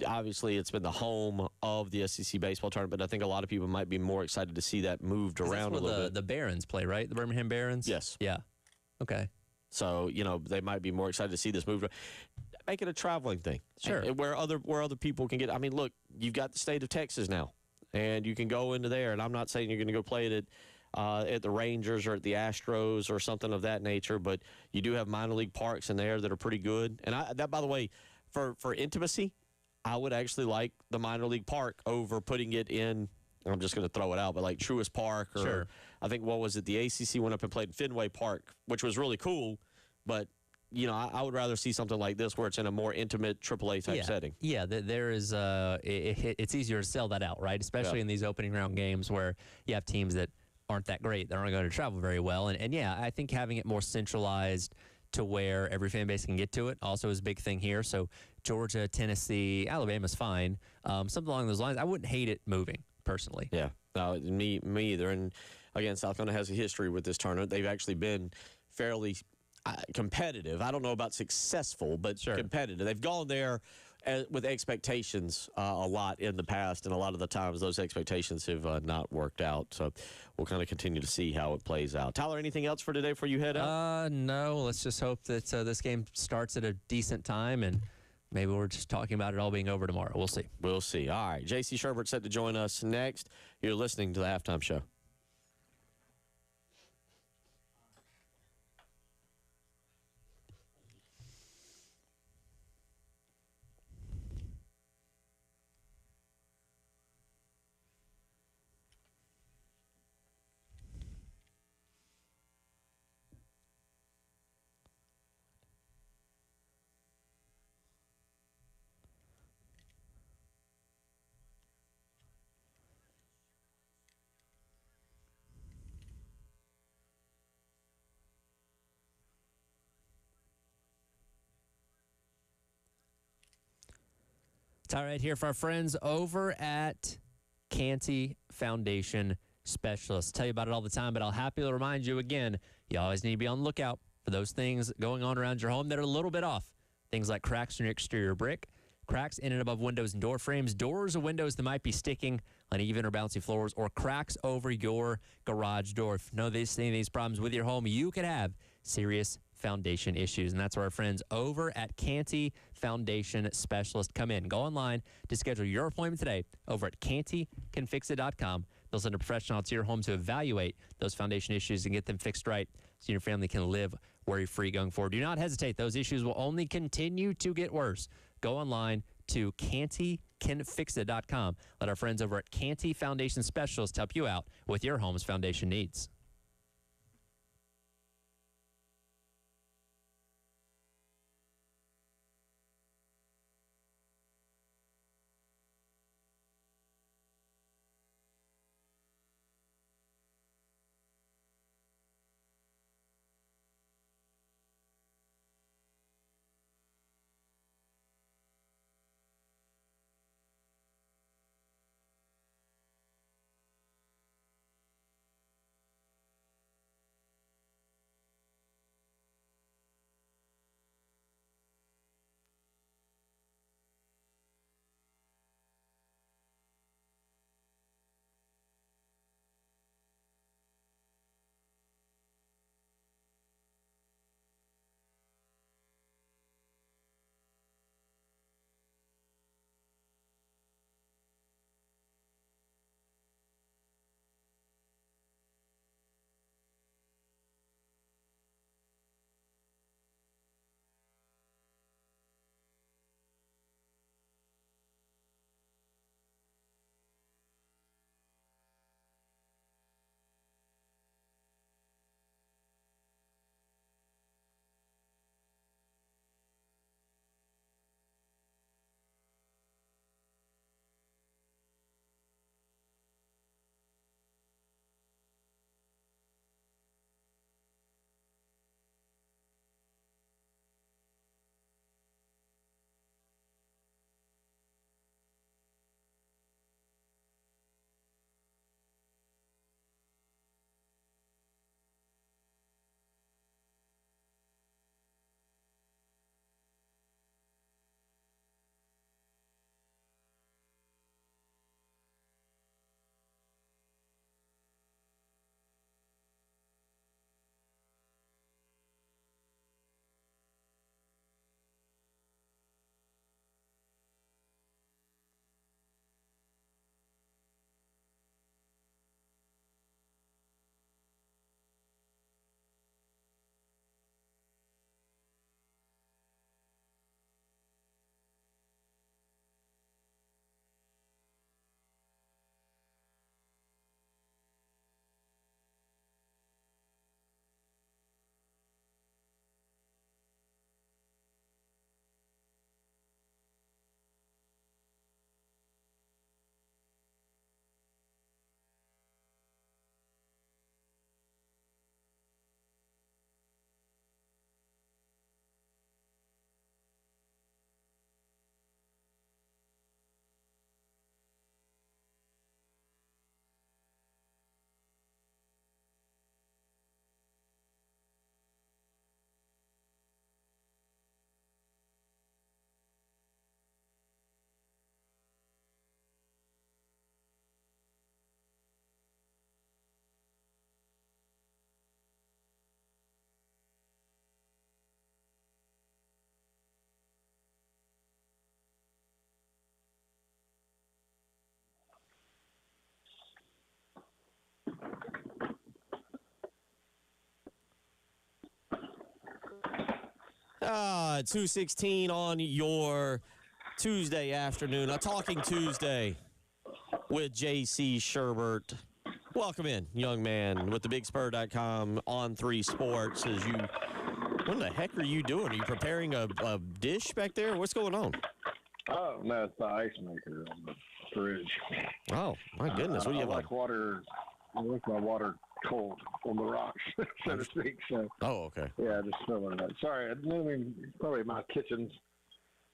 Obviously, it's been the home of the SEC baseball tournament, but I think a lot of people might be more excited to see that moved around a little bit. The Barons play, right? The Birmingham Barons? Yes. Yeah. Okay. So, they might be more excited to see this moved. Make it a traveling thing. Sure. Where other people can get. I mean, look, you've got the state of Texas now, and you can go into there. And I'm not saying you're going to go play it at the Rangers or at the Astros or something of that nature, but you do have minor league parks in there that are pretty good. And that, by the way, for intimacy, I would actually like the minor league park over putting it in. I'm just going to throw it out, but like Truist Park, or sure. I think what was it? The ACC went up and played Fenway Park, which was really cool, but. I would rather see something like this where it's in a more intimate AAA type setting. Yeah, there is. It's easier to sell that out, right? Especially in these opening round games where you have teams that aren't that great. They're not going to travel very well. And I think having it more centralized to where every fan base can get to it. Also is a big thing here. So Georgia, Tennessee, Alabama's fine. Something along those lines. I wouldn't hate it moving, personally. Yeah, no, me either. And again, South Carolina has a history with this tournament. They've actually been fairly competitive. I don't know about successful, but competitive. They've gone there with expectations a lot in the past, and a lot of the times those expectations have not worked out. So we'll kind of continue to see how it plays out. Tyler, anything else for today before you head out? No. Let's just hope that this game starts at a decent time, and maybe we're just talking about it all being over tomorrow. We'll see. We'll see. All right. J.C. Sherbert set to join us next. You're listening to the Halftime Show. It's all right here for our friends over at Canty Foundation Specialists. Tell you about it all the time, but I'll happily remind you again, you always need to be on the lookout for those things going on around your home that are a little bit off. Things like cracks in your exterior brick, cracks in and above windows and door frames, doors or windows that might be sticking on even or bouncy floors, or cracks over your garage door. If you know these problems with your home, you could have serious foundation issues, and that's where our friends over at Canty Foundation Specialist come in. Go online to schedule your appointment today over at cantycanfixit.com. They'll send a professional to your home to evaluate those foundation issues and get them fixed right so your family can live worry-free going forward. Do not hesitate. Those issues will only continue to get worse. Go online to cantycanfixit.com. Let our friends over at Canty Foundation Specialist help you out with your home's foundation needs. 2:16 on your Tuesday afternoon. A Talking Tuesday with J.C. Sherbert. Welcome in, young man, with thebigspur.com on 3 Sports. What the heck are you doing? Are you preparing a dish back there? What's going on? Oh, no, it's the ice maker on the fridge. Oh, my goodness. What do you have? I like my water cold on the rocks, so to speak. So, okay. Yeah, just filling that. Sorry, I mean, probably my kitchen's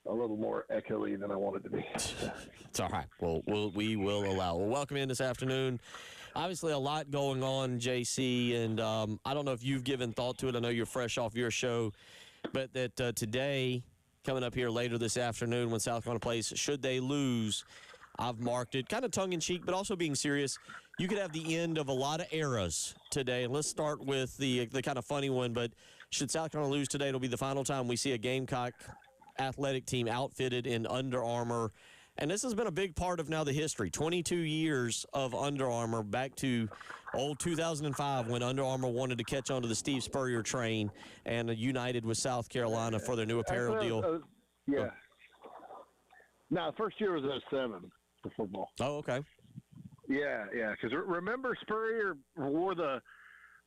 a little more echoey than I want it to be. It's all right. We will allow. Well, welcome in this afternoon. Obviously, a lot going on, JC, and I don't know if you've given thought to it. I know you're fresh off your show, but that today, coming up here later this afternoon when South Carolina plays, should they lose, I've marked it kind of tongue-in-cheek, but also being serious. You could have the end of a lot of eras today, and let's start with the kind of funny one, but should South Carolina lose today, it'll be the final time we see a Gamecock athletic team outfitted in Under Armour. And this has been a big part of now the history. 22 years of Under Armour, back to old 2005 when Under Armour wanted to catch on to the Steve Spurrier train and united with South Carolina for their new apparel deal. Yeah. No, the first year was 2007 for football. Oh, okay. Yeah, because remember Spurrier wore the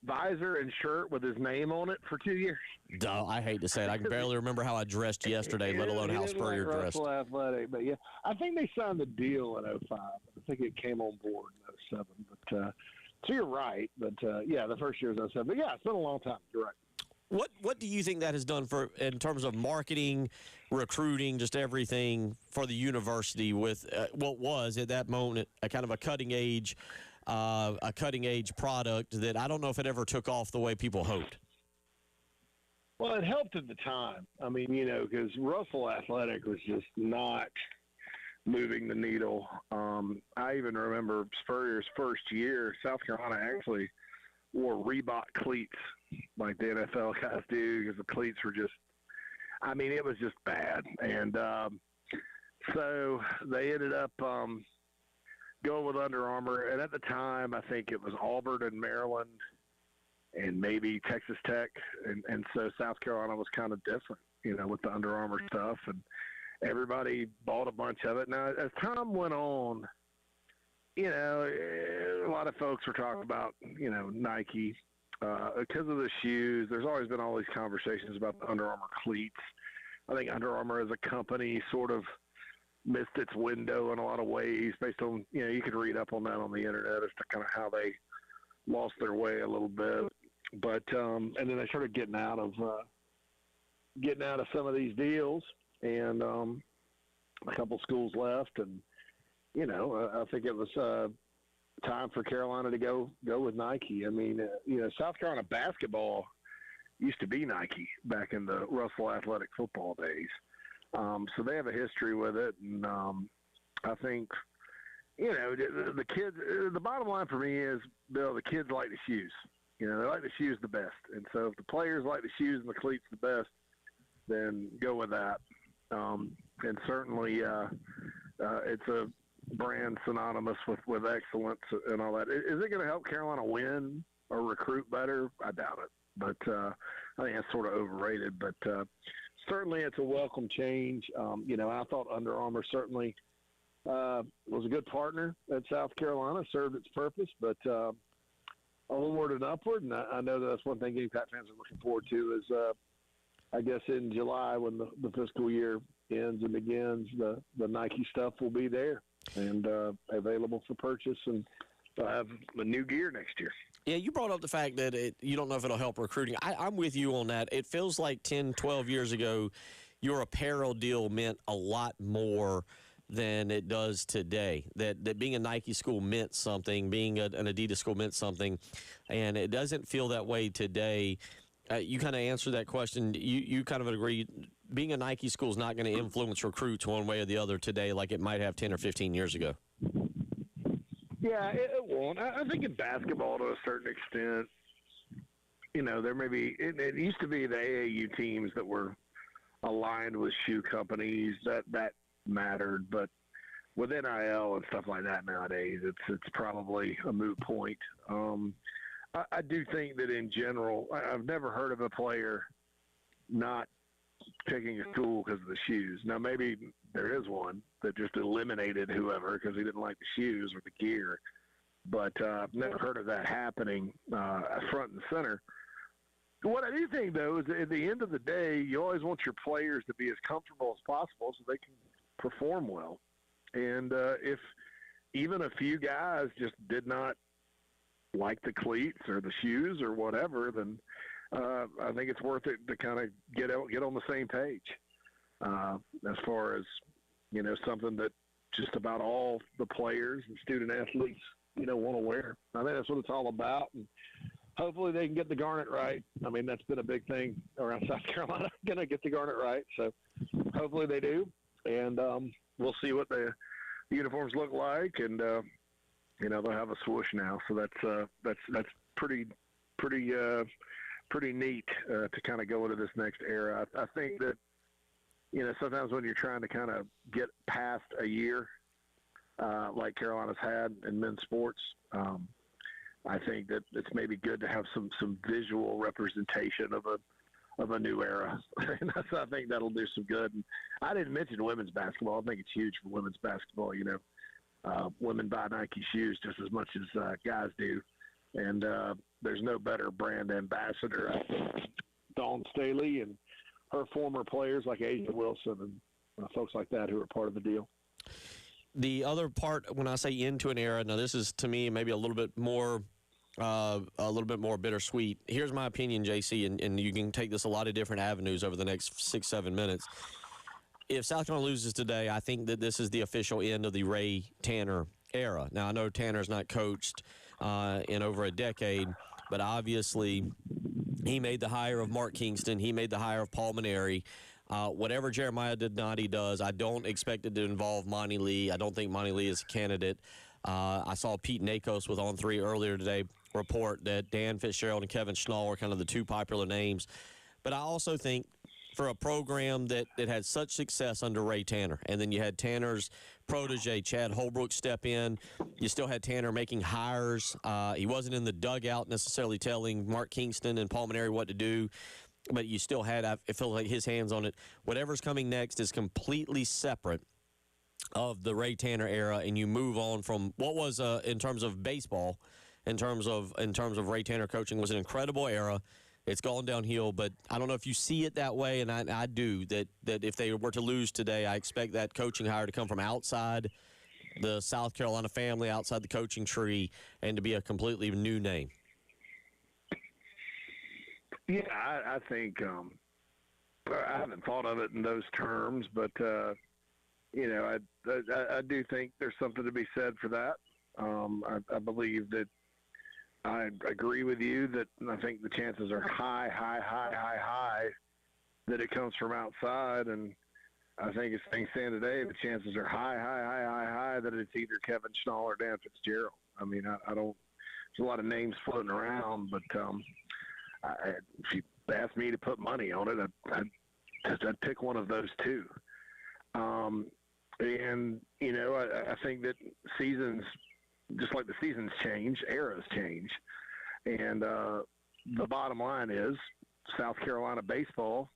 visor and shirt with his name on it for 2 years? Duh, I hate to say it. I can barely remember how I dressed yesterday, let alone how Spurrier dressed. Russell Athletic, but yeah, I think they signed the deal in 2005. I think it came on board in 2007. But so you're right. But yeah, the first year was 2007. But yeah, it's been a long time. You're right. What do you think that has done for in terms of marketing, recruiting, just everything for the university with what was at that moment a kind of a cutting edge product that I don't know if it ever took off the way people hoped? Well, it helped at the time. I mean, because Russell Athletic was just not moving the needle. I even remember Spurrier's first year, South Carolina actually wore Reebok cleats like the NFL guys do because the cleats were just, I mean, it was just bad. And so they ended up going with Under Armour. And at the time, I think it was Auburn and Maryland and maybe Texas Tech. And so South Carolina was kind of different, with the Under Armour stuff. And everybody bought a bunch of it. Now, as time went on, a lot of folks were talking about, Nike because of the shoes. There's always been all these conversations about the Under Armour cleats. I think Under Armour as a company sort of missed its window in a lot of ways based on, you could read up on that on the internet as to kind of how they lost their way a little bit. But, and then they started getting out of some of these deals, and a couple schools left, and, I think it was time for Carolina to go with Nike. I mean, South Carolina basketball used to be Nike back in the Russell Athletic football days. So they have a history with it. And I think, the kids, the bottom line for me is, Bill, the kids like the shoes. They like the shoes the best. And so if the players like the shoes and the cleats the best, then go with that. And certainly it's a brand synonymous with excellence and all that. Is it going to help Carolina win or recruit better? I doubt it. But I think that's sort of overrated. But certainly it's a welcome change. I thought Under Armour certainly was a good partner at South Carolina, served its purpose, but onward and upward. And I know that's one thing Gamecock fans are looking forward to is, I guess, in July when the fiscal year ends and begins, the Nike stuff will be there and available for purchase, and they'll have the new gear next year. Yeah, you brought up the fact that you don't know if it'll help recruiting. I'm with you on that. It feels like 10, 12 years ago, your apparel deal meant a lot more than it does today. That being a Nike school meant something, being an Adidas school meant something, and it doesn't feel that way today. You kind of answered that question. You kind of agree being a Nike school is not going to influence recruits one way or the other today like it might have 10 or 15 years ago. Yeah, it won't. I think in basketball to a certain extent, there may be – it used to be the AAU teams that were aligned with shoe companies that mattered. But with NIL and stuff like that nowadays, it's probably a moot point. I do think that in general, I've never heard of a player not picking a school because of the shoes. Now, maybe there is one that just eliminated whoever because he didn't like the shoes or the gear. But I've never heard of that happening front and center. What I do think, though, is at the end of the day, you always want your players to be as comfortable as possible so they can perform well. And if even a few guys just did not like the cleats or the shoes or whatever, then I think it's worth it to kind of get on the same page as far as, something that just about all the players and student athletes, want to wear. I think that's what it's all about. And hopefully they can get the garnet right. I mean, that's been a big thing around South Carolina, going to get the garnet right. So hopefully they do. And we'll see what the uniforms look like. And, they'll have a swoosh now. So that's pretty neat to kind of go into this next era. I think that, sometimes when you're trying to kind of get past a year, like Carolina's had in men's sports, I think that it's maybe good to have some visual representation of a new era. And I think that'll do some good. And I didn't mention women's basketball. I think it's huge for women's basketball. Women buy Nike shoes just as much as guys do. And there's no better brand ambassador, I think, Dawn Staley and her former players like A'ja Wilson and folks like that who are part of the deal. The other part, when I say into an era, now this is to me maybe a little bit more bittersweet. Here's my opinion, JC, and you can take this a lot of different avenues over the next 6-7 minutes. If South Carolina loses today, I think that this is the official end of the Ray Tanner era. Now, I know Tanner's not coached in over a decade, but obviously he made the hire of Mark Kingston. He made the hire of Paul Mainieri. Whatever Jeremiah Donati does, I don't expect it to involve Monty Lee. I don't think Monty Lee is a candidate. I saw Pete Nakos with On3 earlier today report that Dan Fitzgerald and Kevin Schnall are kind of the two popular names. But I also think for a program that had such success under Ray Tanner, and then you had Tanner's protege, Chad Holbrook, step in. You still had Tanner making hires. He wasn't in the dugout necessarily telling Mark Kingston and Paul Mainieri what to do, but you still had, I feel like, his hands on it. Whatever's coming next is completely separate of the Ray Tanner era, and you move on from what was, in terms of baseball, in terms of Ray Tanner coaching, was an incredible era. It's gone downhill, but I don't know if you see it that way, and I do, that if they were to lose today, I expect that coaching hire to come from outside the South Carolina family, outside the coaching tree, and to be a completely new name. Yeah, I think I haven't thought of it in those terms, but, I do think there's something to be said for that. I believe that I agree with you that I think the chances are high that it comes from outside. And I think as things stand today, the chances are high that it's either Kevin Schnall or Dan Fitzgerald. I mean, I don't – there's a lot of names floating around, but if you asked me to put money on it, I'd pick one of those two. I think that seasons – just like the seasons change, eras change. And the bottom line is South Carolina baseball,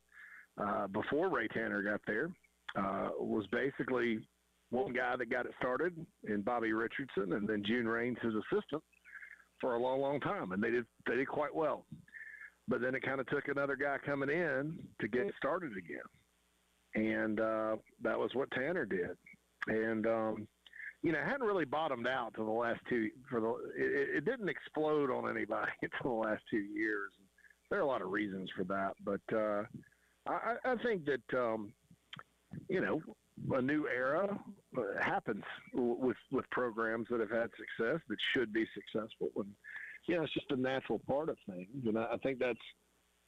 before Ray Tanner got there, was basically one guy that got it started in Bobby Richardson, and then June Raines, his assistant, for a long, long time. And they did quite well. But then it kind of took another guy coming in to get started again. And that was what Tanner did. And, it hadn't really bottomed out to the last two. It didn't explode on anybody until the last 2 years. There are a lot of reasons for that, but I think that a new era happens with programs that have had success that should be successful, and it's just a natural part of things. And I think that's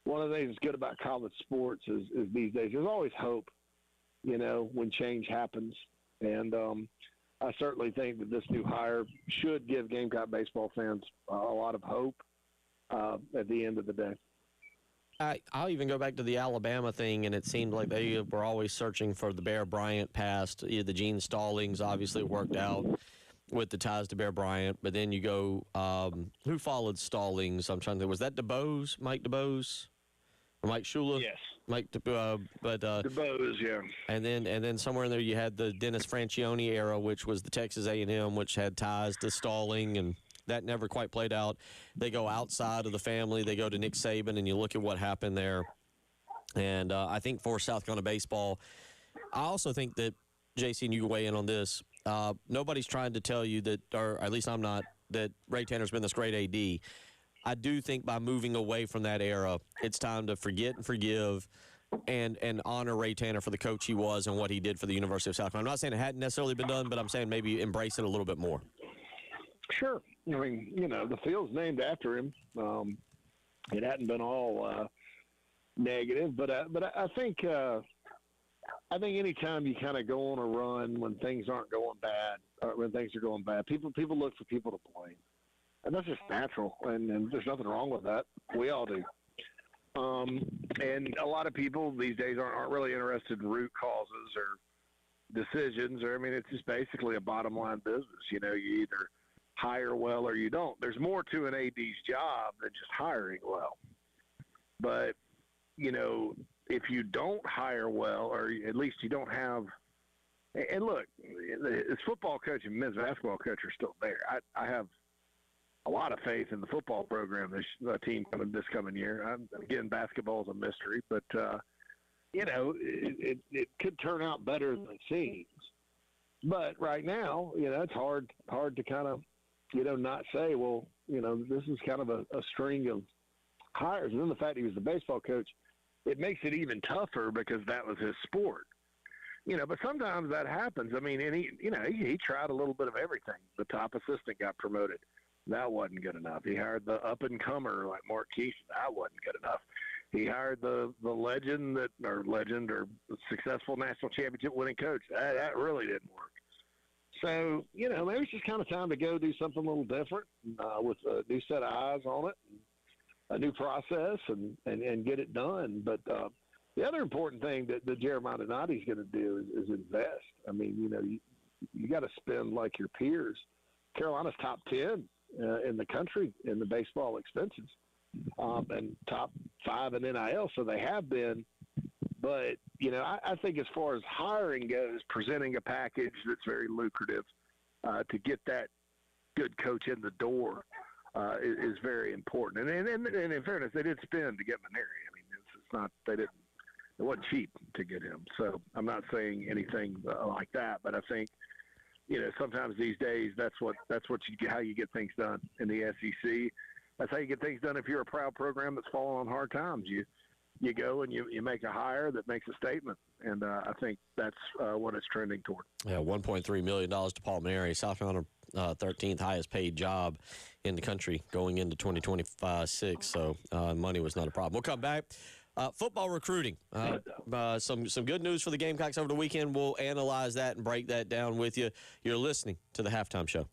one of the things that's good about college sports is these days there's always hope. When change happens, and I certainly think that this new hire should give Gamecock baseball fans a lot of hope at the end of the day. I'll even go back to the Alabama thing, and it seemed like they were always searching for the Bear Bryant past. The Gene Stallings obviously worked out with the ties to Bear Bryant, but then you go, who followed Stallings? I'm trying to think. Was that DuBose, Mike DuBose? Mike Shula. Yes. Mike, DeBose, yeah. And then somewhere in there you had the Dennis Franchione era, which was the Texas A&M, which had ties to Stalling, and that never quite played out. They go outside of the family. They go to Nick Saban, and you look at what happened there. And I think for South Carolina baseball, I also think that, JC, and you can weigh in on this, nobody's trying to tell you that, or at least I'm not, that Ray Tanner's been this great AD. I do think by moving away from that era, it's time to forget and forgive and honor Ray Tanner for the coach he was and what he did for the University of South Carolina. I'm not saying it hadn't necessarily been done, but I'm saying maybe embrace it a little bit more. Sure. I mean, the field's named after him. It hadn't been all negative, but I think anytime you kind of go on a run when things aren't going bad, or when things are going bad, people look for people to blame. And that's just natural, and there's nothing wrong with that. We all do. And a lot of people these days aren't really interested in root causes or decisions, or, I mean, it's just basically a bottom line business. You either hire well or you don't. There's more to an AD's job than just hiring well. But, if you don't hire well, or at least you don't have – and look, this football coach and men's basketball coach are still there. I have – a lot of faith in the football program, this team this coming year. Again, basketball is a mystery, but it could turn out better than it seems. But right now, it's hard to kind of not say, well, this is kind of a string of hires. And then the fact he was the baseball coach, it makes it even tougher because that was his sport. But sometimes that happens. I mean, and he tried a little bit of everything. The top assistant got promoted. That wasn't good enough. He hired the up-and-comer like Mark Keith. That wasn't good enough. He hired the legend or successful national championship winning coach. That really didn't work. So, maybe it's just kind of time to go do something a little different with a new set of eyes on it, a new process, and get it done. But the other important thing that Jeremiah Donati is going to do is invest. I mean, you got to spend like your peers. Carolina's top 10 in the country in the baseball expenses, and top 5 in NIL, so they have been. But, I think as far as hiring goes, presenting a package that's very lucrative to get that good coach in the door is very important. And in fairness, they did spend to get Maneri. I mean, it's not – it wasn't cheap to get him. So I'm not saying anything like that, but I think – sometimes these days that's how you get things done in the SEC. That's how you get things done if you're a proud program that's fallen on hard times. You go and you make a hire that makes a statement, and I think that's what it's trending toward. Yeah, $1.3 million to Paul Maneri, South Carolina 13th highest paid job in the country going into 2025-6. So money was not a problem. We'll come back. Football recruiting. Some good news for the Gamecocks over the weekend. We'll analyze that and break that down with you. You're listening to the Halftime Show.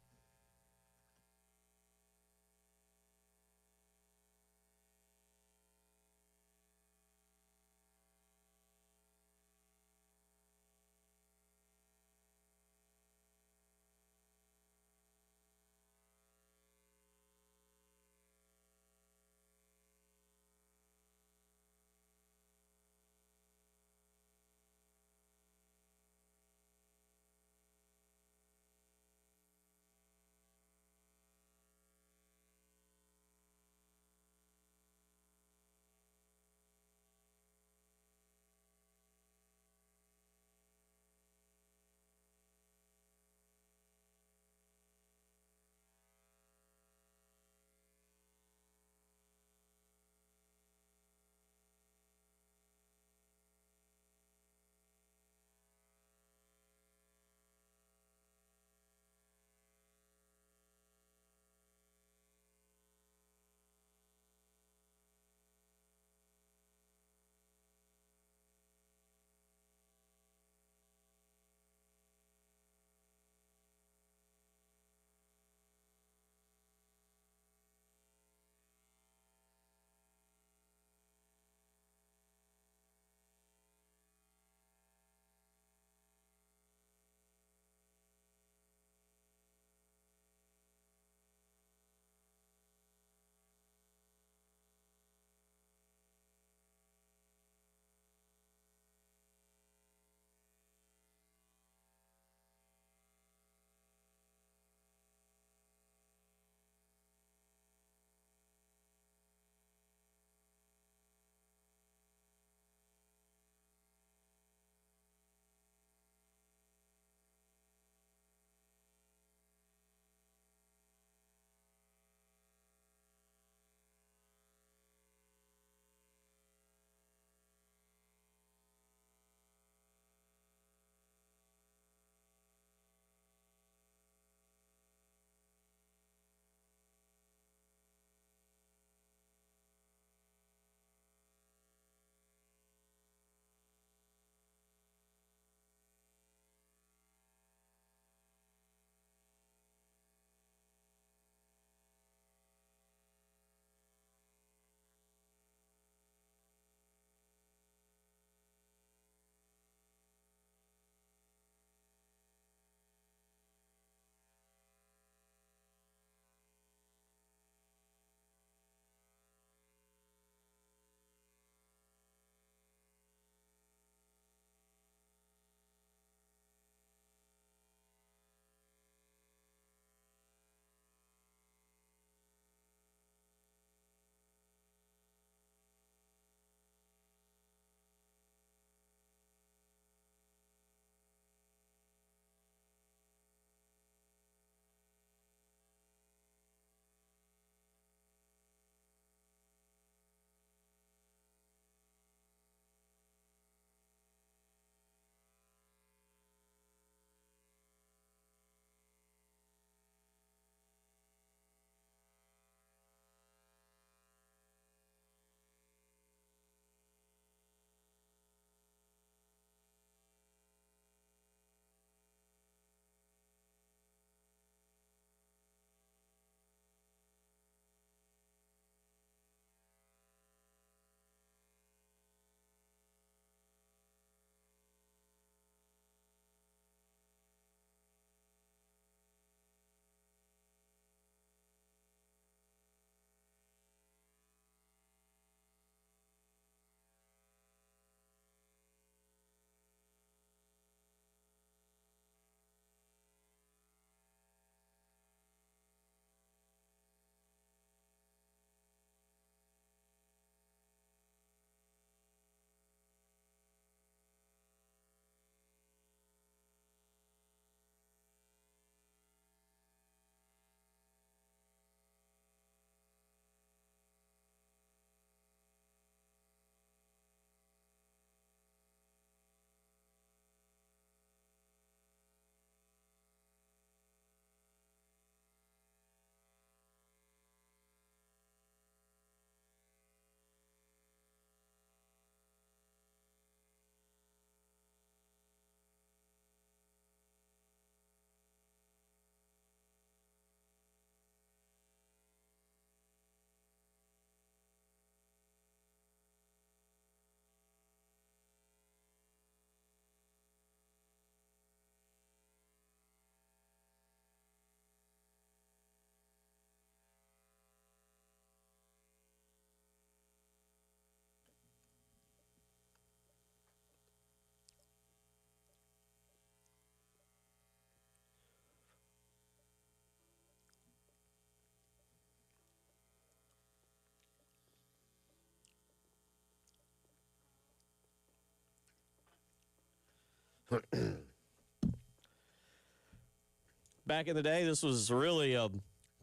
Back in the day, this was really a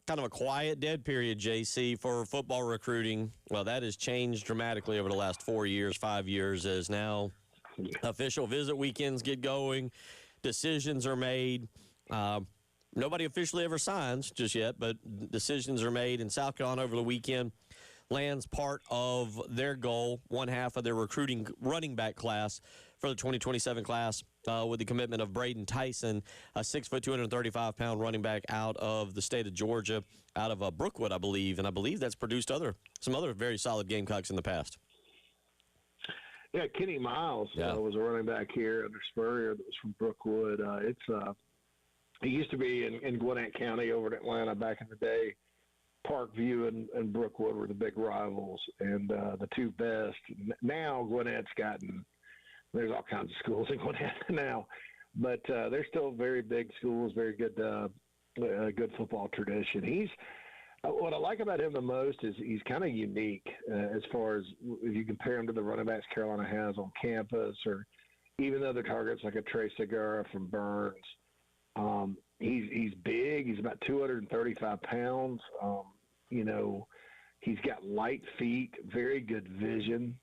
kind of a quiet, dead period, JC, for football recruiting. Well, that has changed dramatically over the last 4 years, 5 years, as now official visit weekends get going, decisions are made. Nobody officially ever signs just yet, but decisions are made. In South Carolina over the weekend lands part of their goal, one half of their recruiting running back class for the 2027 class, with the commitment of Braden Tyson, a 6', 235-pound running back out of the state of Georgia, out of Brookwood, I believe. And I believe that's produced some other very solid Gamecocks in the past. Yeah, Kenny Miles was a running back here under Spurrier that was from Brookwood. He used to be in Gwinnett County over in Atlanta back in the day. Parkview and Brookwood were the big rivals, and the two best. Now Gwinnett's there's all kinds of schools in Gwinnett now, but they're still very big schools, very good football tradition. What I like about him the most is he's kind of unique as far as if you compare him to the running backs Carolina has on campus, or even other targets like a Trey Segura from Burns. He's big. He's about 235 pounds. He's got light feet, very good vision.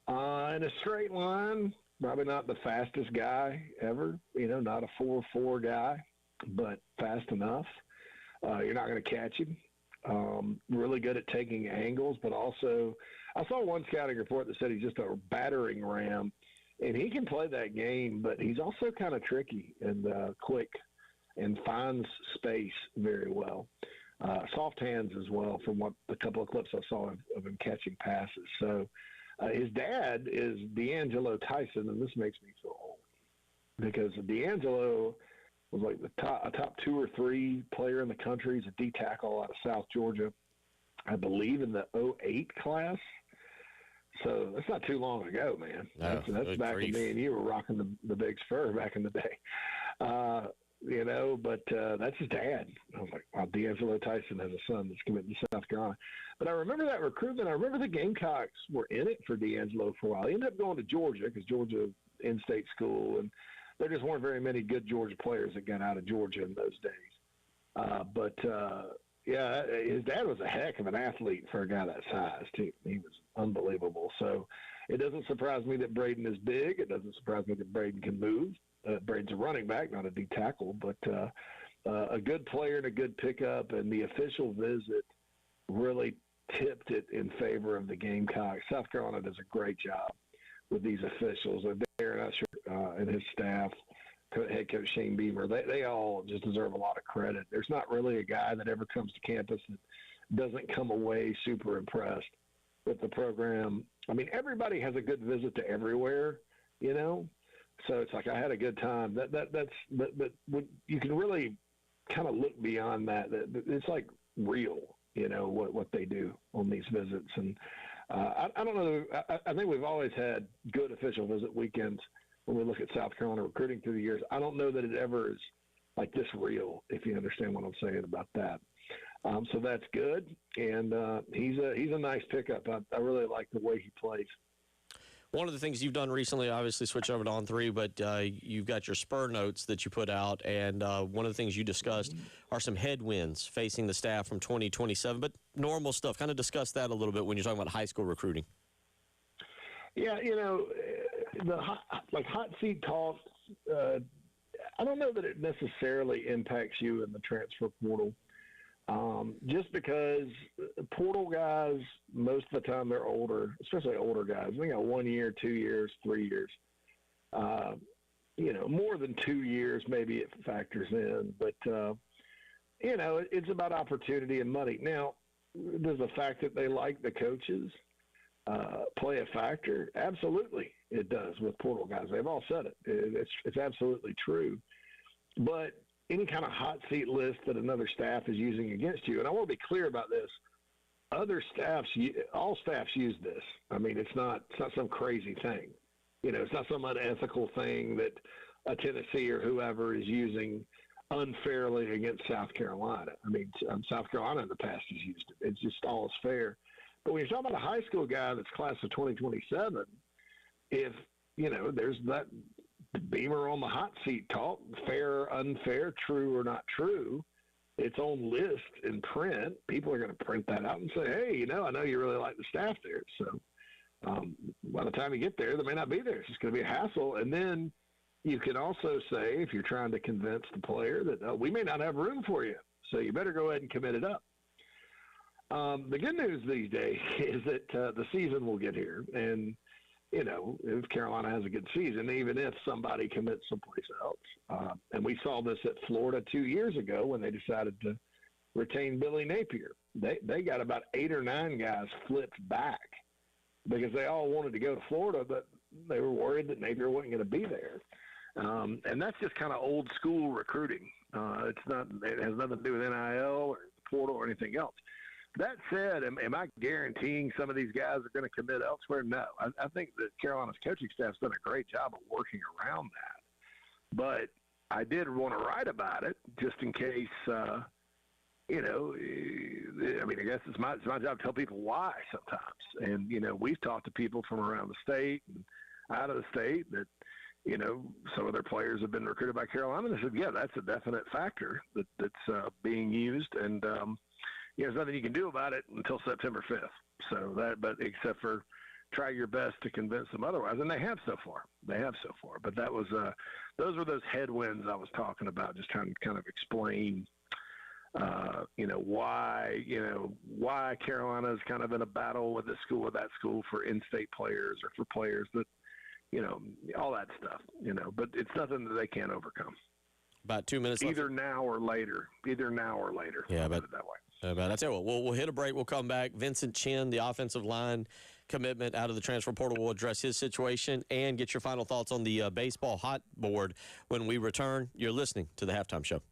In a straight line, probably not the fastest guy ever. Not a 4.4 guy, but fast enough. You're not going to catch him. Really good at taking angles, but also I saw one scouting report that said he's just a battering ram, and he can play that game, but he's also kind of tricky and quick and finds space very well. Soft hands as well, from what the couple of clips I saw of him catching passes. So his dad is D'Angelo Tyson, and this makes me feel old because D'Angelo was like a top 2 or 3 player in the country. He's a D tackle out of South Georgia, I believe, in the 2008 class. So that's not too long ago, man. No, that's back when me and you were rocking the Big Spur back in the day. But that's his dad. I was like, wow, D'Angelo Tyson has a son that's committed to South Carolina. But I remember that recruitment. I remember the Gamecocks were in it for D'Angelo for a while. He ended up going to Georgia because Georgia in-state school, and there just weren't very many good Georgia players that got out of Georgia in those days. His dad was a heck of an athlete for a guy that size, too. He was unbelievable. So it doesn't surprise me that Braden is big. It doesn't surprise me that Braden can move. Braden's a running back, not a D tackle, but a good player and a good pickup. And the official visit really tipped it in favor of the Gamecocks. South Carolina does a great job with these officials. Darren Usher and his staff, head coach Shane Beamer, they all just deserve a lot of credit. There's not really a guy that ever comes to campus that doesn't come away super impressed with the program. I mean, everybody has a good visit to everywhere, So it's like I had a good time. But when you can really kind of look beyond that. It's like real, what they do on these visits. And I don't know. I think we've always had good official visit weekends when we look at South Carolina recruiting through the years. I don't know that it ever is like this real, if you understand what I'm saying about that. So that's good, and he's a nice pickup. I really like the way he plays. One of the things you've done recently, obviously switch over to On3, but you've got your Spur notes that you put out, and one of the things you discussed are some headwinds facing the staff from 2027, but normal stuff. Kind of discuss that a little bit when you're talking about high school recruiting. Yeah, the hot seat talk, I don't know that it necessarily impacts you in the transfer portal. Just because portal guys, most of the time they're older, especially older guys. They got 1 year, 2 years, 3 years. More than 2 years, maybe it factors in. But, it's about opportunity and money. Now, does the fact that they like the coaches play a factor? Absolutely, it does with portal guys. They've all said it. It's absolutely true. But any kind of hot seat list that another staff is using against you, and I want to be clear about this, all staffs use this. I mean, it's not some crazy thing. It's not some unethical thing that a Tennessee or whoever is using unfairly against South Carolina. I mean, South Carolina in the past has used it. It's just all is fair. But when you're talking about a high school guy that's class of 2027, if, there's that Beamer on the hot seat talk, fair, unfair, true or not true, its own list in print, people are going to print that out and say, hey, I know you really like the staff there. So by the time you get there, they may not be there. It's just going to be a hassle. And then you can also say, if you're trying to convince the player that we may not have room for you, so you better go ahead and commit it up. The good news these days is that the season will get here. And, if Carolina has a good season, even if somebody commits someplace else. And we saw this at Florida 2 years ago when they decided to retain Billy Napier. They got about 8 or 9 guys flipped back because they all wanted to go to Florida, but they were worried that Napier wasn't going to be there. And that's just kind of old school recruiting. It has nothing to do with NIL or the portal or anything else. That said, am I guaranteeing some of these guys are going to commit elsewhere? No. I think that Carolina's coaching staff's done a great job of working around that. But I did want to write about it just in case, I guess it's my job to tell people why sometimes. And, we've talked to people from around the state and out of the state that, some of their players have been recruited by Carolina. And they said, yeah, that's a definite factor that's being used. And, there's nothing you can do about it until September 5th. But except for try your best to convince them otherwise, and they have so far. But that was those were those headwinds I was talking about. Just trying to kind of explain, why Carolina is kind of in a battle with this school or that school for in-state players or for players that, all that stuff. But it's nothing that they can't overcome. About 2 minutes left. Either now or later. Yeah, but that way. I tell you what, we'll hit a break. We'll come back. Vincent Chin, the offensive line commitment out of the transfer portal, will address his situation and get your final thoughts on the baseball hot board when we return. You're listening to The Halftime Show.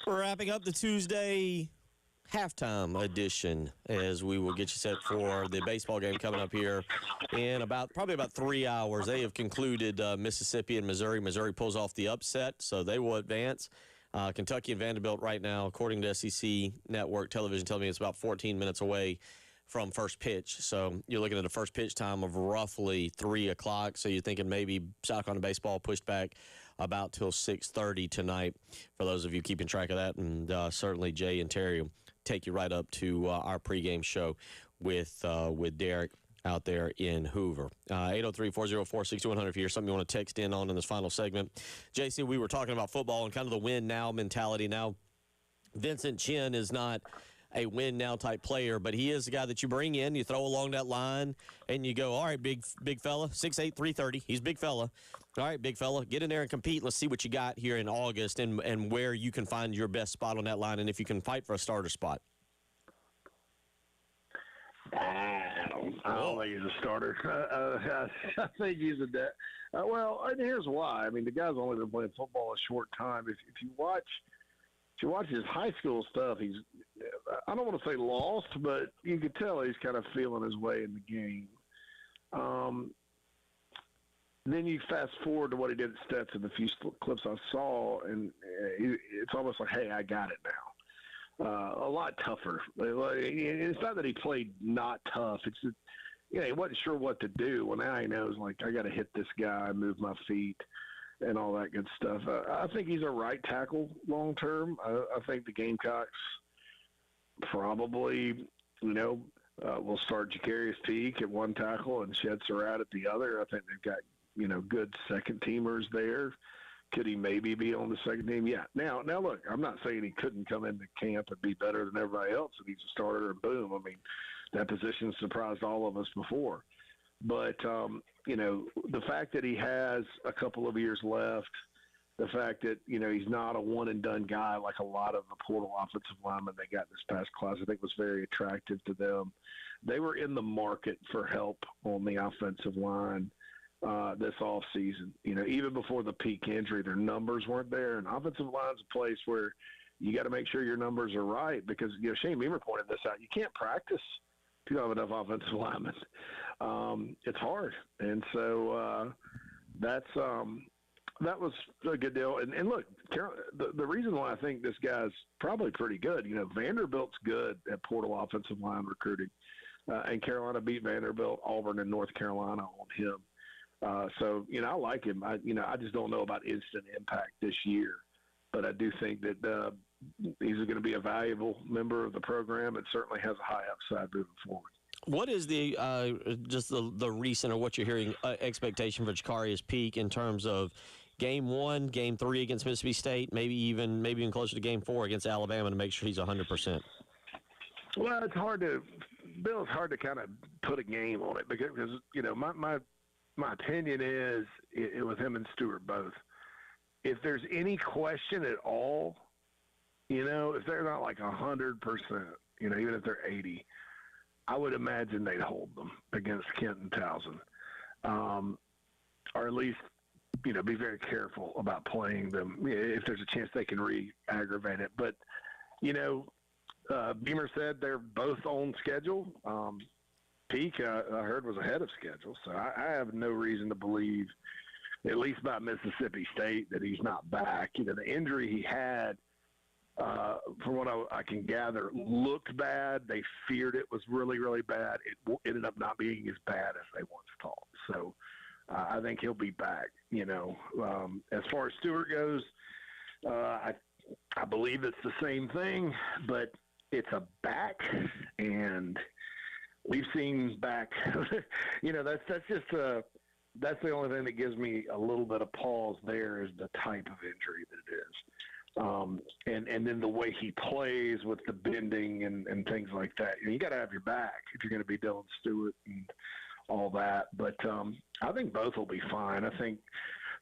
We're wrapping up the Tuesday halftime edition as we will get you set for the baseball game coming up here in probably about 3 hours. They have concluded Mississippi and Missouri. Missouri pulls off the upset, so they will advance. Kentucky and Vanderbilt right now, according to SEC Network Television, telling me it's about 14 minutes away from first pitch. So you're looking at a first pitch time of roughly 3 o'clock. So you're thinking maybe South Carolina baseball pushed back about till 6:30 tonight for those of you keeping track of that. And certainly Jay and Terry will take you right up to our pregame show with Derek out there in Hoover. 803-404-6100 if you hear something you want to text in on this final segment. JC, we were talking about football and kind of the win-now mentality. Now, Vincent Chin is not a win-now type player, but he is the guy that you bring in, you throw along that line, and you go, all right, big fella, 6'8", 330. He's big fella. All right, big fella, get in there and compete. Let's see what you got here in August and where you can find your best spot on that line and if you can fight for a starter spot. I don't think he's a starter. I think he's a well, and here's why. I mean, the guy's only been playing football a short time. If you watch his high school stuff, he's, I don't want to say lost, but you could tell he's kind of feeling his way in the game. Then you fast forward to what he did at Stetson, the few clips I saw, and it's almost like, hey, I got it now. A lot tougher. It's not that he played not tough. It's just, he wasn't sure what to do. Well, now he knows, like, I got to hit this guy, move my feet, and all that good stuff. I think he's a right tackle long term. I think the Gamecocks probably, will start Jacarius Teague at one tackle and Shed Surratt at the other. I think they've got, good second teamers there. Could he maybe be on the second team? Yeah. Now, look, I'm not saying he couldn't come into camp and be better than everybody else and he's a starter and boom. I mean, that position surprised all of us before. But, the fact that he has a couple of years left, the fact that, he's not a one-and-done guy like a lot of the portal offensive linemen they got this past class, I think was very attractive to them. They were in the market for help on the offensive line this offseason. Even before the peak injury, their numbers weren't there. And offensive line's a place where you got to make sure your numbers are right because, Shane Beamer pointed this out. You can't practice if you don't have enough offensive linemen. It's hard. And so that was a good deal. And look, the reason why I think this guy's probably pretty good, Vanderbilt's good at portal offensive line recruiting. And Carolina beat Vanderbilt, Auburn, and North Carolina on him. So, I like him. I just don't know about instant impact this year. But I do think that he's going to be a valuable member of the program and certainly has a high upside moving forward. What is the just the recent or what you're hearing expectation for Jacarius Peak in terms of game 1, game 3 against Mississippi State, maybe even closer to game 4 against Alabama to make sure he's 100%? Well, it's hard to kind of put a game on it because my opinion is it was him and Stewart both. If there's any question at all, if they're not like 100%, even if they're 80%, I would imagine they'd hold them against Kent and Towson, or at least, be very careful about playing them if there's a chance they can re-aggravate it. But, Beamer said they're both on schedule. Peak, I heard, was ahead of schedule, so I have no reason to believe, at least by Mississippi State, that he's not back. The injury he had, from what I can gather, looked bad. They feared it was really, really bad. It ended up not being as bad as they once thought. So I think he'll be back. As far as Stewart goes, I believe it's the same thing, but it's a back, and we've seen back. That's the only thing that gives me a little bit of pause there is the type of injury that it is. And then the way he plays with the bending and things like that. You got to have your back if you're going to be Dylan Stewart and all that. But I think both will be fine. I think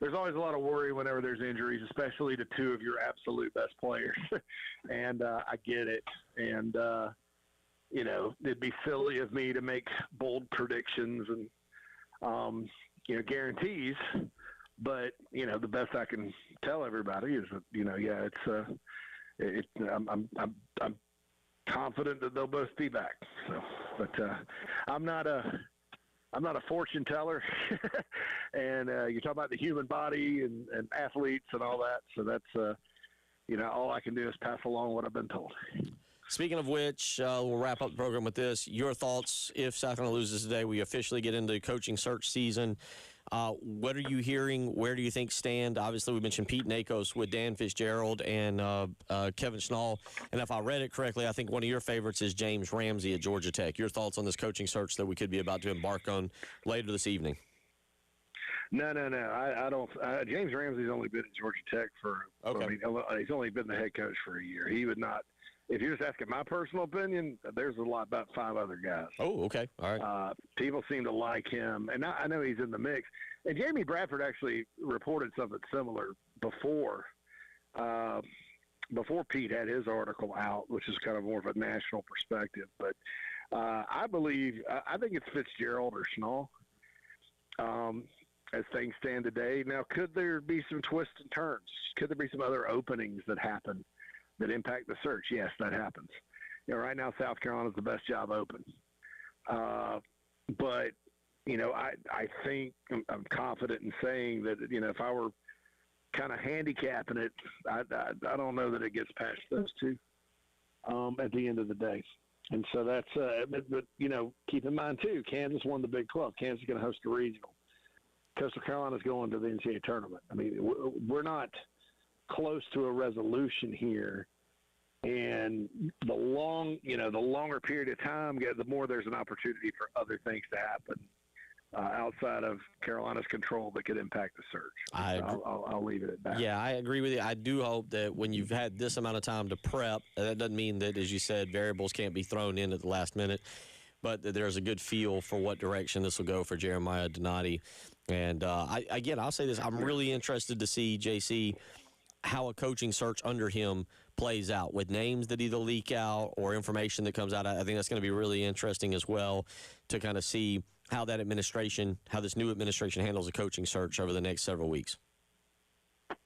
there's always a lot of worry whenever there's injuries, especially to two of your absolute best players. And I get it. And, it'd be silly of me to make bold predictions and, guarantees. But, the best I can tell everybody is that, I'm confident that they'll both be back. So, but I'm not a fortune teller, and you talk about the human body and athletes and all that. So that's all I can do is pass along what I've been told. Speaking of which, we'll wrap up the program with this. Your thoughts if South Carolina loses today? We officially get into coaching search season. What are you hearing? Where do you think stand? Obviously, we mentioned Pete Nakos with Dan Fitzgerald and Kevin Schnall. And if I read it correctly, I think one of your favorites is James Ramsey at Georgia Tech. Your thoughts on this coaching search that we could be about to embark on later this evening? No. I don't. James Ramsey's only been at Georgia Tech for. Okay. I mean, he's only been the head coach for a year. He would not. If you're just asking my personal opinion, there's about 5 other guys. Oh, okay. All right. People seem to like him, and I know he's in the mix. And Jamie Bradford actually reported something similar before Pete had his article out, which is kind of more of a national perspective. But I think it's Fitzgerald or Schnall as things stand today. Now, could there be some twists and turns? Could there be some other openings that happen that impact the search? Yes, that happens. Right now South Carolina's the best job open. But, I think I'm confident in saying that, if I were kind of handicapping it, I don't know that it gets past those two at the end of the day. And so that's, but keep in mind too, Kansas won the Big 12. Kansas is going to host a regional. Coastal Carolina's going to the NCAA tournament. I mean, we're not close to a resolution here, and the longer period of time, the more there's an opportunity for other things to happen outside of Carolina's control that could impact the search. I'll leave it at that. Yeah, I agree with you. I do hope that when you've had this amount of time to prep, that doesn't mean that, as you said, variables can't be thrown in at the last minute, but that there's a good feel for what direction this will go for Jeremiah Donati. And I'll say this: I'm really interested to see, JC, how a coaching search under him plays out with names that either leak out or information that comes out. I think that's going to be really interesting as well to kind of see how this new administration handles a coaching search over the next several weeks.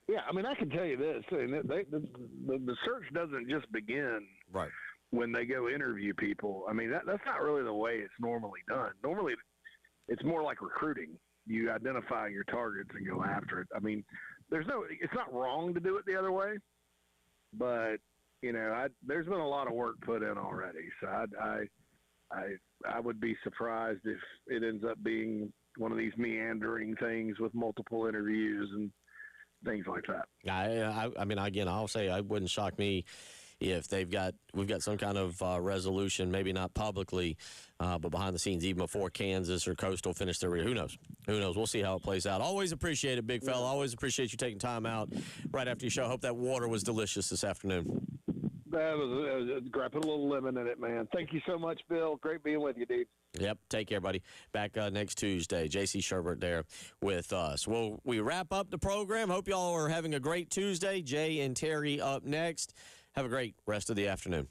Yeah, I mean, I can tell you this: the search doesn't just begin right when they go interview people. I mean, that's not really the way it's normally done. Normally, it's more like recruiting. You identify your targets and go after it. I mean, it's not wrong to do it the other way, but there's been a lot of work put in already. So I would be surprised if it ends up being one of these meandering things with multiple interviews and things like that. I mean, again, I'll say it wouldn't shock me if we've got some kind of resolution, maybe not publicly, but behind the scenes, even before Kansas or Coastal finish their who knows? We'll see how it plays out. Always appreciate it, big fella. Always appreciate you taking time out right after your show. Hope that water was delicious this afternoon. That was great. Put a little lemon in it, man. Thank you so much, Bill. Great being with you, dude. Yep. Take care, buddy. Back next Tuesday. JC Sherbert there with us. Well, we wrap up the program. Hope y'all are having a great Tuesday. Jay and Terry up next. Have a great rest of the afternoon.